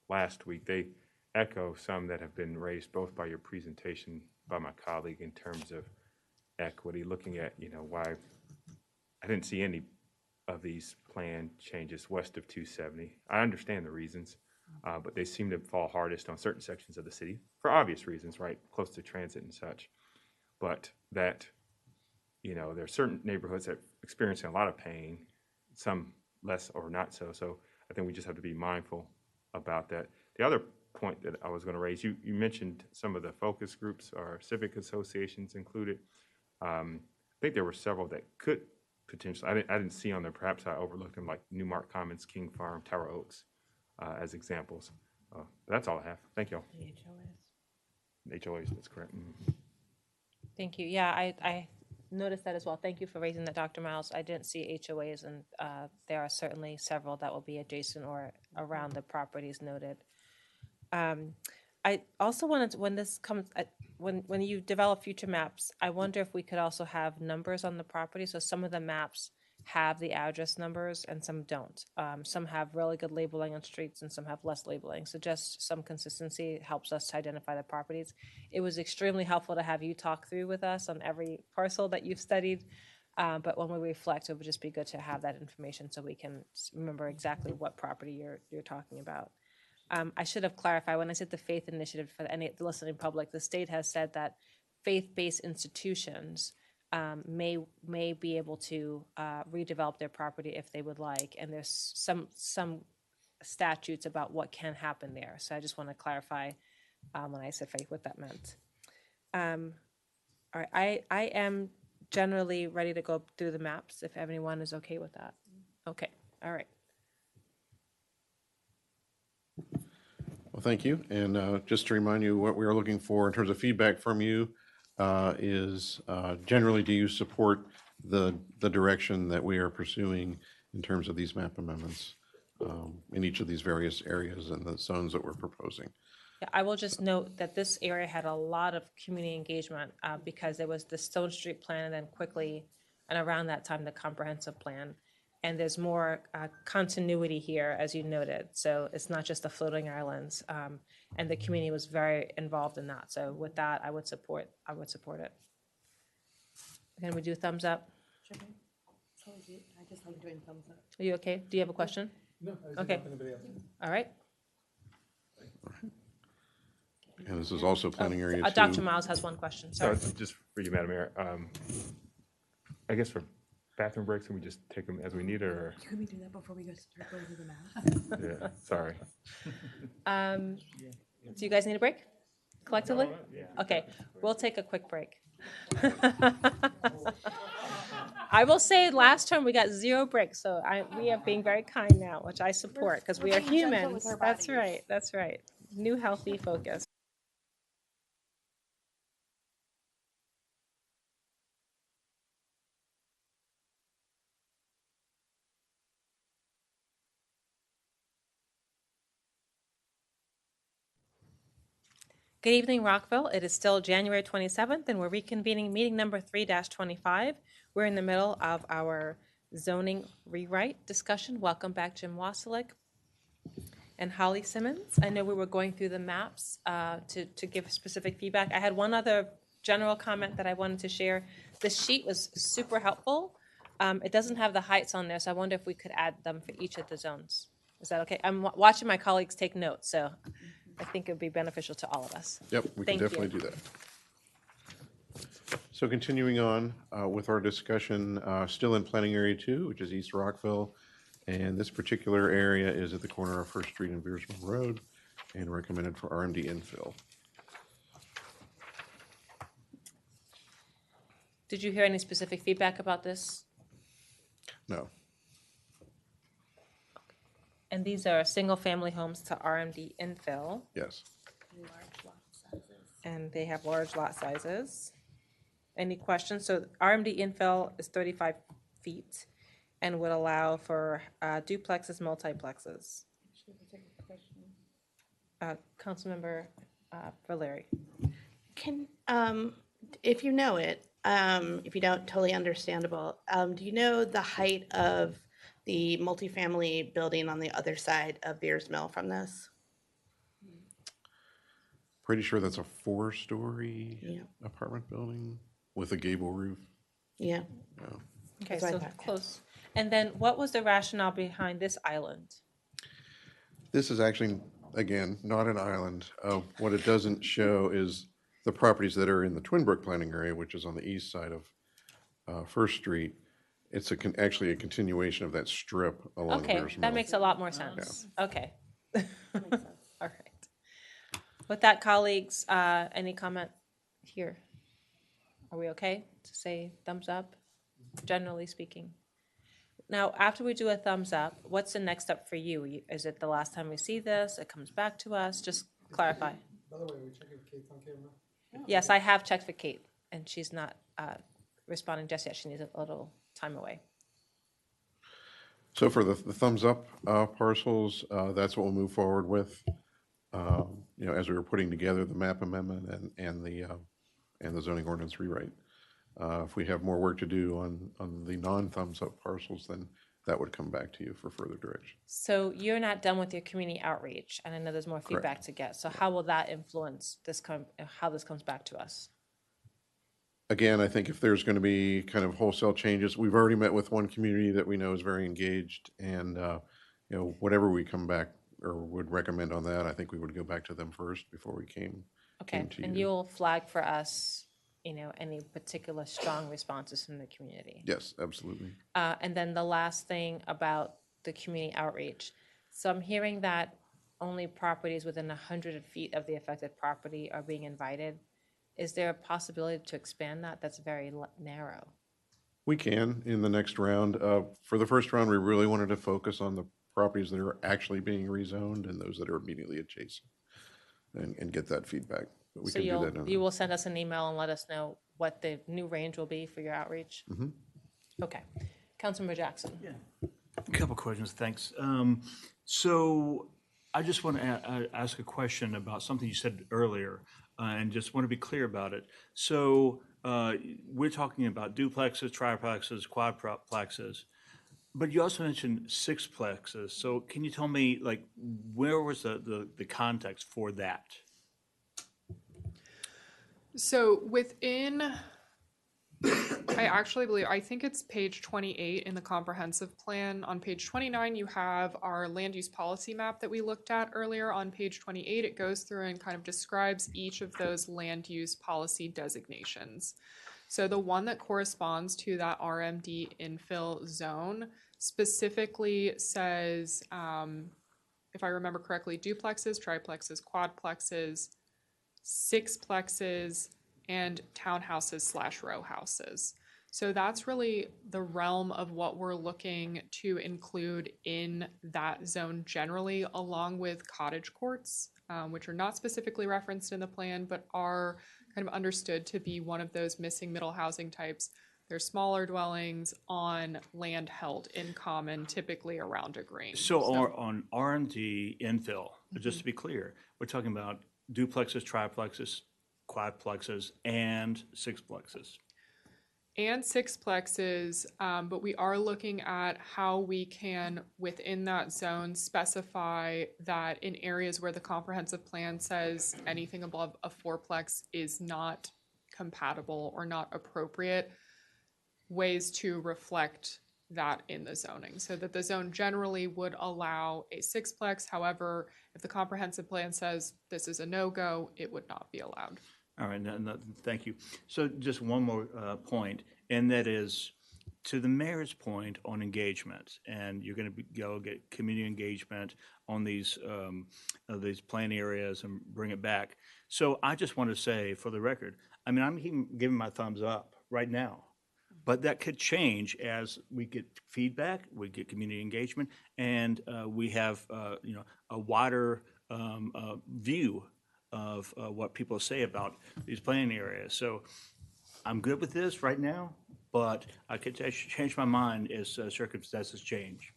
last week. They echo some that have been raised both by your presentation, by my colleague in terms of equity, looking at, why I didn't see any of these plan changes west of 270. I understand the reasons, but they seem to fall hardest on certain sections of the city for obvious reasons, right? Close to transit and such. But that, there are certain neighborhoods that are experiencing a lot of pain, some less or not so. So I think we just have to be mindful about that. The other point that I was going to raise, you mentioned some of the focus groups or civic associations included. I think there were several that could potentially, I didn't see on there, perhaps I overlooked them, like Newmark Commons, King Farm, Tower Oaks as examples. That's all I have. Thank you all. HOAs, that's correct. Mm-hmm. Thank you. Yeah, I noticed that as well. Thank you for raising that, Dr. Miles. I didn't see HOAs, and there are certainly several that will be adjacent or around the properties noted. I also wanted to, when this comes, when you develop future maps, I wonder if we could also have numbers on the property. So some of the maps have the address numbers and some don't. Some have really good labeling on streets and some have less labeling. So just some consistency helps us to identify the properties. It was extremely helpful to have you talk through with us on every parcel that you've studied. But when we reflect, it would just be good to have that information so we can remember exactly what property you're talking about. I should have clarified, when I said the faith initiative for the listening public, the state has said that faith-based institutions may be able to redevelop their property if they would like, and there's some statutes about what can happen there. So I just want to clarify when I said faith what that meant. All right, I am generally ready to go through the maps if everyone is okay with that. Okay, all right. Well, thank you. And just to remind you, what we are looking for in terms of feedback from you is generally, do you support the direction that we are pursuing in terms of these map amendments in each of these various areas and the zones that we're proposing? Yeah, I will just note that this area had a lot of community engagement because there was the Stone Street plan and then quickly, and around that time, the comprehensive plan. And there's more continuity here, as you noted. So it's not just the floating islands. And the community was very involved in that. So with that, I would support it. Can we do thumbs up? I just like doing thumbs up. Are you okay? Do you have a question? No, Okay. All right. And this is also planning area two. Dr. Miles has one question. Sorry. Just for you, Madam Mayor. I guess for bathroom breaks, can we just take them as we need, or? Can we do that before we go start going through the math? Yeah, sorry. Do you guys need a break collectively? Okay, we'll take a quick break. I will say last term we got 0 breaks, so we are being very kind now, which I support because we are being gentle with humans. our That's bodies. right. That's right. New healthy focus. Good evening, Rockville. It is still January 27th, and we're reconvening meeting number 3-25. We're in the middle of our zoning rewrite discussion. Welcome back, Jim Wasilek and Holly Simmons. I know we were going through the maps to give specific feedback. I had one other general comment that I wanted to share. The sheet was super helpful. It doesn't have the heights on there, so I wonder if we could add them for each of the zones. Is that okay? I'm watching my colleagues take notes, so I think it would be beneficial to all of us. Yep, we can Thank you. definitely do that. So continuing on with our discussion, still in planning area 2, which is East Rockville. And this particular area is at the corner of First Street and Beersman Road and recommended for RMD infill. Did you hear any specific feedback about this? No. And these are single-family homes to RMD infill, Yes. and they have large lot sizes. Any questions? So RMD infill is 35 feet and would allow for duplexes, multiplexes. Councilmember Valeri. Can, if you know it, if you don't, totally understandable. Do you know the height of the multifamily building on the other side of Beers Mill from this? Pretty sure that's a 4-story apartment building with a gable roof. Yeah. No. Okay, That's what I so thought. close. And then what was the rationale behind this island? This is actually, again, not an island. What it doesn't show is the properties that are in the Twin Brook planning area, which is on the east side of First Street. It's actually a continuation of that strip along Okay, Beers that Mill. makes a lot more sense. Okay. All right. With that, colleagues, any comment here? Are we okay to say thumbs up, generally speaking? Now, after we do a thumbs up, what's the next step for you? Is it the last time we see this? It comes back to us? Just clarify. By the way, we checking if Kate's on camera? Yes, I have checked for Kate, and she's not responding just yet. She needs a little time away. So for the thumbs up parcels, that's what we'll move forward with. As we were putting together the map amendment and the zoning ordinance rewrite. If we have more work to do on the non-thumbs up parcels, then that would come back to you for further direction. So you're not done with your community outreach, and I know there's more feedback to get. So how will that influence how this comes back to us? Again, I think if there's going to be kind of wholesale changes, we've already met with one community that we know is very engaged, and whatever we come back or would recommend on that, I think we would go back to them first before we came to And you. you'll flag for us, any particular strong responses from the community. Yes, absolutely. And then the last thing about the community outreach. So I'm hearing that only properties within 100 feet of the affected property are being invited. Is there a possibility to expand that? That's very narrow. We can in the next round. For the first round, we really wanted to focus on the properties that are actually being rezoned and those that are immediately adjacent and get that feedback. But we So can do that. you will send us an email and let us know what the new range will be for your outreach? Mhm. Okay. Councilmember Jackson. Yeah. A couple questions, thanks. So I just want to ask a question about something you said earlier, and just want to be clear about it. So we're talking about duplexes, triplexes, quadplexes, but you also mentioned sixplexes. So can you tell me, like, where was the context for that? So within, I actually believe, I think it's page 28 in the comprehensive plan. On page 29, you have our land use policy map that we looked at earlier. On page 28, it goes through and kind of describes each of those land use policy designations. So the one that corresponds to that RMD infill zone specifically says, if I remember correctly, duplexes, triplexes, quadplexes, sixplexes, and townhouses / row houses. So that's really the realm of what we're looking to include in that zone generally, along with cottage courts, which are not specifically referenced in the plan, but are kind of understood to be one of those missing middle housing types. They're smaller dwellings on land held in common, typically around a green. So on RMD infill, just to be clear, we're talking about duplexes, triplexes, quadplexes, and sixplexes. And sixplexes, but we are looking at how we can, within that zone, specify that in areas where the comprehensive plan says anything above a fourplex is not compatible or not appropriate, ways to reflect that in the zoning, so that the zone generally would allow a sixplex. However, if the comprehensive plan says this is a no-go, it would not be allowed. All right, thank you. So just one more point, and that is to the mayor's point on engagement, and you're going to go get community engagement on these plan areas and bring it back. So I just want to say, for the record, I mean, I'm giving my thumbs up right now, but that could change as we get feedback, we get community engagement, and we have a wider view of what people say about these planning areas. So I'm good with this right now, but I could change my mind as circumstances change.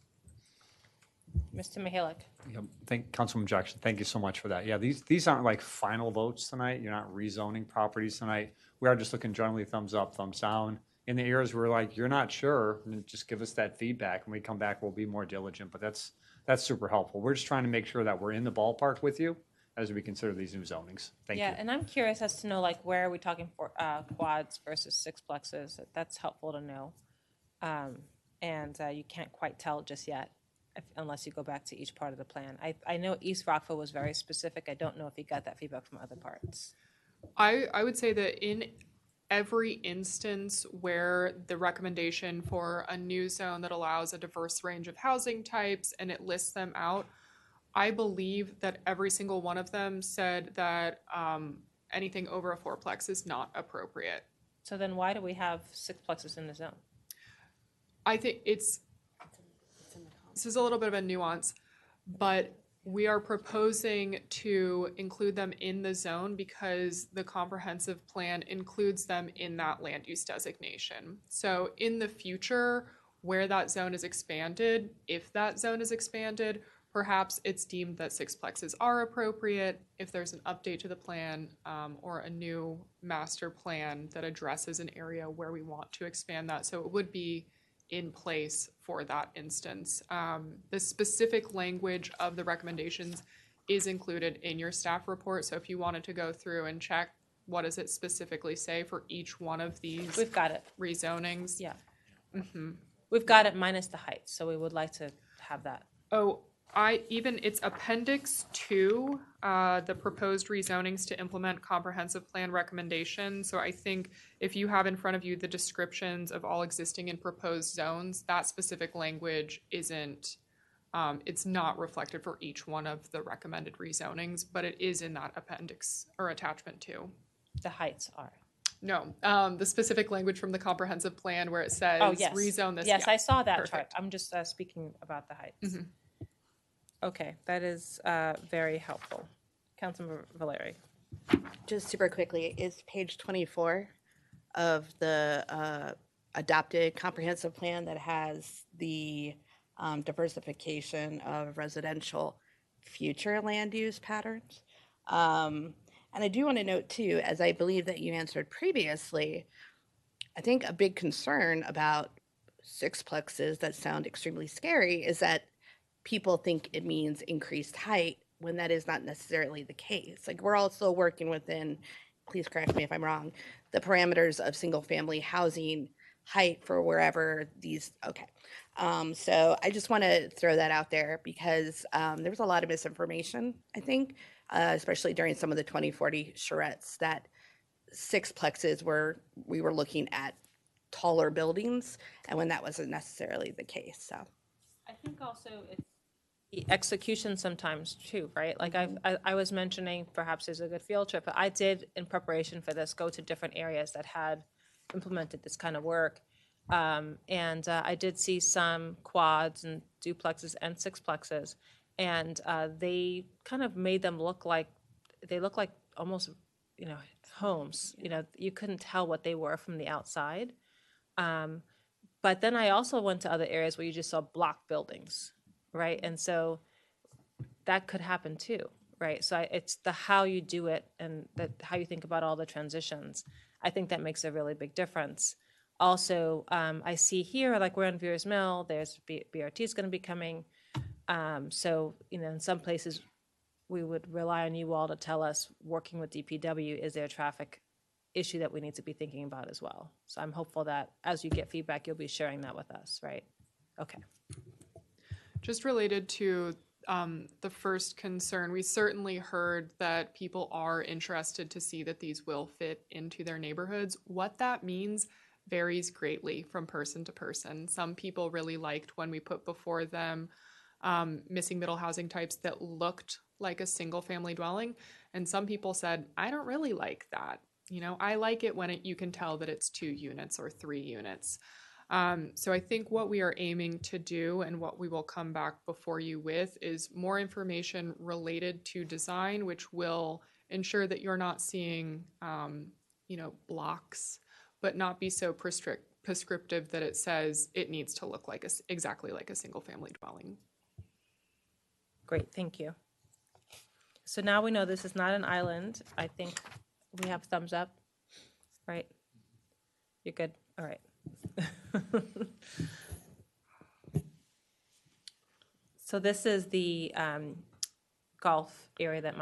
Mr. Mihalik. Yeah, Councilman Jackson, thank you so much for that. Yeah, these aren't like final votes tonight. You're not rezoning properties tonight. We are just looking generally thumbs up, thumbs down. In the areas where like you're not sure, just give us that feedback. When we come back, we'll be more diligent. But that's super helpful. We're just trying to make sure that we're in the ballpark with you as we consider these new zonings. Thank you. Yeah, and I'm curious as to know, like, where are we talking for quads versus sixplexes? That's helpful to know. And you can't quite tell just yet unless you go back to each part of the plan. I know East Rockville was very specific. I don't know if you got that feedback from other parts. I would say that in every instance where the recommendation for a new zone that allows a diverse range of housing types and it lists them out, I believe that every single one of them said that anything over a fourplex is not appropriate. So then why do we have sixplexes in the zone? I think this is a little bit of a nuance, but we are proposing to include them in the zone because the comprehensive plan includes them in that land use designation. So in the future, where that zone is expanded, if that zone is expanded, perhaps it's deemed that sixplexes are appropriate if there's an update to the plan or a new master plan that addresses an area where we want to expand that. So it would be in place for that instance. The specific language of the recommendations is included in your staff report. So if you wanted to go through and check what does it specifically say for each one of these We've got it. rezonings. Yeah. Mm-hmm. We've got it minus the height, so we would like to have that. Oh, it's Appendix 2, the proposed rezonings to implement comprehensive plan recommendations. So I think if you have in front of you the descriptions of all existing and proposed zones, that specific language isn't, it's not reflected for each one of the recommended rezonings, but it is in that appendix or attachment 2. The heights are. No, the specific language from the comprehensive plan where it says rezone this. Yes, yeah, I saw that perfect. chart. I'm just speaking about the heights. Mm-hmm. Okay, that is very helpful. Councilmember Valeri. Just super quickly, is page 24 of the adopted comprehensive plan that has the diversification of residential future land use patterns. And I do want to note too, as I believe that you answered previously, I think a big concern about sixplexes that sound extremely scary is that people think it means increased height when that is not necessarily the case. Like, we're also working within, please correct me if I'm wrong, the parameters of single family housing height for wherever these, okay. So I just want to throw that out there because there was a lot of misinformation, I think, especially during some of the 2040 charrettes, that sixplexes we were looking at taller buildings, and when that wasn't necessarily the case. So I think also it's the execution sometimes too, right? Like I was mentioning, perhaps there's a good field trip, but I did, in preparation for this, go to different areas that had implemented this kind of work. And I did see some quads and duplexes and sixplexes, and they kind of made them look like almost, homes. You couldn't tell what they were from the outside. But then I also went to other areas where you just saw block buildings, right? And so that could happen too, right? So it's the how you do it and how you think about all the transitions. I think that makes a really big difference. Also, I see here, like we're on Veers Mill, there's BRT is going to be coming. So, in some places, we would rely on you all to tell us, working with DPW, is there a traffic issue that we need to be thinking about as well? So I'm hopeful that as you get feedback, you'll be sharing that with us, right? Okay. Just related to the first concern, we certainly heard that people are interested to see that these will fit into their neighborhoods. What that means varies greatly from person to person. Some people really liked when we put before them missing middle housing types that looked like a single family dwelling. And some people said, I don't really like that. I like it when you can tell that it's 2 units or 3 units. So I think what we are aiming to do and what we will come back before you with is more information related to design, which will ensure that you're not seeing, blocks, but not be so prescriptive that it says it needs to look like exactly like a single family dwelling. Great, thank you. So now we know this is not an island. I think we have thumbs up, right? You're good, all right. So this is the golf area that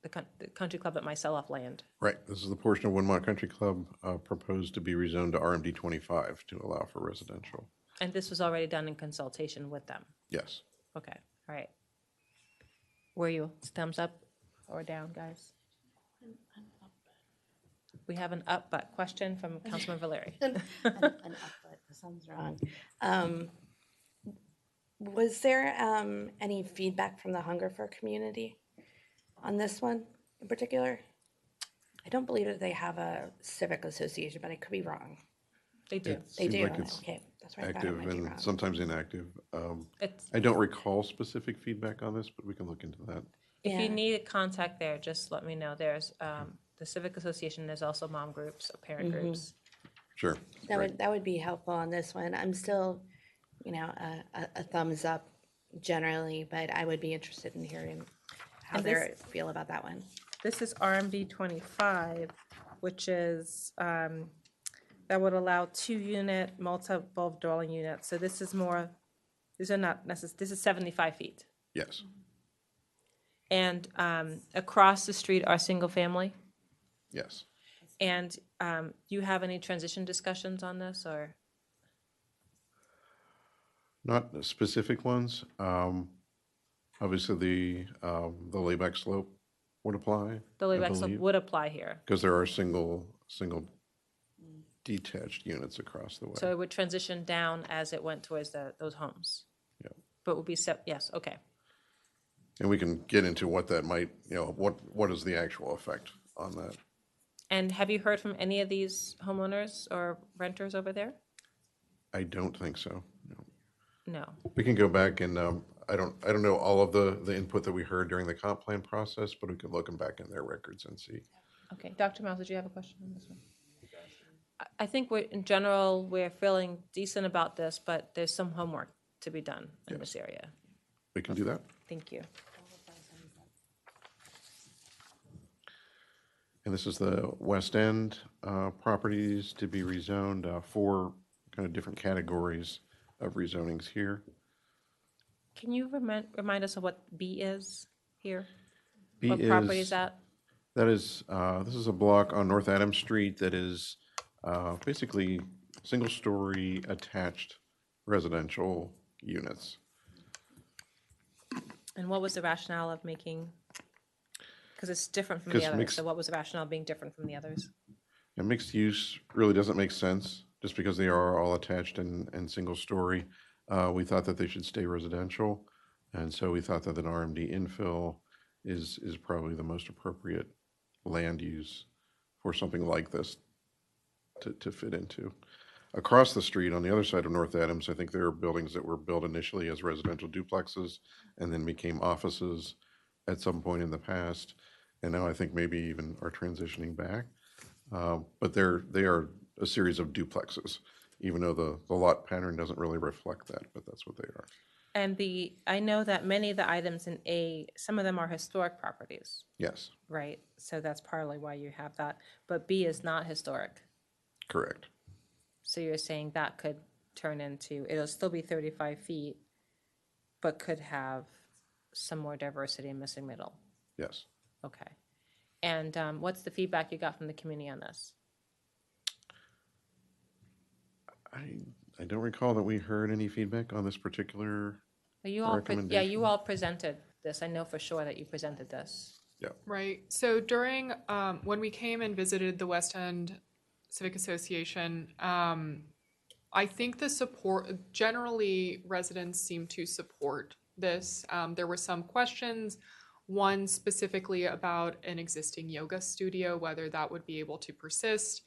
the country club that might sell off land. Right. This is the portion of Woodmont Country Club proposed to be rezoned to RMD 25 to allow for residential. And this was already done in consultation with them? Yes. Okay, all right. Were you thumbs up or down, guys? We have an up but question from Councilman Valeri. an up but sounds wrong. Was there any feedback from the Hungerford community on this one in particular? I don't believe that they have a civic association, but I could be wrong. They do. They do. Like it's okay, that's right. active and sometimes inactive. It's, I don't recall specific feedback on this, but we can look into that. if you need a contact there, just let me know. There's the civic association. There's also mom groups or parent groups. Sure. That would be helpful on this one. I'm still, a thumbs up generally, but I would be interested in hearing how they feel about that one. This is RMD 25, which is that would allow 2-unit multiple dwelling units. So this is more. These are not necessary. This is 75 feet. Yes. And across the street are single family. Yes. And do you have any transition discussions on this, or? Not specific ones. Obviously, the layback slope would apply. The layback slope would apply here. Because there are single detached units across the way. So it would transition down as it went towards those homes. Yeah. But would be yes, okay. And we can get into what that might, what is the actual effect on that. And have you heard from any of these homeowners or renters over there? I don't think so. No. We can go back and I don't know all of the input that we heard during the comp plan process, but we can look them back in their records and see. Okay, Dr. Mouse, did you have a question on this one? I think in general, we're feeling decent about this, but there's some homework to be done in this area. We can do that. Thank you. And this is the West End properties to be rezoned, 4 kind of different categories of rezonings here. Can you remind us of what B is here? B What property is is that? That is, this is a block on North Adams Street that is basically single-story attached residential units. And what was the rationale of making, because it's different from the 'Cause others, mixed- so what was the rationale of being different from the others? And mixed use really doesn't make sense, just because they are all attached and single-story. We thought that they should stay residential, and so we thought that an RMD infill is probably the most appropriate land use for something like this to fit into. Across the street, on the other side of North Adams, I think there are buildings that were built initially as residential duplexes and then became offices at some point in the past, and now I think maybe even are transitioning back. But they are a series of duplexes, even though the lot pattern doesn't really reflect that, but that's what they are. And I know that many of the items in A, some of them are historic properties, Yes, right? So that's partly why you have that, but B is not historic. correct. So you're saying that could turn into, it'll still be 35 feet, but could have some more diversity in missing middle. Yes. Okay. And what's the feedback you got from the community on this? I don't recall that we heard any feedback on this particular Well, you all, recommendation. you all presented this. I know for sure that you presented this. Yeah. Right. So during, when we came and visited the West End Civic Association, I think the support, generally residents seem to support this. There were some questions, one specifically about an existing yoga studio, whether that would be able to persist.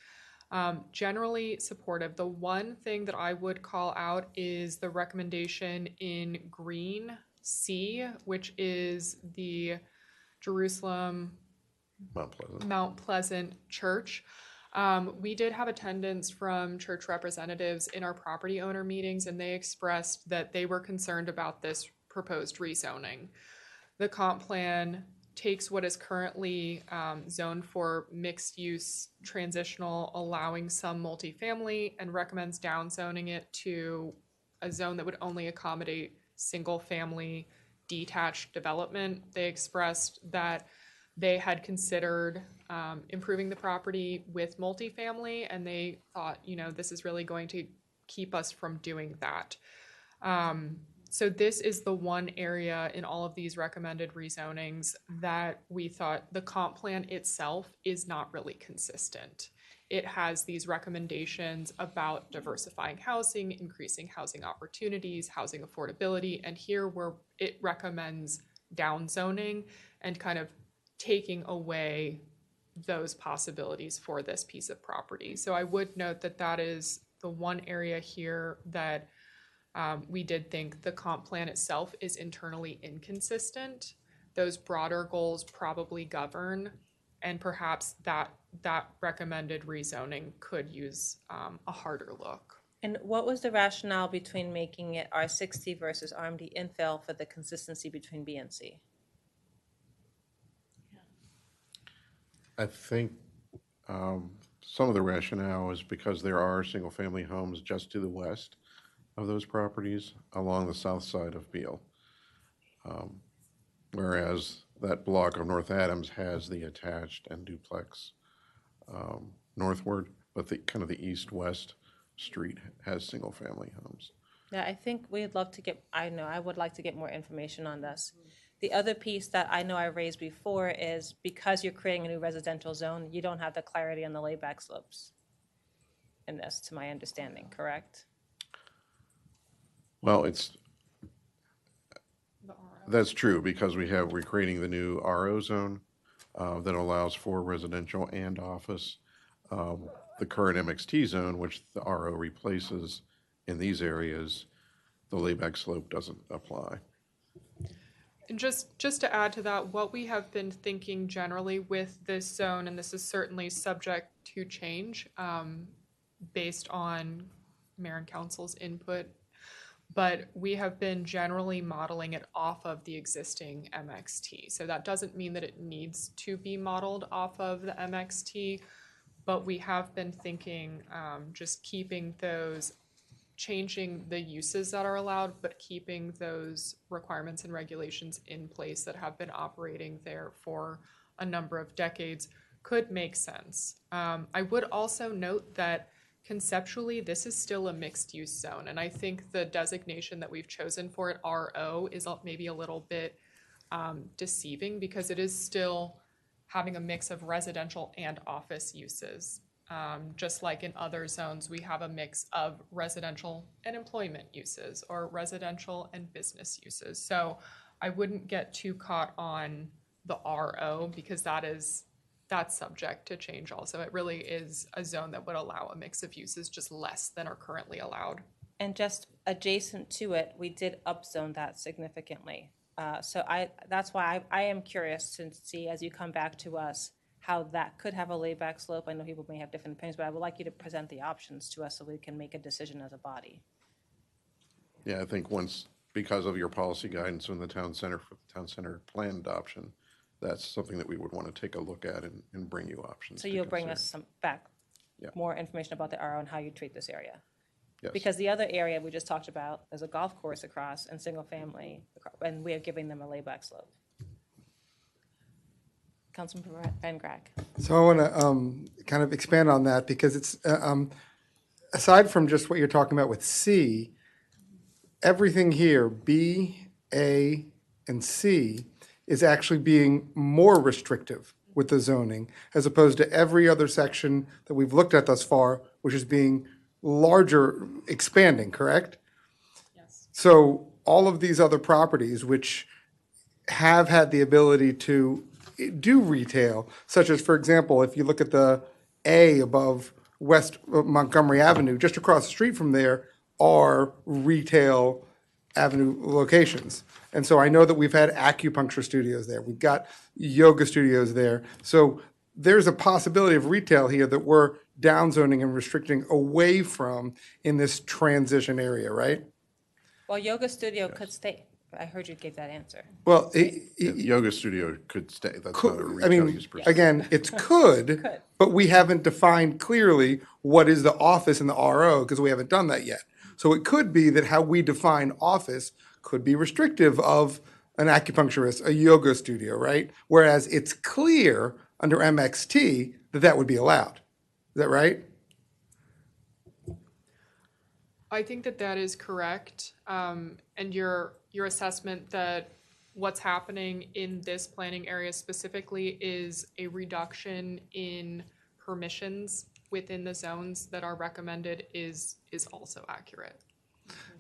Generally supportive. The one thing that I would call out is the recommendation in green C, which is the Jerusalem Mount Pleasant Church. We did have attendance from church representatives in our property owner meetings, and they expressed that they were concerned about this proposed rezoning. The comp plan takes what is currently zoned for mixed use transitional, allowing some multifamily, and recommends downzoning it to a zone that would only accommodate single family detached development. They expressed that they had considered improving the property with multifamily, and they thought, this is really going to keep us from doing that. So this is the one area in all of these recommended rezonings that we thought the comp plan itself is not really consistent. It has these recommendations about diversifying housing, increasing housing opportunities, housing affordability, and here where it recommends downzoning and kind of taking away those possibilities for this piece of property. So I would note that that is the one area here that we did think the comp plan itself is internally inconsistent. Those broader goals probably govern, and perhaps that recommended rezoning could use a harder look. And what was the rationale between making it R60 versus RMD infill for the consistency between B and C? I think some of the rationale is because there are single-family homes just to the west of those properties along the south side of Beale. Whereas that block of North Adams has the attached and duplex northward, but the kind of the east-west street has single-family homes. Yeah, I think we'd love to I would like to get more information on this. The other piece that I know I raised before is because you're creating a new residential zone, you don't have the clarity on the layback slopes in this, to my understanding, correct? Well, that's true because we're creating the new RO zone that allows for residential and office. The current MXT zone, which the RO replaces in these areas, the layback slope doesn't apply. And just to add to that, what we have been thinking generally with this zone, and this is certainly subject to change based on mayor and council's input, but we have been generally modeling it off of the existing MXT. So that doesn't mean that it needs to be modeled off of the MXT, but we have been thinking just keeping those, changing the uses that are allowed, but keeping those requirements and regulations in place that have been operating there for a number of decades could make sense. I would also note that conceptually, this is still a mixed-use zone, and I think the designation that we've chosen for it, RO, is maybe a little bit deceiving because it is still having a mix of residential and office uses. Just like in other zones, we have a mix of residential and employment uses or residential and business uses. So I wouldn't get too caught on the RO because that's subject to change also. It really is a zone that would allow a mix of uses, just less than are currently allowed. And just adjacent to it, we did upzone that significantly. So that's why I am curious to see, as you come back to us, how that could have a layback slope. I know people may have different opinions, but I would like you to present the options to us so we can make a decision as a body. Yeah, I think because of your policy guidance on the town center for the town center plan adoption, that's something that we would want to take a look at and bring you options. So you'll bring us more information about the RO and how you treat this area. Yes. Because the other area we just talked about, there's a golf course across and single family, and we are giving them a layback slope. Councilman Van Grack. So I want to kind of expand on that because it's, aside from just what you're talking about with C, everything here, B, A, and C, is actually being more restrictive with the zoning as opposed to every other section that we've looked at thus far, which is being larger, expanding, correct? Yes. So all of these other properties which have had the ability to do retail, such as, for example, if you look at the A above West Montgomery Avenue, just across the street from there are retail avenue locations. And so I know that we've had acupuncture studios there. We've got yoga studios there. So there's a possibility of retail here that we're downzoning and restricting away from in this transition area, right? Well, yoga studio could stay. I heard you gave that answer. Well, Yoga studio could stay. That's not a retail use per se. Again, it's could, but we haven't defined clearly what is the office in the RO because we haven't done that yet. So it could be that how we define office could be restrictive of an acupuncturist, a yoga studio, right? Whereas it's clear under MXT that that would be allowed. Is that right? I think that is correct. And your assessment that what's happening in this planning area specifically is a reduction in permissions within the zones that are recommended is also accurate.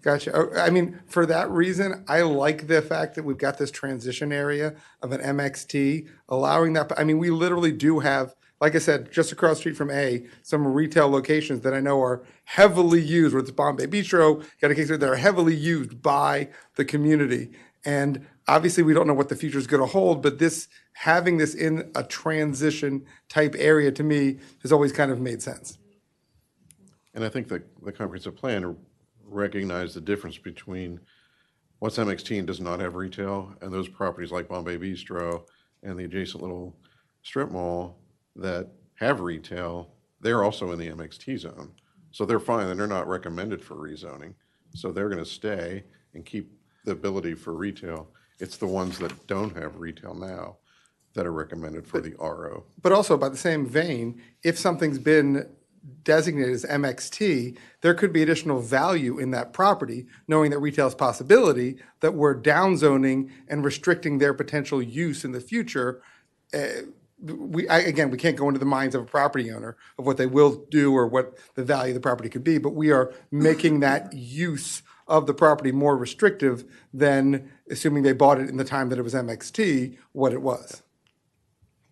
Gotcha. I mean, for that reason, I like the fact that we've got this transition area of an MXT, allowing that. I mean, we literally do have, like I said, just across the street from A, some retail locations that I know are heavily used, whether it's Bombay Bistro, got a case that are heavily used by the community. And obviously, we don't know what the future is going to hold, but having this in a transition type area to me has always kind of made sense. And I think the comprehensive plan recognized the difference between what's MXT and does not have retail, and those properties like Bombay Bistro and the adjacent little strip mall that have retail, they're also in the MXT zone. So they're fine, and they're not recommended for rezoning. So they're going to stay and keep the ability for retail. It's the ones that don't have retail now that are recommended for the RO. But also, by the same vein, if something's been designated as MXT, there could be additional value in that property, knowing that retail's possibility, that we're downzoning and restricting their potential use in the future. We can't go into the minds of a property owner of what they will do or what the value of the property could be, but we are making that use of the property more restrictive than assuming they bought it in the time that it was MXT, what it was.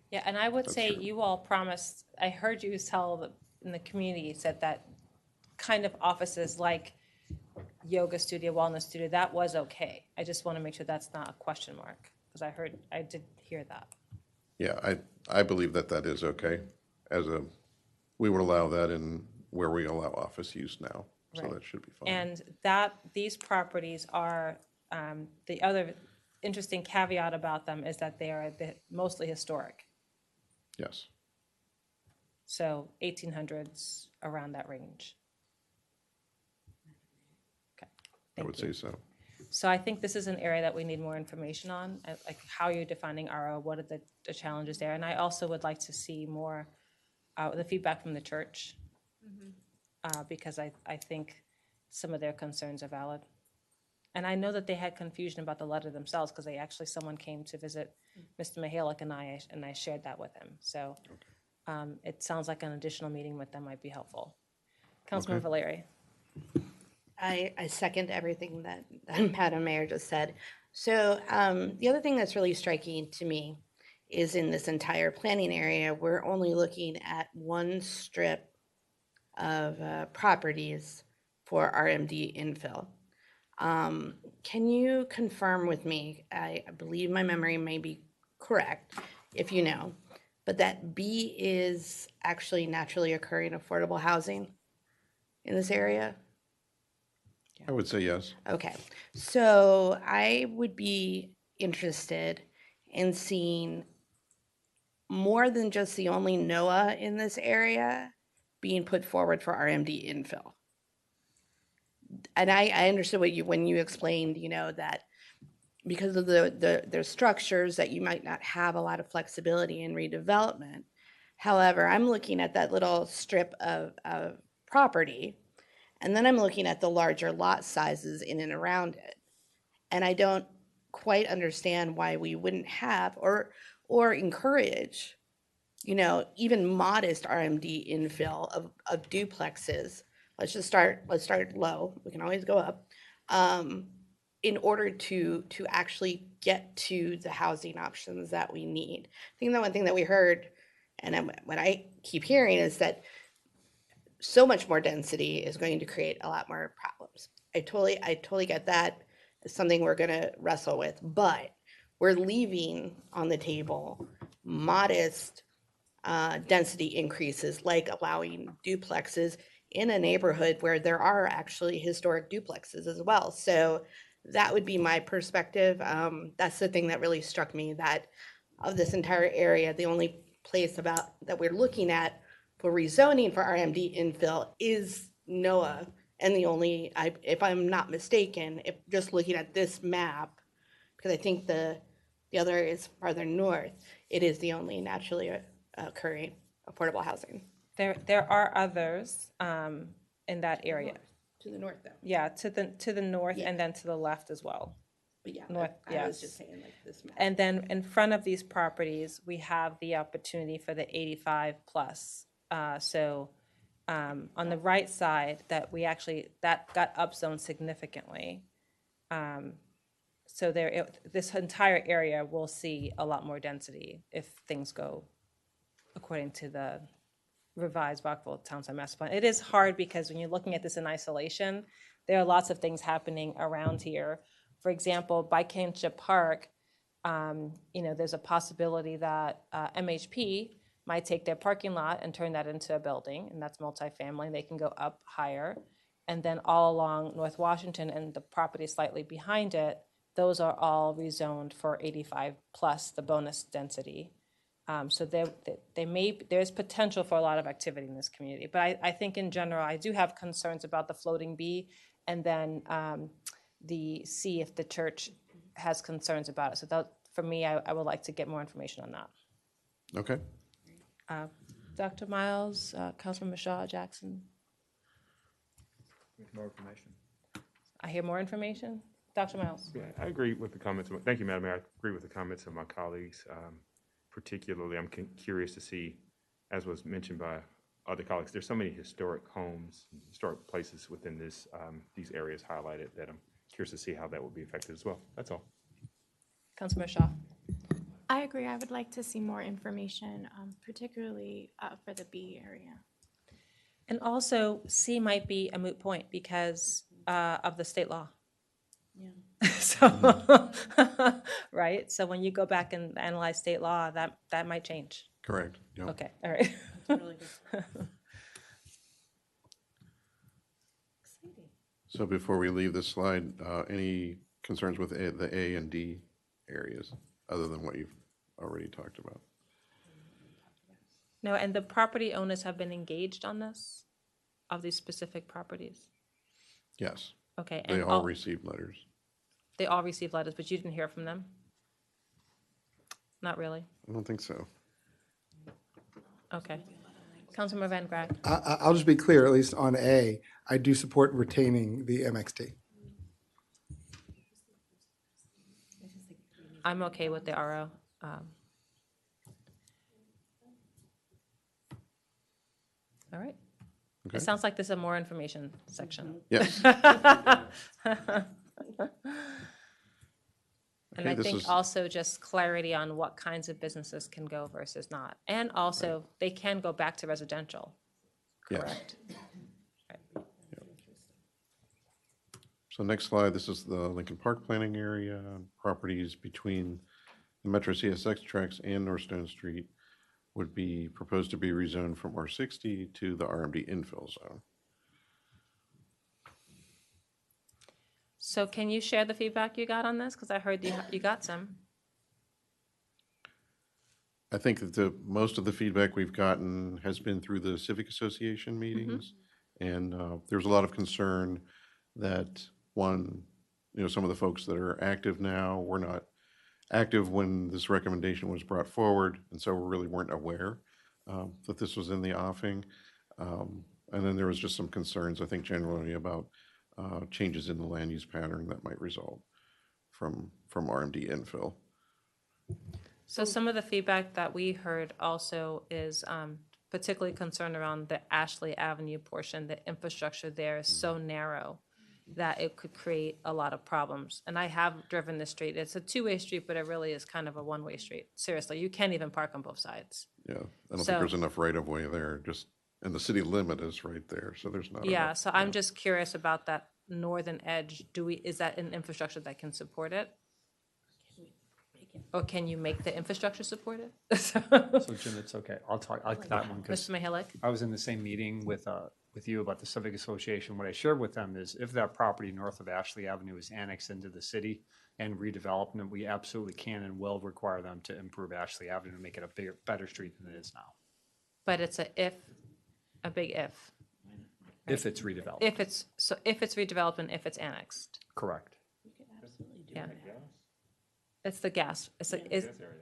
Yeah, and I would say you all promised, I heard you tell in the community, said that kind of offices like yoga studio, wellness studio, that was okay. I just want to make sure that's not a question mark, because I did hear that. Yeah, I believe that is okay. We would allow that in where we allow office use now. so Right. that should be fine. And these properties are, the other interesting caveat about them is that they are mostly historic. Yes. So 1800s, around that range. Okay. I would say so. So I think this is an area that we need more information on, like how you're defining RO, what are the challenges there? And I also would like to see more the feedback from the church, because I think some of their concerns are valid. And I know that they had confusion about the letter themselves, because someone came to visit Mr. Mihalik and I shared that with him. So it sounds like an additional meeting with them might be helpful. Councilmember Valeri. I second everything that Madam Mayor just said. So the other thing that's really striking to me is in this entire planning area, we're only looking at one strip of properties for RMD infill. Can you confirm with me, I believe my memory may be correct, if you know, but that B is actually naturally occurring affordable housing in this area? I would say yes. Okay, so I would be interested in seeing more than just the only NOAA in this area being put forward for RMD infill. And I understood when you explained, that because of the structures that you might not have a lot of flexibility in redevelopment. However, I'm looking at that little strip of property, and then I'm looking at the larger lot sizes in and around it. And I don't quite understand why we wouldn't have or encourage, even modest RMD infill of duplexes. Let's start low. We can always go up. In order to actually get to the housing options that we need. I think the one thing that we heard, and what I keep hearing, is that so much more density is going to create a lot more problems. I totally get that. It's something we're going to wrestle with, but we're leaving on the table modest density increases, like allowing duplexes in a neighborhood where there are actually historic duplexes as well. So that would be my perspective. That's the thing that really struck me, that of this entire area, the only place that we're looking at for rezoning for RMD infill is NOAA. And the only, if I'm not mistaken, if just looking at this map, because I think the other is farther north, it is the only naturally occurring affordable housing. There are others in that area. To the north, though. Yeah, to the north and then to the left as well. But yeah, North, I was yes. just saying like this map. And then in front of these properties, we have the opportunity for the 85 plus. So on the right side, that got upzoned significantly. So this entire area will see a lot more density if things go according to the revised Rockville Town Center Master Plan. It is hard because when you're looking at this in isolation, there are lots of things happening around here. For example, by Kinship Park, there's a possibility that MHP might take their parking lot and turn that into a building, and that's multifamily. They can go up higher. And then all along North Washington and the property slightly behind it, those are all rezoned for 85 plus the bonus density. So there's potential for a lot of activity in this community. But I think in general, I do have concerns about the floating B, and then see if the church has concerns about it. So that, for me, I would like to get more information on that. Okay. Dr. Miles, Councilman Shaw, Jackson. More information. I hear more information. Dr. Miles. Yeah, I agree with the comments. Thank you, Madam Mayor. I agree with the comments of my colleagues. Particularly, I'm curious to see, as was mentioned by other colleagues, there's so many historic homes, historic places within these areas highlighted that I'm curious to see how that will be affected as well. That's all. Councilman Shaw. I agree. I would like to see more information, particularly for the B area. And also, C might be a moot point because of the state law. Yeah. So, right? So when you go back and analyze state law, that might change. Correct. Yep. Okay, all right. That's really good. So before we leave this slide, any concerns with the A and D areas, other than what you've already talked about? No, and the property owners have been engaged on this, of these specific properties? Yes. Okay. They And all received letters. They all received letters, but you didn't hear from them? Not really? I don't think so. Okay. Councilmember Van Graag. I'll just be clear, at least on A, I do support retaining the MXT. I'm okay with the RO. All right. Okay. It sounds like there's a more information section. Yes. And Okay, I this think is- also just clarity on what kinds of businesses can go versus not. And also, they can go back to residential, Yes. correct? So next slide, this is the Lincoln Park planning area, properties between the Metro CSX tracks and North Stone Street would be proposed to be rezoned from R60 to the RMD infill zone. So can you share the feedback you got on this? Because I heard you got some. I think that most of the feedback we've gotten has been through the Civic Association meetings. And there's a lot of concern that some of the folks that are active now were not active when this recommendation was brought forward, and so really weren't aware that this was in the offing. And then there was just some concerns, I think, generally about changes in the land use pattern that might result from RMD infill. So some of the feedback that we heard also is particularly concerned around the Ashley Avenue portion. The infrastructure there is so narrow that it could create a lot of problems. And I have driven the street. It's a two-way street, but it really is kind of a one-way street. Seriously, you can't even park on both sides. Yeah, I don't think there's enough right-of-way there, and the city limit is right there, so there's not Yeah, enough. so I'm just curious about that northern edge. Is that an infrastructure that can support it? Or can you make the infrastructure support it? So Jim, it's okay. I'll talk that one because Mr. Mihalik? I was in the same meeting with you about the Civic Association. What I shared with them is if that property north of Ashley Avenue is annexed into the city and redeveloped, then we absolutely can and will require them to improve Ashley Avenue and make it a better street than it is now. But it's a big if. If it's redeveloped. If it's redeveloped and if it's annexed. Correct. Yeah. It's the gas.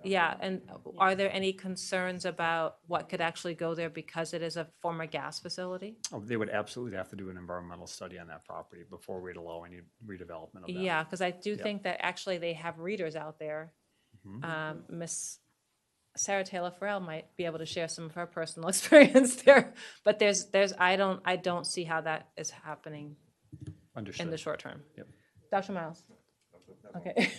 Yeah, and are there any concerns about what could actually go there because it is a former gas facility? Oh, they would absolutely have to do an environmental study on that property before we'd allow any redevelopment of that. Yeah, because I do think that actually they have readers out there. Miss Sarah Taylor Farrell might be able to share some of her personal experience there, but I don't see how that is happening Understood. in the short term. Yep. Dr. Miles. Okay.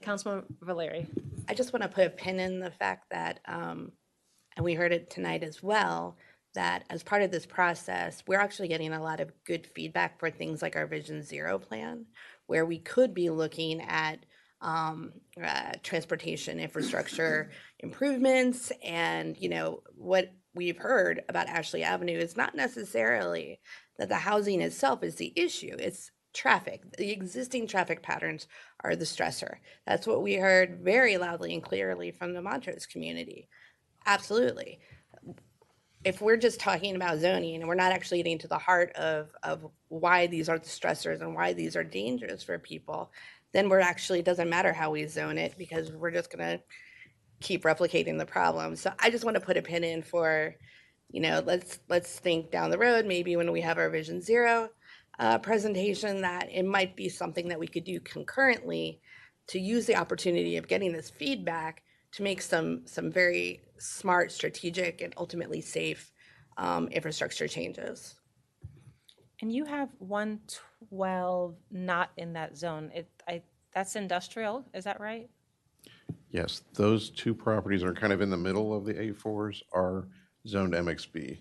Councilman Valeri. I just want to put a pin in the fact that, and we heard it tonight as well, that as part of this process, we're actually getting a lot of good feedback for things like our Vision Zero plan, where we could be looking at transportation infrastructure improvements. And, what we've heard about Ashley Avenue is not necessarily that the housing itself is the issue. It's traffic. The existing traffic patterns are the stressor. That's what we heard very loudly and clearly from the Montrose community. Absolutely. If we're just talking about zoning and we're not actually getting to the heart of why these are the stressors and why these are dangerous for people, then it doesn't matter how we zone it because we're just going to keep replicating the problem. So I just want to put a pin in for, let's think down the road, maybe when we have our Vision Zero presentation, that it might be something that we could do concurrently to use the opportunity of getting this feedback to make some very smart, strategic, and ultimately safe infrastructure changes. And you have 112 not in that zone. That's industrial, is that right? Yes, those two properties are kind of in the middle of the A4s are zoned MXB,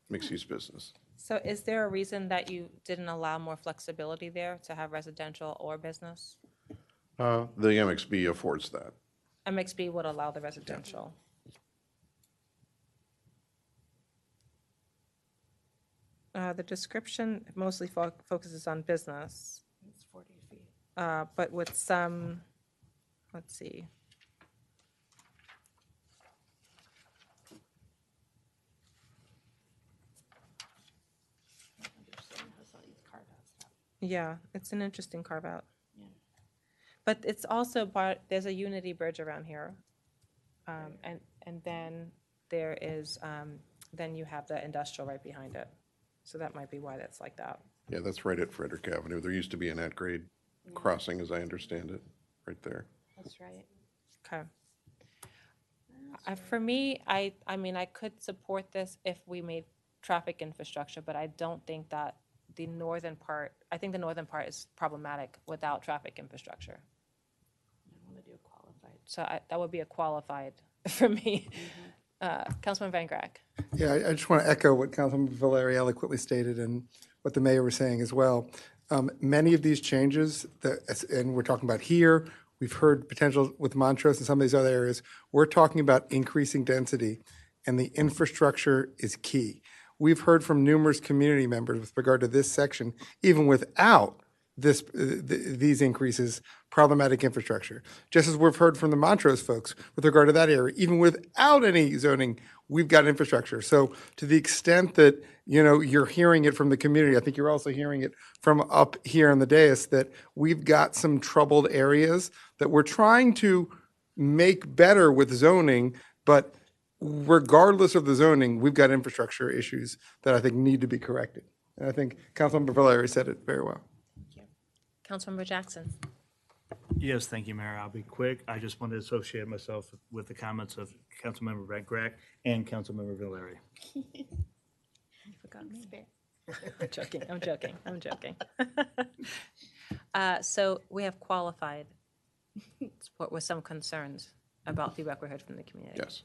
mixed use business. So is there a reason that you didn't allow more flexibility there to have residential or business? The MXB affords that. MXB would allow the residential. The description mostly focuses on business. It's 40 feet. But with some, let's see. Yeah, it's an interesting carve out. Yeah. But it's also there's a Unity Bridge around here. And then there is, then you have the industrial right behind it. So that might be why that's like that. Yeah, that's right at Frederick Avenue. There used to be an at-grade crossing, as I understand it, right there. That's right. Okay. For me, I mean, I could support this if we made traffic infrastructure, but I don't think that the northern part, I think the northern part is problematic without traffic infrastructure. I want to do qualified. So that would be a qualified for me. Councilman Van Grack. Yeah, I just want to echo what Councilman Valeri eloquently stated and what the mayor was saying as well. Many of these changes, and we're talking about here, we've heard potential with Montrose and some of these other areas, we're talking about increasing density, and the infrastructure is key. We've heard from numerous community members with regard to this section, even without these increases, problematic infrastructure. Just as we've heard from the Montrose folks with regard to that area, even without any zoning, we've got infrastructure. So to the extent that, you're hearing it from the community, I think you're also hearing it from up here on the dais, that we've got some troubled areas that we're trying to make better with zoning, but regardless of the zoning, we've got infrastructure issues that I think need to be corrected. And I think Councilmember Valeri said it very well. Councilmember Jackson. Yes, thank you, Mayor. I'll be quick. I just wanted to associate myself with the comments of Councilmember Van Grack and Councilmember Valeri. I'm joking. So we have qualified support with some concerns about feedback we heard from the community. Yes.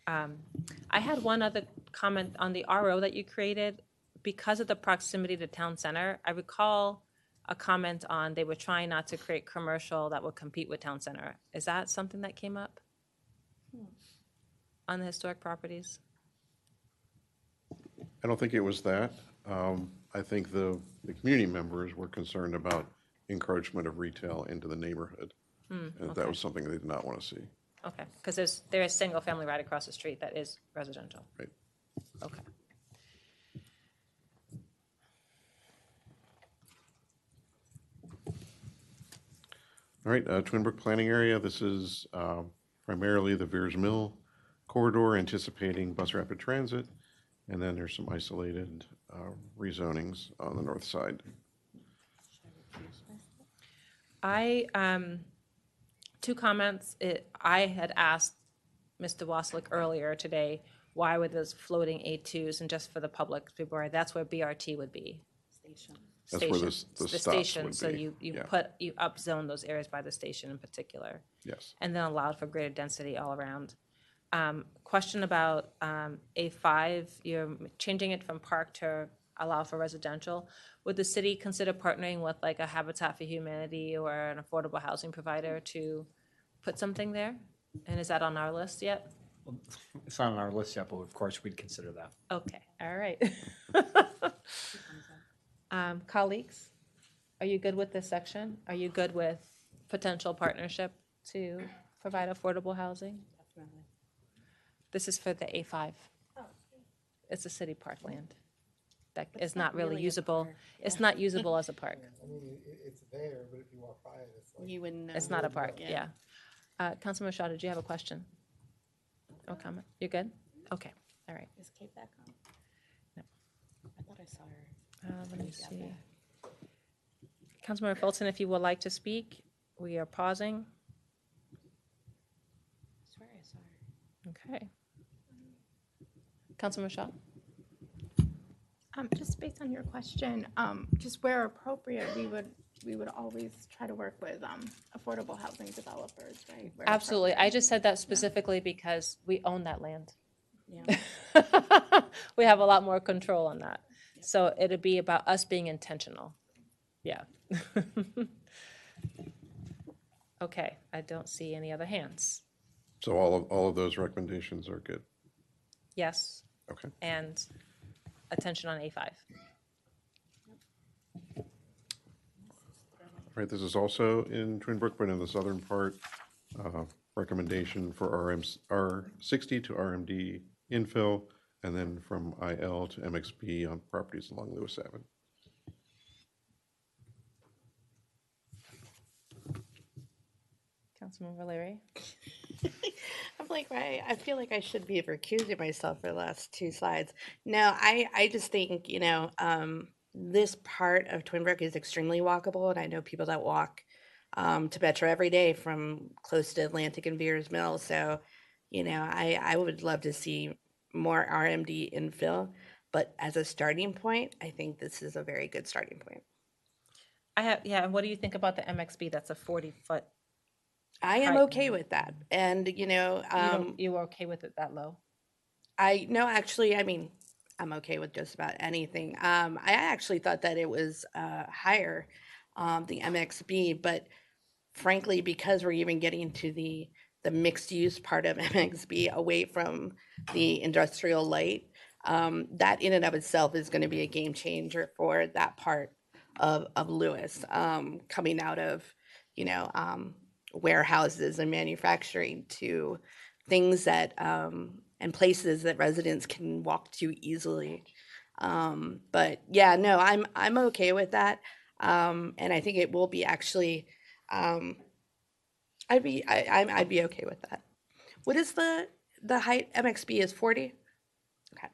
I had one other comment on the RO that you created. Because of the proximity to town center, I recall a comment on they were trying not to create commercial that would compete with town center. Is that something that came up on the historic properties? I don't think it was that. I think the community members were concerned about encroachment of retail into the neighborhood. And that was something they did not want to see. Okay, because there is single family right across the street that is residential. Right. Okay. All right, Twin Brook Planning Area. This is primarily the Veers Mill corridor, anticipating bus rapid transit. And then there's some isolated rezonings on the north side. Two comments. I had asked Mr. Waslick earlier today, why were those floating A2s, and just for the public to be aware, that's where BRT would be. That's where the stops station. would So be. you Yeah. you upzone those areas by the station in particular. Yes. And then allowed for greater density all around. Question about A5, you're changing it from park to allow for residential. Would the city consider partnering with like a Habitat for Humanity or an affordable housing provider to put something there? And is that on our list yet? It's not on our list yet, but of course we'd consider that. Okay, all right. Colleagues, are you good with this section? Are you good with potential partnership to provide affordable housing? Definitely. This is for the A5. It's a city parkland that is not not really really a usable. park, It's not usable as a park. I mean, it's there, but if you walk by it, it's like. You wouldn't know. It's not a park, yeah. Councilman Shaw, did you have a question? Or comment? You're good? Okay, all right. Is Kate back on? No. I thought I saw her. Let me see. Councilmember Fulton, if you would like to speak, we are pausing. I swear I saw her. Okay. Councilman Shaw? Just based on your question, just where appropriate, we would always try to work with affordable housing developers, right? Where Absolutely. I just said that specifically because we own that land. Yeah. We have a lot more control on that. So it'd be about us being intentional. Yeah. Okay, I don't see any other hands. So all of those recommendations are good. Yes. Okay. And attention on A5. Right, this is also in Twin Brook, but in the southern part, recommendation for R60 to RMD infill, and then from IL to MXB on properties along Lewis Avenue. Councilmember Larry? I'm like, right. I feel like I should be recusing myself for the last two slides. No, I just think, this part of Twin Brook is extremely walkable, and I know people that walk to Metro every day from close to Atlantic and Beers Mill. So, I would love to see more RMD infill, but as a starting point, I think this is a very good starting point. And what do you think about the MXB? That's a 40-foot. I am okay with that. And, You were okay with it that low? I'm okay with just about anything. I actually thought that it was higher, the MXB, but frankly, because we're even getting to the mixed use part of MXB away from the industrial light, that in and of itself is going to be a game changer for that part of Lewis, coming out of, warehouses and manufacturing to things that and places that residents can walk to easily. But yeah, no, I'm okay with that, and I think it will be actually. I'd be okay with that. What is the height? MXB is 40. Okay.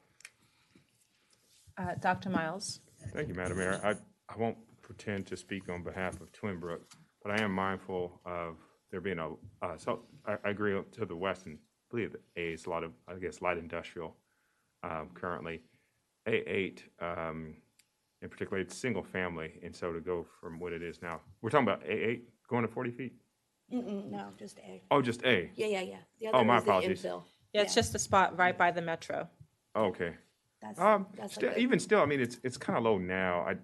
Dr. Miles? Thank you, Madam Mayor. I won't pretend to speak on behalf of Twin Brook, but I am mindful of there being so I agree to the west, and I believe that A is a lot of, I guess, light industrial currently. A8, in particular, it's single family, and so to go from what it is now, we're talking about A8 going to 40 feet? No, just A. Oh, just A? Yeah. The Oh, my was the apologies. infill. Yeah, it's just a spot right by the metro. Okay. That's Still, like even still, I mean, it's kind of low now.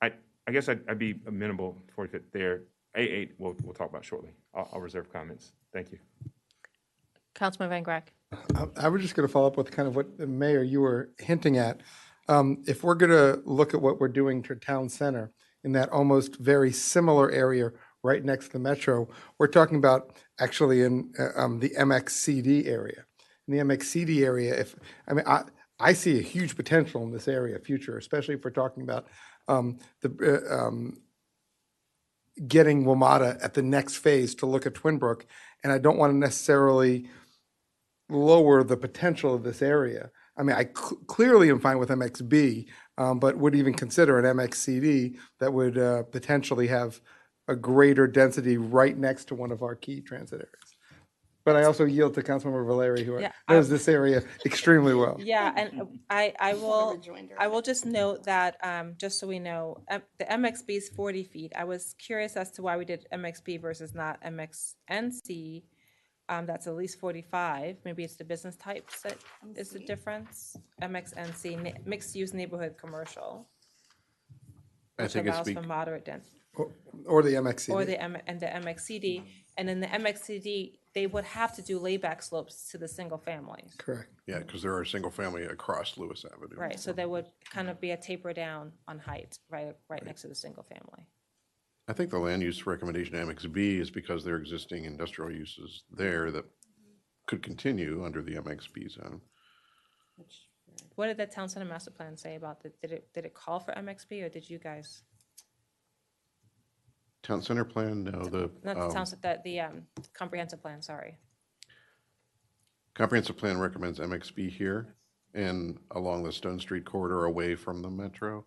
I guess I'd be amenable 40 feet there. A8, we'll talk about shortly. I'll reserve comments. Thank you. Councilman Van Grack? I was just going to follow up with kind of what the mayor you were hinting at. If we're going to look at what we're doing to town center in that almost very similar area right next to the metro, we're talking about actually in the MXCD area. In the MXCD area, I see a huge potential in this area, future, especially if we're talking about getting WMATA at the next phase to look at Twin Brook, and I don't want to necessarily lower the potential of this area. I mean, I clearly am fine with MXB, but would even consider an MXCD that would potentially have a greater density right next to one of our key transit areas. But I also yield to Councilmember Valeri, who knows this area extremely well. Yeah, and I will just note that, just so we know, the MXB is 40 feet. I was curious as to why we did MXB versus not MXNC. That's at least 45. Maybe it's the business types that is the difference. MXNC, mixed use neighborhood commercial, which allows for moderate density. Or the MXCD. Or the MXCD. And then the MXCD, they would have to do layback slopes to the single families. Correct. Yeah, because there are single family across Lewis Avenue. Right, so there would kind of be a taper down on height, right next to the single family. I think the land use recommendation MXB is because there are existing industrial uses there that could continue under the MXB zone. What did the town center master plan say about the, did it call for MXB, or did you guys? Town center plan, no, Not the town, the comprehensive plan, sorry. Comprehensive plan recommends MXB here and along the Stone Street corridor away from the metro.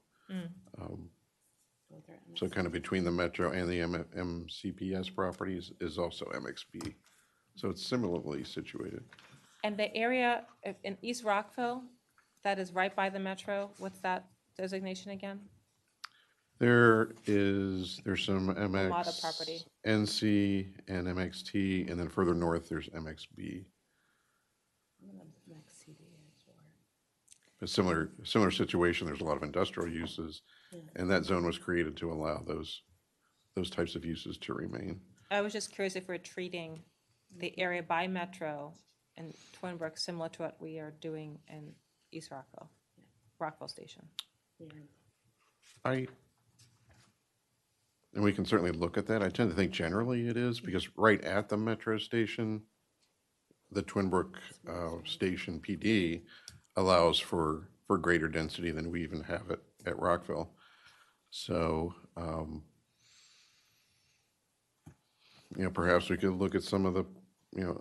So kind of between the metro and the MCPS properties is also MXB. So it's similarly situated. And the area in East Rockville that is right by the metro, what's that designation again? There's some MX property. NC and MXT, and then further north there's MXB. A similar situation. There's a lot of industrial uses, and that zone was created to allow those types of uses to remain. I was just curious if we're treating the area by metro and Twin Brook similar to what we are doing in East Rockville. Rockville Station. And we can certainly look at that. I tend to think generally it is, because right at the metro station, the Twin Brook Station PD allows for greater density than we even have at Rockville. So, perhaps we could look at some of the,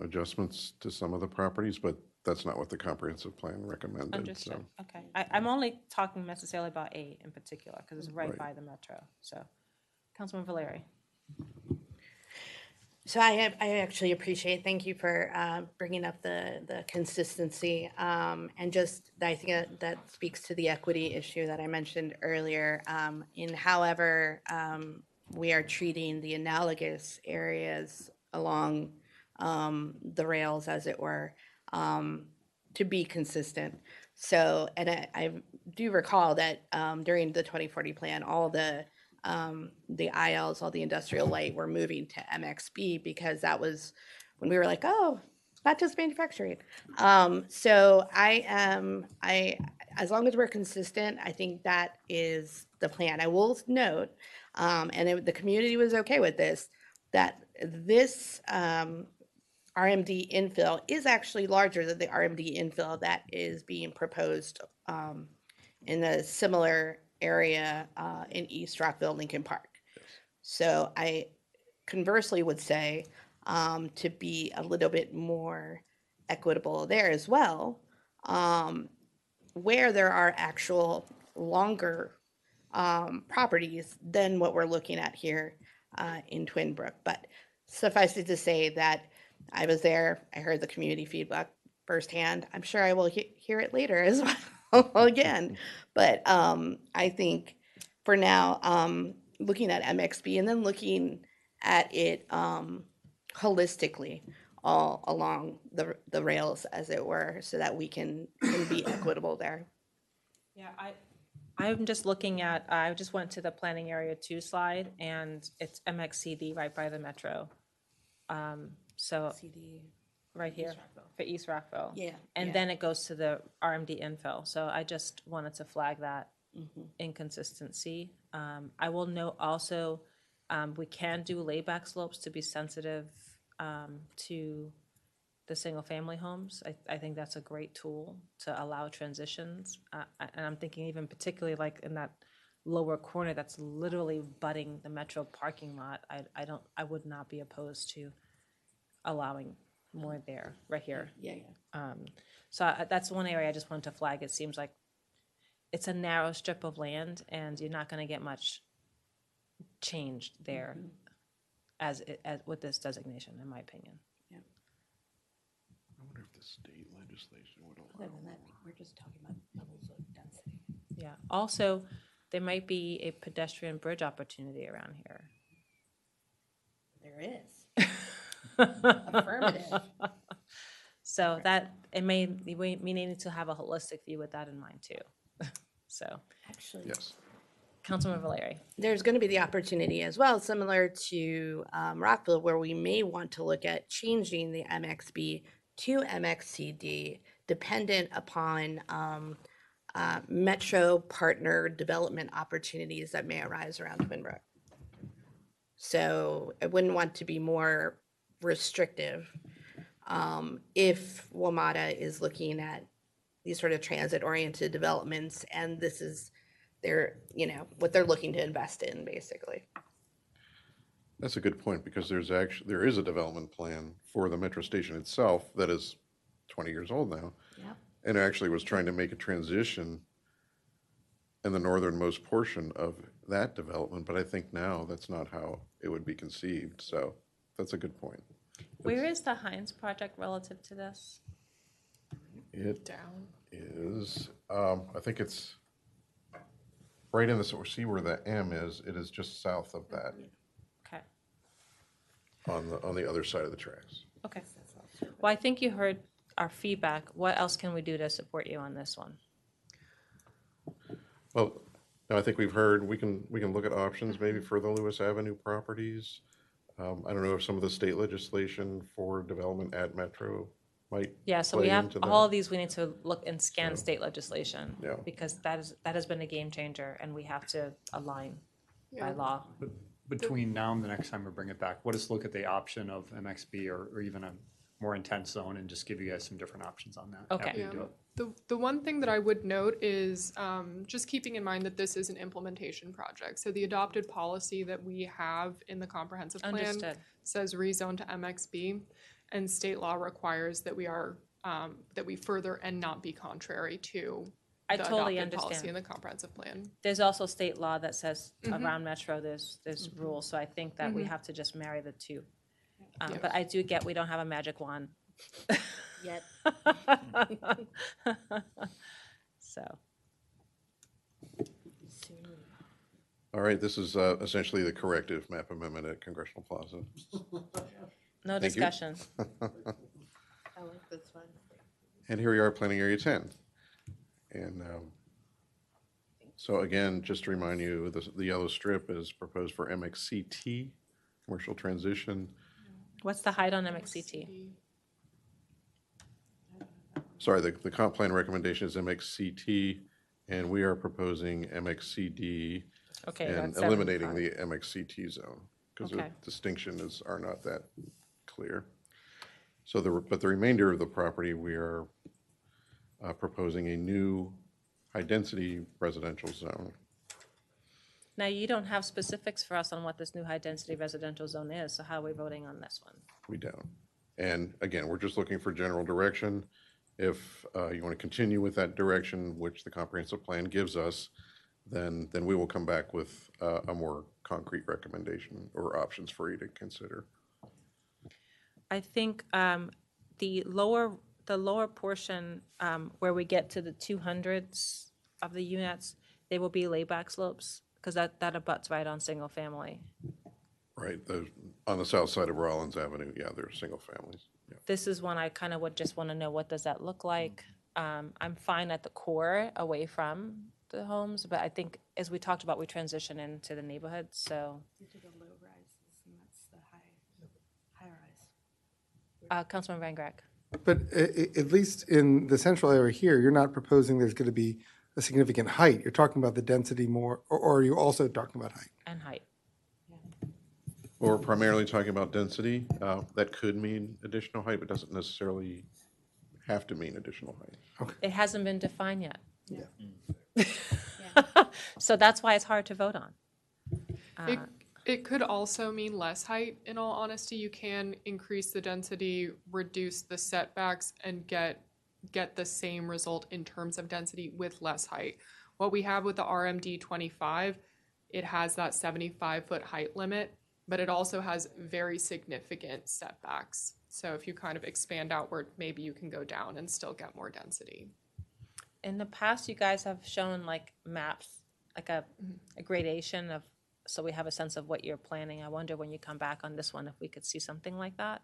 adjustments to some of the properties, but that's not what the comprehensive plan recommended. Understood. So. Okay. I'm only talking necessarily about 8 in particular because it's right by the metro. So, Councilman Valeri. So I actually appreciate, thank you for bringing up the consistency. And just, I think that speaks to the equity issue that I mentioned earlier, in however we are treating the analogous areas along the rails, as it were, to be consistent. So, and I do recall that during the 2040 plan, all the ILs, all the industrial light, were moving to MXB because that was when we were like, oh, not just manufacturing. So as long as we're consistent, I think that is the plan. I will note, and the community was okay with this, that this RMD infill is actually larger than the RMD infill that is being proposed in a similar area in East Rockville, Lincoln Park. So I conversely would say to be a little bit more equitable there as well, where there are actual longer properties than what we're looking at here in Twin Brook. But suffice it to say that I was there, I heard the community feedback firsthand. I'm sure I will hear it later as well again. But I think for now, looking at MXB and then looking at it holistically all along the rails, as it were, so that we can be equitable there. Yeah, I'm just looking at, I just went to the planning area 2 slide, and it's MXCD right by the metro. So CD. right here for East Rockville. Yeah. And yeah. then it goes to the RMD infill. So I just wanted to flag that Mhm. inconsistency. I will note also, we can do layback slopes to be sensitive to the single-family homes. I think that's a great tool to allow transitions. And I'm thinking even particularly like in that lower corner that's literally butting the metro parking lot. I would not be opposed to allowing more there, right here. Yeah. So that's one area I just wanted to flag. It seems like it's a narrow strip of land, and you're not going to get much changed there as with this designation, in my opinion. Yeah. I wonder if the state legislation would allow. Other than that, we're just talking about levels of density. Yeah. Also, there might be a pedestrian bridge opportunity around here. There is. Affirmative. So that we need to have a holistic view with that in mind too. So actually, yes. Councilman Valeri. There's going to be the opportunity as well, similar to Rockville, where we may want to look at changing the MXB to MXCD, dependent upon metro partner development opportunities that may arise around Twin Brook. So I wouldn't want to be more restrictive if WMATA is looking at these sort of transit-oriented developments, and this is what they're looking to invest in, basically. That's a good point, because there is a development plan for the metro station itself that is 20 years old now. Yeah. And actually was trying to make a transition in the northernmost portion of that development, but I think now that's not how it would be conceived. So that's a good point. Where is the Heinz project relative to this? It is, I think it's right in the, see where the M is, it is just south of that. Okay. On the other side of the tracks. Okay. Well, I think you heard our feedback. What else can we do to support you on this one? Well, no, I think we've heard, we can look at options maybe for the Lewis Avenue properties. I don't know if some of the state legislation for development at Metro might Yeah, so we play have, into all that. of these, we need to look and scan state legislation. Yeah. Because that has been a game changer, and we have to align by Yeah. law. But between now and the next time we bring it back, what is look at the option of MXB or even a more intense zone and just give you guys some different options on that? Okay. Happy to Yeah. do it. The one thing that I would note is just keeping in mind that this is an implementation project. So the adopted policy that we have in the comprehensive plan Understood. says rezone to MXB, and state law requires that we are that we further and not be contrary to I the totally adopted policy understand. in the comprehensive plan. There's also state law that says Mhm. around Metro, there's rules, so I think that we Mhm. have to just marry the two. Yep. But I do get, we don't have a magic wand. Yet. So, All right, this is essentially the corrective map amendment at Congressional Plaza. no Thank you. discussion. I like this one. And here we are, Planning Area 10. And so again, just to remind you, the yellow strip is proposed for MXCT, commercial transition. What's the height on MXCT? Sorry, the comp plan recommendation is MXCT, and we are proposing MXCD. Okay, And that's eliminating 75. the MXCT zone, because the Okay. distinction are not that clear. So but the remainder of the property, we are proposing a new high-density residential zone. Now, you don't have specifics for us on what this new high-density residential zone is, so how are we voting on this one? We don't. And again, we're just looking for general direction. If you want to continue with that direction, which the comprehensive plan gives us, then we will come back with a more concrete recommendation or options for you to consider. I think the lower portion where we get to the 200s of the units, they will be layback slopes, because that abuts right on single family. Right, on the south side of Rollins Avenue, yeah, there are single families. Yeah. This is one I kind of would just want to know, what does that look like? I'm fine at the core away from the homes, but I think, as we talked about, we transition into the neighborhood, so. These are the low rises, and that's the high rise. Councilman Van Grack. But at least in the central area here, you're not proposing there's going to be a significant height. You're talking about the density more, or are you also talking about height? And height. Well, we're primarily talking about density. That could mean additional height, but doesn't necessarily have to mean additional height. It hasn't been defined yet. Yeah. So that's why it's hard to vote on. It could also mean less height, in all honesty. You can increase the density, reduce the setbacks, and get the same result in terms of density with less height. What we have with the RMD 25, it has that 75-foot height limit, but it also has very significant setbacks. So if you kind of expand outward, maybe you can go down and still get more density. In the past, you guys have shown like maps, like a gradation of, so we have a sense of what you're planning. I wonder when you come back on this one, if we could see something like that.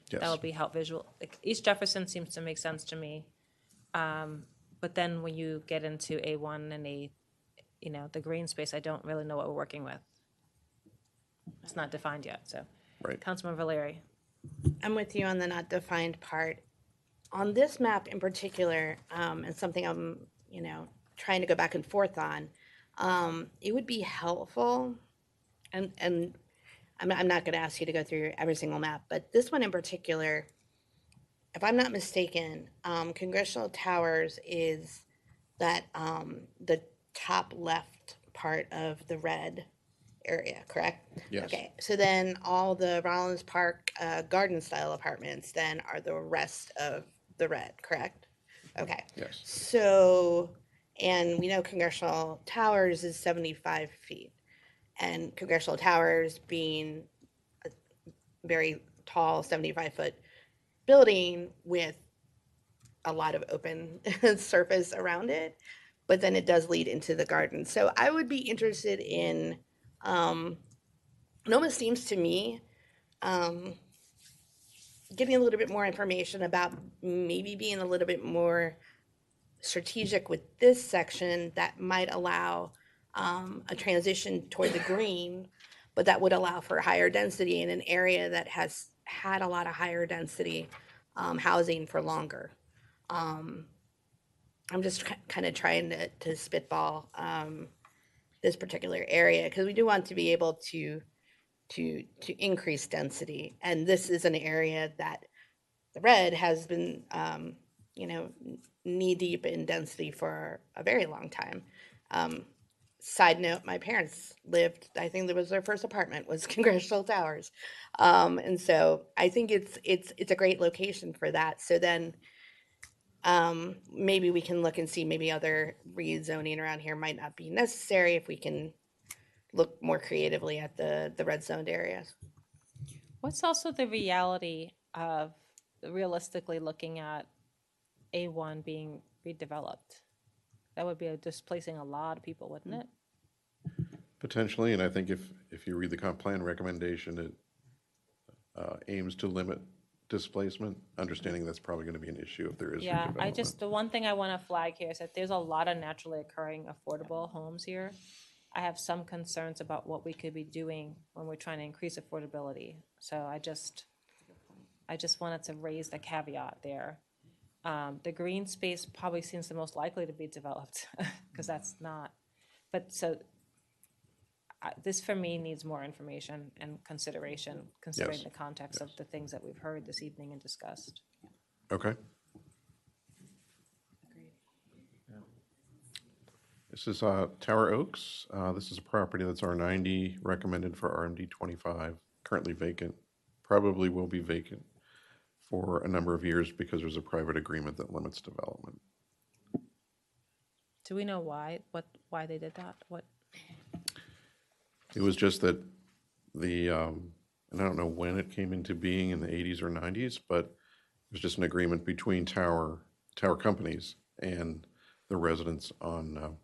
Yes. That would be help visual. Like East Jefferson seems to make sense to me. But then when you get into A1 and the green space, I don't really know what we're working with. It's not defined yet, so. Right. Councilman Valeri. I'm with you on the not defined part. On this map in particular, and something I'm, trying to go back and forth on, it would be helpful, and I'm not going to ask you to go through every single map, but this one in particular, if I'm not mistaken, Congressional Towers is that the top left part of the red area, correct? Yes. Okay, so then all the Rollins Park garden style apartments then are the rest of the red, correct? Okay. Yes. So, and we know Congressional Towers is 75 feet. And Congressional Towers being a very tall 75-foot building with a lot of open surface around it, but then it does lead into the garden. So I would be interested in, it almost seems to me, getting a little bit more information about maybe being a little bit more strategic with this section that might allow a transition toward the green, but that would allow for higher density in an area that has had a lot of higher density housing for longer. I'm just kind of trying to spitball this particular area because we do want to be able to increase density, and this is an area that the red has been knee deep in density for a very long time. Side note, my parents lived, I think that was their first apartment was Congressional Towers. And so I think it's a great location for that. So then maybe we can look and see maybe other rezoning around here might not be necessary if we can look more creatively at the red zoned areas. What's also the reality of realistically looking at A1 being redeveloped? That would be displacing a lot of people, wouldn't it? Potentially, and I think if you read the comp plan recommendation, it aims to limit displacement, understanding that's probably going to be an issue if there is Yeah, redevelopment. the one thing I want to flag here is that there's a lot of naturally occurring affordable homes here. I have some concerns about what we could be doing when we're trying to increase affordability. So I just wanted to raise the caveat there. The green space probably seems the most likely to be developed because that's not, but so this for me needs more information and consideration, considering Yes. the context of the things that we've heard this evening and discussed. Okay. This is Tower Oaks. This is a property that's R90, recommended for RMD 25, currently vacant, probably will be vacant for a number of years because there's a private agreement that limits development. Do we know why they did that? What? It was just that and I don't know when it came into being in the 80s or 90s, but it was just an agreement between tower companies and the residents on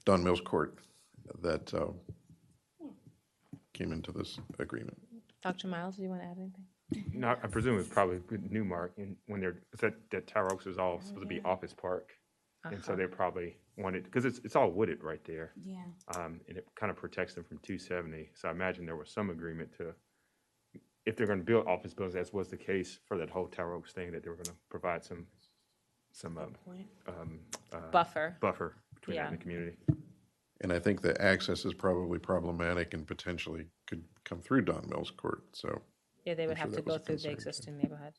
Don Mills Court that came into this agreement. Dr. Miles, do you want to add anything? No, I presume it's probably with Newmark, and when that Tower Oaks is all supposed to be office park, and so they probably wanted, because it's all wooded right there. Yeah. And it kind of protects them from 270. So I imagine there was some agreement to, if they're going to build office buildings, as was the case for that whole Tower Oaks thing, that they were going to provide some buffer between that and the community. And I think the access is probably problematic and potentially could come through Don Mills Court, so. Yeah, they would I'm sure have to that was go a through the concern, existing neighborhood.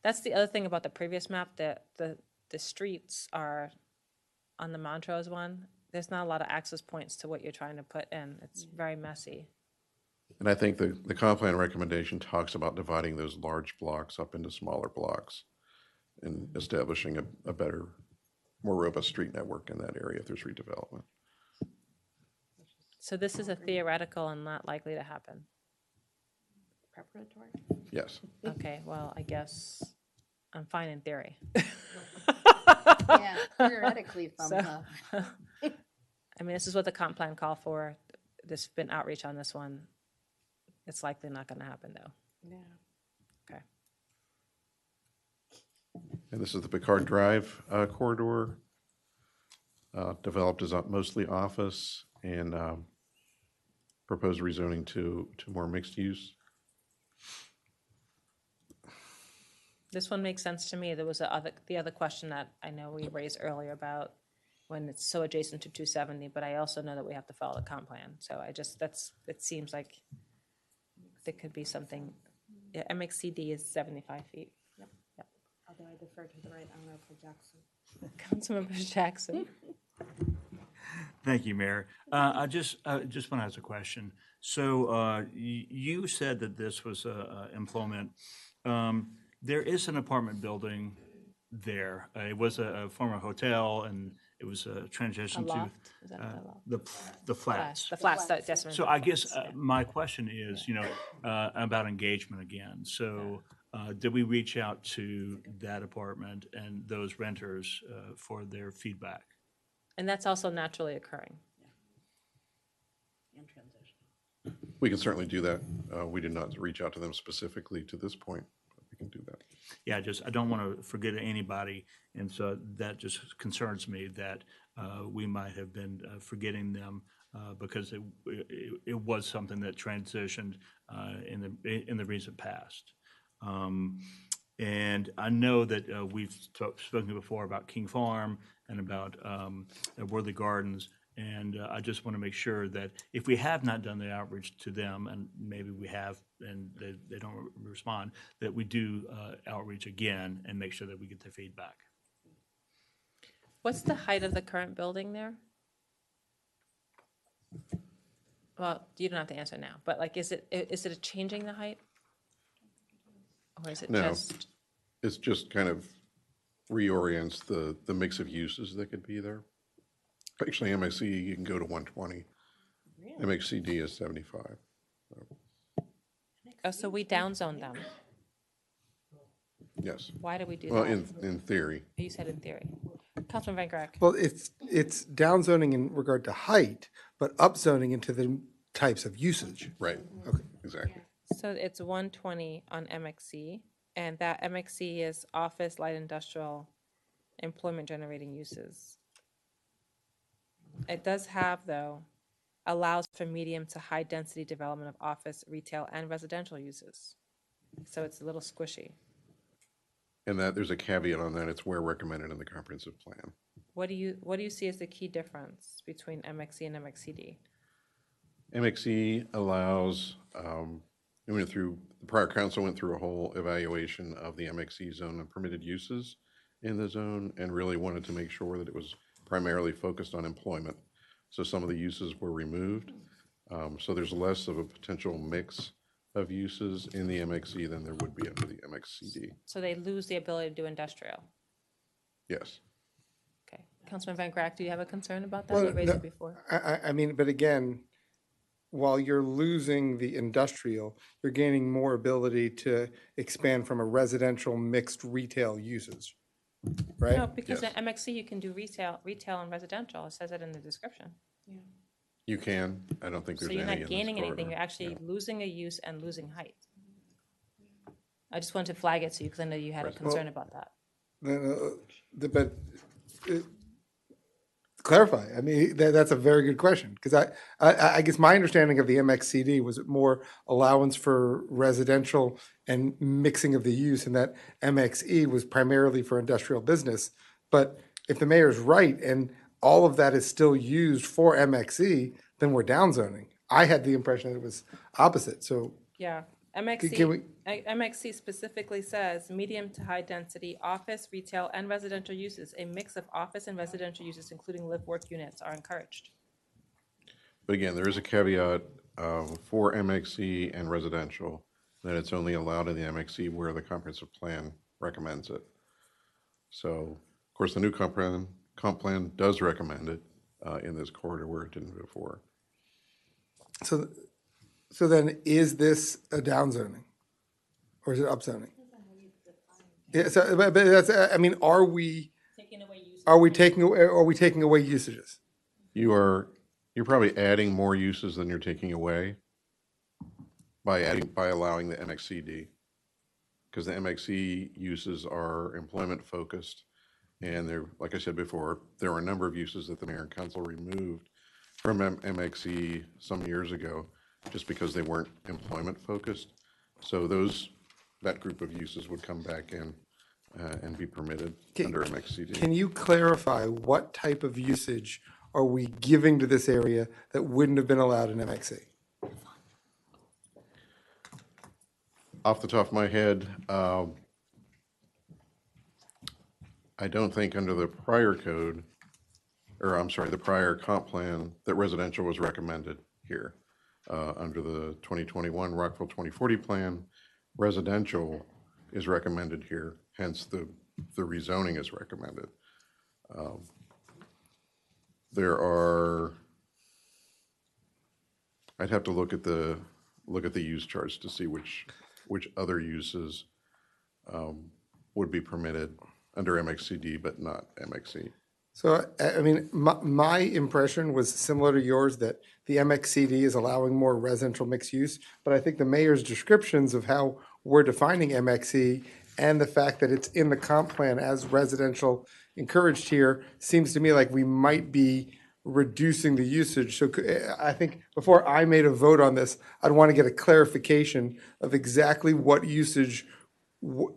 That's the other thing about the previous map, that the streets are, on the Montrose one, there's not a lot of access points to what you're trying to put in. It's very messy. And I think the comp plan recommendation talks about dividing those large blocks up into smaller blocks and establishing a better, more robust street network in that area if there's redevelopment. So this is a theoretical and not likely to happen. Preparatory? Yes. Okay, well, I guess I'm fine in theory. Yeah, theoretically, thumbs up. I mean, this is what the comp plan called for. There's been outreach on this one. It's likely not going to happen, though. Yeah. Okay. And this is the Picard Drive corridor, developed as mostly office and proposed rezoning to more mixed use. This one makes sense to me. There was the other question that I know we raised earlier about when it's so adjacent to 270, but I also know that we have to follow the comp plan. So it seems like there could be something. Yeah, MXCD is 75 feet. Yep. Although I defer to the right honorable Jackson. Councilmember Jackson. Thank you, Mayor. I just want to ask a question. So you said that this was employment. There is an apartment building there. It was a former hotel, and it was a transition A loft? Is that the the flats. The flats that Jessamine. So I guess my question is, about engagement again. So did we reach out to that apartment and those renters for their feedback? And that's also naturally occurring. And transition. We can certainly do that. We did not reach out to them specifically to this point, but we can do that. Yeah, I don't want to forget anybody, and so that just concerns me that we might have been forgetting them because it was something that transitioned in the recent past. And I know that we've spoken before about King Farm and about Worthy Gardens. And I just want to make sure that if we have not done the outreach to them, and maybe we have and they don't respond, that we do outreach again and make sure that we get the feedback. What's the height of the current building there? Well, you don't have to answer now, but like, is it changing the height? Or is it No, just? it's just kind of reorients the mix of uses that could be there. Actually, MXC, you can go to 120. MXCD is 75. Oh, so we downzone them. Yes. Why do we do Well, that? in theory. You said in theory. Councilman Van Grack. Well, it's downzoning in regard to height, but upzoning into the types of usage. Right. Okay. Exactly. So it's 120 on MXC, and that MXC is office, light industrial, employment generating uses. It does have, though, allows for medium to high density development of office, retail, and residential uses. So it's a little squishy. And that there's a caveat on that. It's where recommended in the comprehensive plan. What do you see as the key difference between MXC and MXCD? MXC allows, the prior council went through a whole evaluation of the MXC zone and permitted uses in the zone and really wanted to make sure that it was primarily focused on employment. So some of the uses were removed. So there's less of a potential mix of uses in the MXC than there would be under the MXCD. So they lose the ability to do industrial. Yes. Okay. Councilman Van Grack, do you have a concern about that? Well, You raised no, it before. I mean, but again, while you're losing the industrial, you're gaining more ability to expand from a residential mixed retail usage, right? No, because Yes. in MXC you can do retail and residential. It says it in the description. You can. I don't think So there's you're any in not this gaining anything, corridor. you're actually losing a use and losing height. I just wanted to flag it to you because I know you had a concern about that. But clarify, I mean, that's a very good question, because I guess my understanding of the MXCD was more allowance for residential and mixing of the use, and that MXE was primarily for industrial business. But if the mayor's right, and all of that is still used for MXE, then we're downzoning. I had the impression that it was opposite, so. Yeah, Can we- MXC specifically says medium to high density office, retail, and residential uses. A mix of office and residential uses, including live-work units, are encouraged. But again, there is a caveat for MXC and residential that it's only allowed in the MXC where the comprehensive plan recommends it. So, of course, the new comp plan does recommend it in this corridor where it didn't before. So then, is this a downzoning, or is it upzoning? Yeah. So, but that's. I mean, are we taking away usages? You're probably adding more uses than you're taking away by allowing the MXCD, because the MXC uses are employment focused, and there, like I said before, there were a number of uses that the mayor and council removed from MXC some years ago, just because they weren't employment focused. So that group of uses would come back in and be permitted under MXCD. Can you clarify what type of usage are we giving to this area that wouldn't have been allowed in MXC? Off the top of my head, I don't think under the prior code, or I'm sorry, the prior comp plan, that residential was recommended here. Under the 2021 Rockville 2040 plan, residential is recommended here, hence the rezoning is recommended. I'd have to look at the use charts to see which other uses would be permitted under MXCD but not MXC. So, I mean, my impression was similar to yours, that the MXCD is allowing more residential mixed use, but I think the mayor's descriptions of how we're defining MXC and the fact that it's in the comp plan as residential encouraged here seems to me like we might be reducing the usage. So I think before I made a vote on this, I'd want to get a clarification of exactly what usage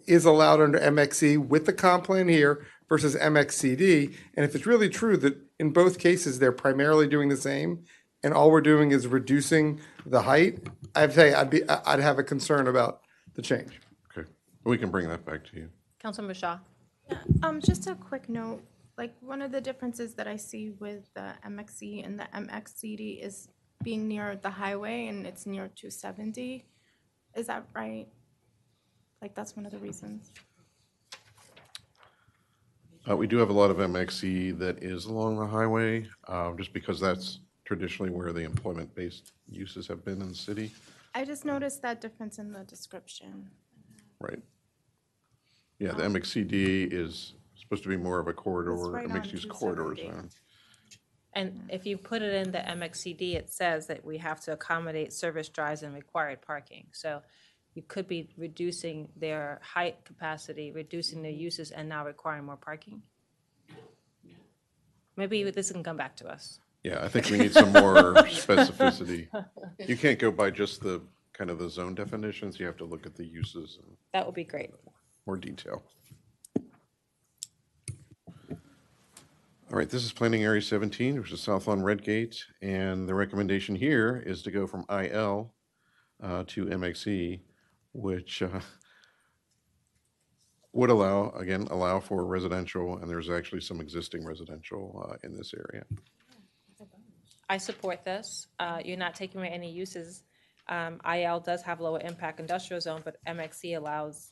is allowed under MXE with the comp plan here versus MXCD. And if it's really true that in both cases, they're primarily doing the same, and all we're doing is reducing the height, I'd say I'd have a concern about the change. Okay, we can bring that back to you. Councilmember Shaw. Just a quick note, like one of the differences that I see with the MXE and the MXCD is being near the highway and it's near 270. Is that right? Like that's one of the reasons. We do have a lot of MXE that is along the highway, just because that's traditionally where the employment-based uses have been in the city. I just noticed that difference in the description. Right. Yeah, the MXCD is supposed to be more of a corridor, right a on mixed-use corridor 270. zone. And if you put it in the MXCD, it says that we have to accommodate service drives and required parking. So you could be reducing their height capacity, reducing their uses, and now requiring more parking. Maybe this can come back to us. Yeah, I think we need some more specificity. You can't go by just the kind of the zone definitions. You have to look at the uses in That would be great. more detail. All right, this is Planning Area 17, which is South on Redgate, and the recommendation here is to go from IL to MXE, which would allow for residential, and there's actually some existing residential in this area. I support this. You're not taking away any uses. IL does have lower impact industrial zone, but MXC allows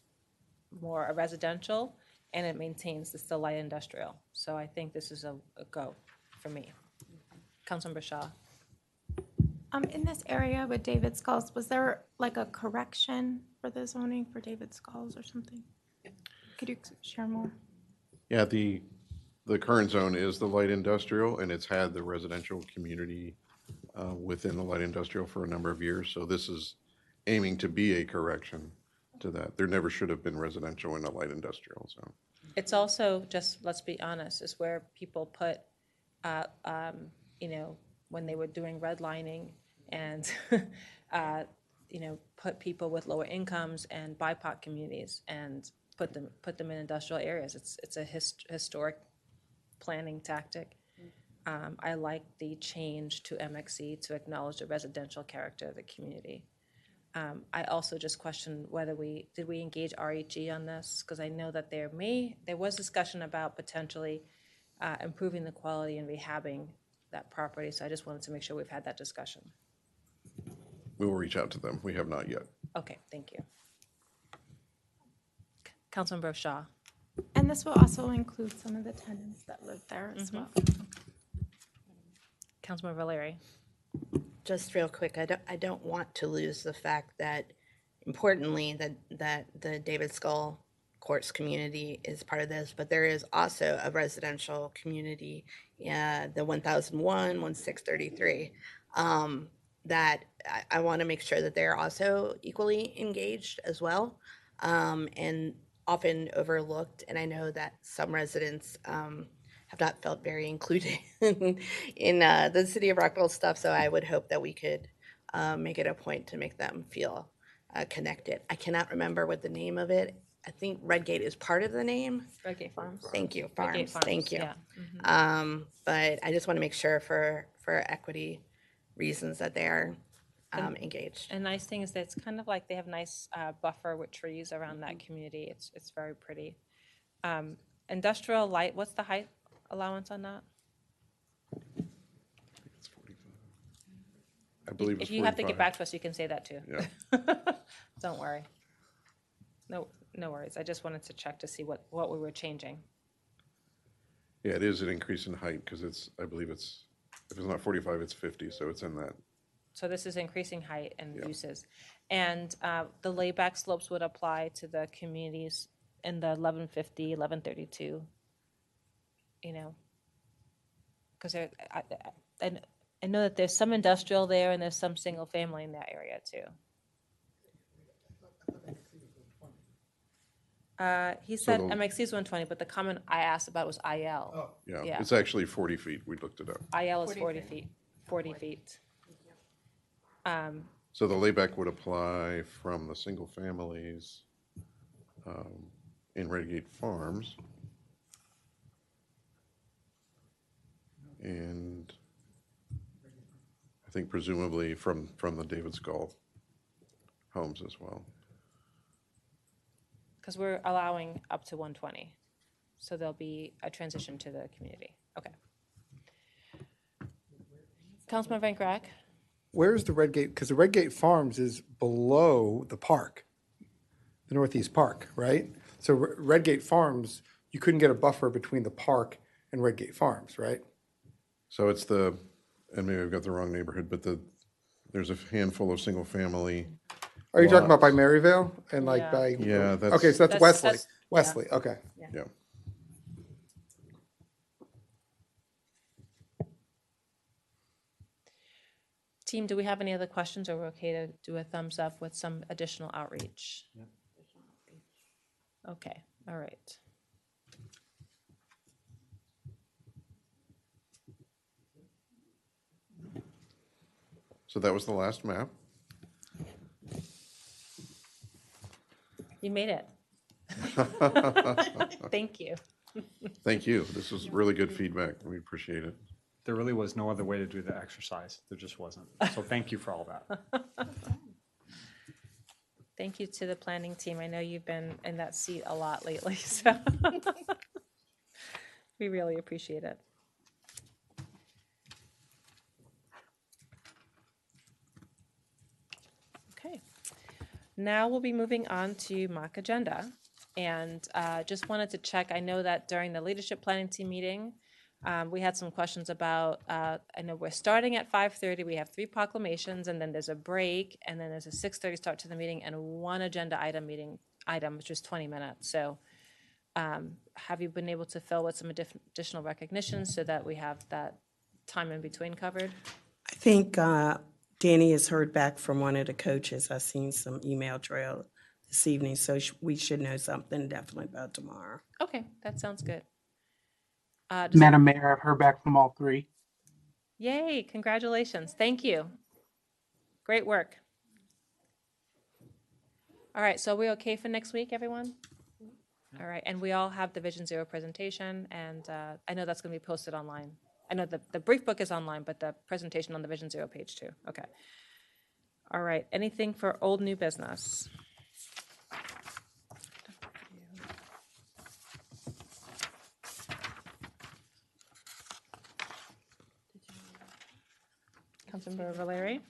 more a residential, and it maintains the still light industrial. So I think this is a go for me. Councilmember Shaw. In this area with David Skulls, was there like a correction for the zoning for David Skulls or something? Could you share more? Yeah, the current zone is the light industrial, and it's had the residential community within the light industrial for a number of years. So this is aiming to be a correction to that. There never should have been residential in a light industrial zone. It's also, just let's be honest, is where people put, when they were doing redlining and, put people with lower incomes and BIPOC communities and put them in industrial areas. It's a historic planning tactic. I like the change to MXE to acknowledge the residential character of the community. I also just question whether did we engage RHE on this? Because I know that there was discussion about potentially improving the quality and rehabbing that property. So I just wanted to make sure we've had that discussion. We will reach out to them. We have not yet. Okay, thank you. Councilmember Shaw. And this will also include some of the tenants that live there as well. Councilmember Valeri. Just real quick, I don't want to lose the fact that, importantly, that the David Skull Courts community is part of this, but there is also a residential community, the 1001, 1633, that I want to make sure that they're also equally engaged as well, and often overlooked. And I know that some residents have not felt very included in the city of Rockville stuff. So I would hope that we could make it a point to make them feel connected. I cannot remember what the name of it. I think Redgate is part of the name. Redgate Farms. Thank you, Redgate Farms. Thank you. Yeah. But I just want to make sure for equity reasons that they are engaged. And nice thing is that it's kind of like they have nice buffer with trees around that community. It's very pretty. Industrial light, what's the height allowance on that? It's 45. I believe it's 45. If you have to get back to us, you can say that too. Yeah. Don't worry. No worries. I just wanted to check to see what we were changing. Yeah, it is an increase in height because I believe if it's not 45, it's 50, so it's in that. So this is increasing height and uses. And the layback slopes would apply to the communities in the 1150, 1132, because I know that there's some industrial there and there's some single family in that area too. He said MXC is 120, but the comment I asked about was IL. Oh. Yeah, it's actually 40 feet. We looked it up. IL is 40 feet. 40 feet. So the layback would apply from the single families in Redgate Farms. And I think presumably from the David Skull homes as well. Because we're allowing up to 120. So there'll be a transition to the community. Okay. Councilman Van Grack? Where's the Redgate? Because the Redgate Farms is below the park, the Northeast Park, right? So Redgate Farms, you couldn't get a buffer between the park and Redgate Farms, right? So it's and maybe I've got the wrong neighborhood, but there's a handful of single family. Are you talking about by lots. Maryvale and like Yeah. by? Yeah, that's. Okay, so that's Wesley. yeah. Wesley, okay. Yeah. Team, do we have any other questions, or we're okay to do a thumbs up with some additional outreach? Okay, all right. So that was the last map. You made it. Thank you. Thank you. This was really good feedback. We appreciate it. There really was no other way to do the exercise. There just wasn't. So thank you for all that. Thank you to the planning team. I know you've been in that seat a lot lately, so we really appreciate it. Okay. Now we'll be moving on to mock agenda. And just wanted to check, I know that during the leadership planning team meeting, we had some questions about, I know we're starting at 5:30, we have 3 proclamations, and then there's a break, and then there's a 6:30 start to the meeting, and 1 agenda item, which is 20 minutes. So have you been able to fill with some additional recognition so that we have that time in between covered? I think Danny has heard back from one of the coaches. I've seen some email trail this evening, so we should know something definitely about tomorrow. Okay, that sounds good. Madam Mayor, I've heard back from all 3. Yay, congratulations. Thank you. Great work. All right, so are we okay for next week, everyone? All right, and we all have the Vision Zero presentation, and I know that's going to be posted online. I know the brief book is online, but the presentation on the Vision Zero page too. Okay. All right, anything for old new business? Councilmember Valeri?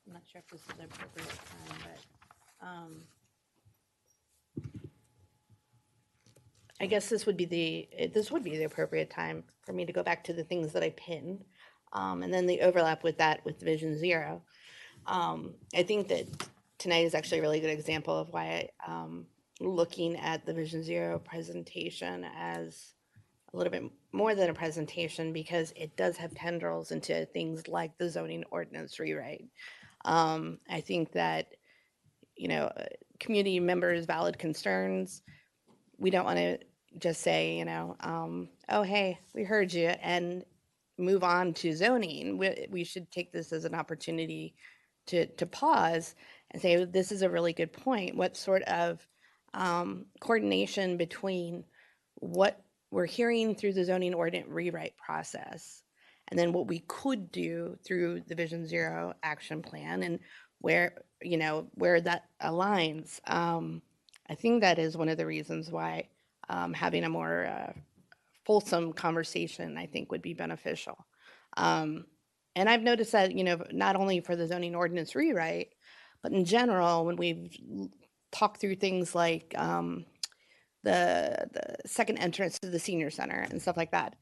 I'm not sure if this is the appropriate time, but I guess this would be the appropriate time for me to go back to the things that I pinned, and then the overlap with that with Vision Zero. I think that tonight is actually a really good example of why looking at the Vision Zero presentation as a little bit more than a presentation, because it does have tendrils into things like the zoning ordinance rewrite. I think that, community members' valid concerns, we don't want to just say, oh, hey, we heard you, and move on to zoning. We should take this as an opportunity to pause and say, this is a really good point. What sort of coordination between what we're hearing through the zoning ordinance rewrite process, and then what we could do through the Vision Zero action plan, and where that aligns. I think that is one of the reasons why having a more fulsome conversation, I think, would be beneficial. And I've noticed that, not only for the zoning ordinance rewrite, but in general, when we've talked through things like the second entrance to the senior center and stuff like that,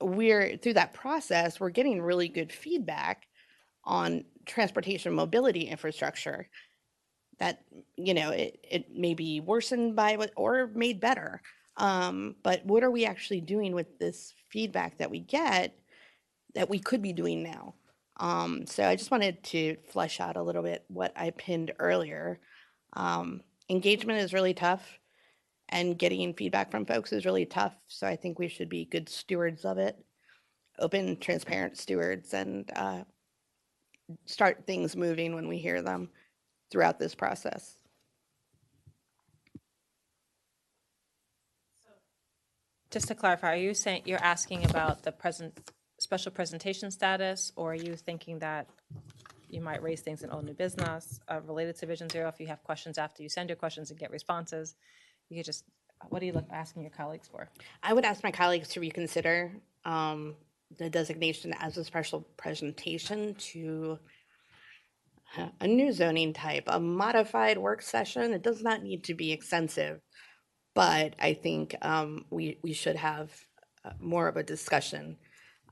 we're through that process, we're getting really good feedback on transportation mobility infrastructure that, it may be worsened by or made better. But what are we actually doing with this feedback that we get that we could be doing now? So I just wanted to flesh out a little bit what I pinned earlier. Engagement is really tough, and getting feedback from folks is really tough. So I think we should be good stewards of it, open, transparent stewards, and start things moving when we hear them throughout this process. Just to clarify, are you saying, you're asking about the special presentation status, or are you thinking that you might raise things in old new business related to Vision Zero? If you have questions after you send your questions and get responses, you could just, what are you asking your colleagues for? I would ask my colleagues to reconsider the designation as a special presentation to a new zoning type, a modified work session. It does not need to be extensive, but I think we should have more of a discussion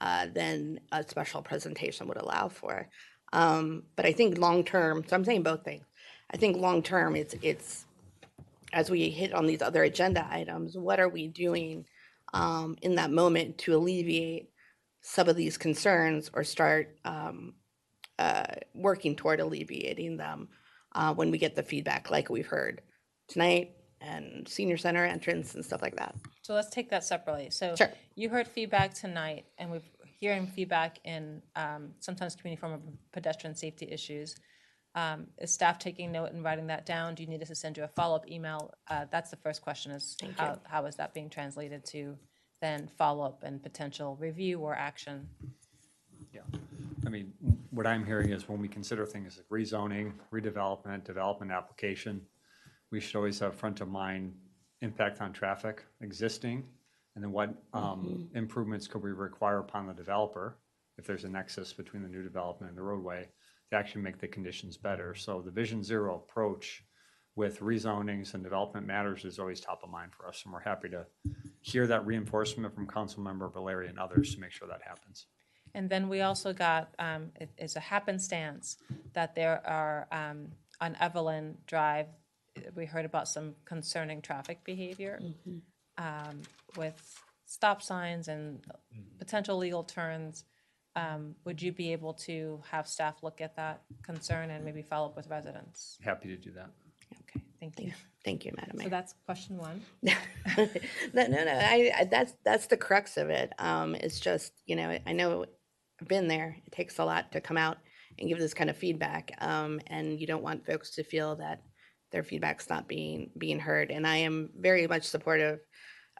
than a special presentation would allow for. But I think long-term, so I'm saying both things. I think long-term, it's as we hit on these other agenda items, what are we doing in that moment to alleviate some of these concerns or start working toward alleviating them when we get the feedback like we've heard tonight and senior center entrance and stuff like that. So let's take that separately. So Sure. you heard feedback tonight, and we're hearing feedback in sometimes community form of pedestrian safety issues. Is staff taking note and writing that down? Do you need us to send you a follow-up email? That's the first question, is how is that being translated to then follow-up and potential review or action? Yeah. I mean, what I'm hearing is when we consider things like rezoning, redevelopment, development application, we should always have front of mind impact on traffic existing, and then what improvements could we require upon the developer if there's a nexus between the new development and the roadway to actually make the conditions better. So the Vision Zero approach with rezonings and development matters is always top of mind for us, and we're happy to hear that reinforcement from Councilmember Valeri and others to make sure that happens. And then we also got, it is a happenstance that there are, on Evelyn Drive, we heard about some concerning traffic behavior with stop signs and potential legal turns. Would you be able to have staff look at that concern and maybe follow up with residents? Happy to do that. Okay, thank you. Thank you, Madam Mayor. So that's question one. No, that's the crux of it. It's just, I know I've been there. It takes a lot to come out and give this kind of feedback. And you don't want folks to feel that their feedback's not being heard. And I am very much supportive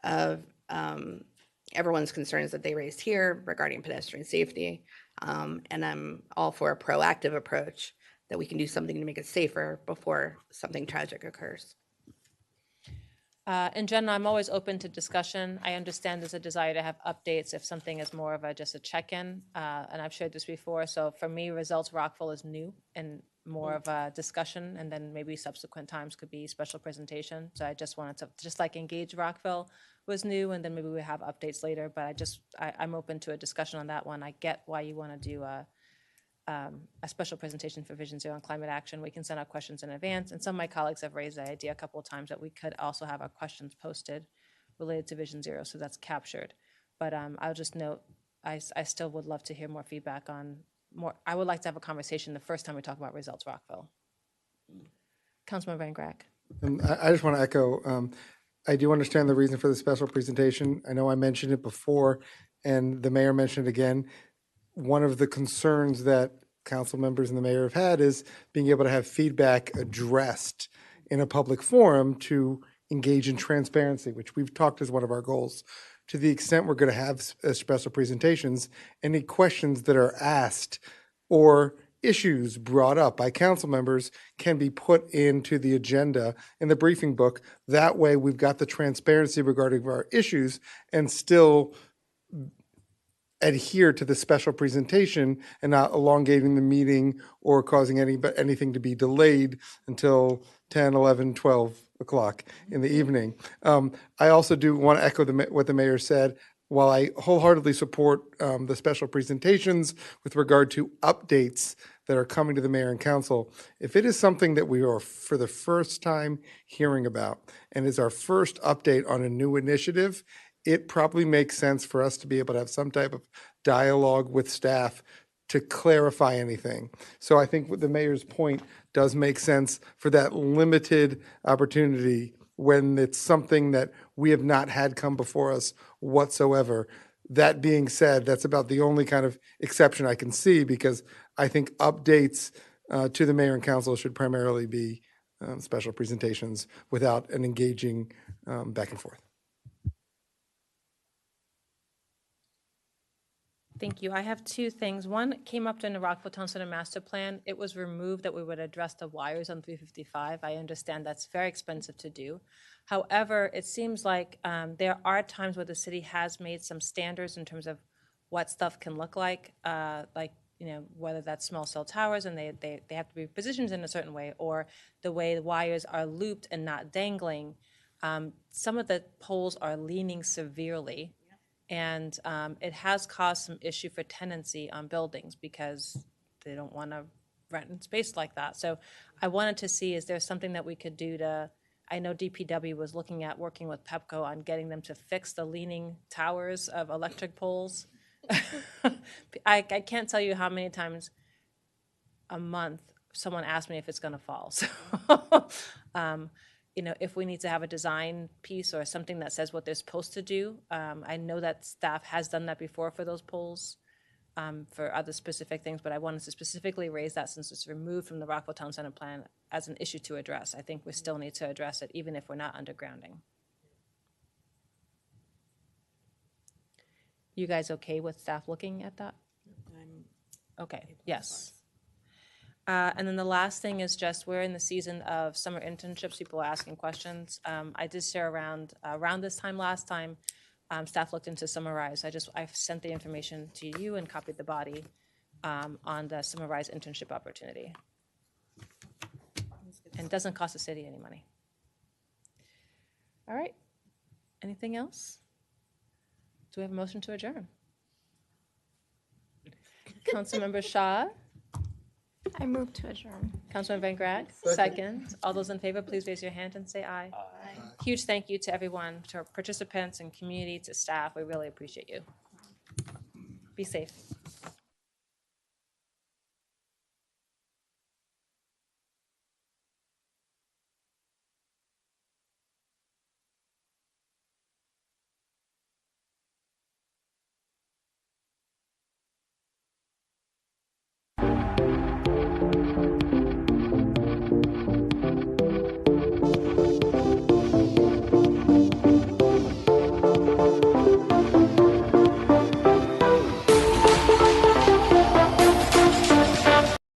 of everyone's concerns that they raised here regarding pedestrian safety. And I'm all for a proactive approach that we can do something to make it safer before something tragic occurs. In general, I'm always open to discussion. I understand there's a desire to have updates if something is more of just a check-in, and I've shared this before. So for me, Results Rockville is new and more of a discussion, and then maybe subsequent times could be special presentation. So I just wanted to, just like Engage Rockville was new, and then maybe we have updates later, but I'm open to a discussion on that one. I get why you want to do a special presentation for Vision Zero on climate action. We can send out questions in advance, and some of my colleagues have raised the idea a couple of times that we could also have our questions posted related to Vision Zero, so that's captured. But I'll just note, I still would love to hear more feedback on more. I would like to have a conversation the first time we talk about Results Rockville. Councilman Van Grack. I just want to echo, I do understand the reason for the special presentation. I know I mentioned it before, and the mayor mentioned it again. One of the concerns that council members and the mayor have had is being able to have feedback addressed in a public forum to engage in transparency, which we've talked as one of our goals. To the extent we're going to have special presentations, any questions that are asked or issues brought up by council members can be put into the agenda in the briefing book. That way we've got the transparency regarding our issues and still adhere to the special presentation and not elongating the meeting or causing anything to be delayed until 10, 11, 12 o'clock in the evening. I also do want to echo what the mayor said. While I wholeheartedly support the special presentations with regard to updates that are coming to the mayor and council, if it is something that we are for the first time hearing about and is our first update on a new initiative, it probably makes sense for us to be able to have some type of dialogue with staff to clarify anything. So I think what the mayor's point does make sense for that limited opportunity when it's something that we have not had come before us whatsoever. That being said, that's about the only kind of exception I can see, because I think updates to the mayor and council should primarily be special presentations without an engaging back and forth. Thank you. I have two things. One came up during the Rockville Town Center Master Plan. It was removed that we would address the wires on 355. I understand that's very expensive to do. However, it seems like there are times where the city has made some standards in terms of what stuff can look like whether that's small cell towers and they have to be positioned in a certain way, or the way the wires are looped and not dangling. Some of the poles are leaning severely. And it has caused some issue for tenancy on buildings because they don't want to rent in space like that. So I wanted to see, is there something that we could do to, I know DPW was looking at working with Pepco on getting them to fix the leaning towers of electric poles. I can't tell you how many times a month someone asks me if it's going to fall. So if we need to have a design piece or something that says what they're supposed to do. I know that staff has done that before for those poles for other specific things, but I wanted to specifically raise that since it's removed from the Rockville Town Center plan as an issue to address. I think we still need to address it even if we're not undergrounding. You guys okay with staff looking at that? Okay, yes. And then the last thing is just we're in the season of summer internships. People are asking questions. I did share around this time last time. Staff looked into Summarize. I sent the information to you and copied the body on the Summarize internship opportunity. And it doesn't cost the city any money. All right. Anything else? Do we have a motion to adjourn? Councilmember Shaw. I move to adjourn. Councilman Van Graack, second. All those in favor, please raise your hand and say aye. Aye. Huge thank you to everyone, to our participants and community, to staff. We really appreciate you. Be safe.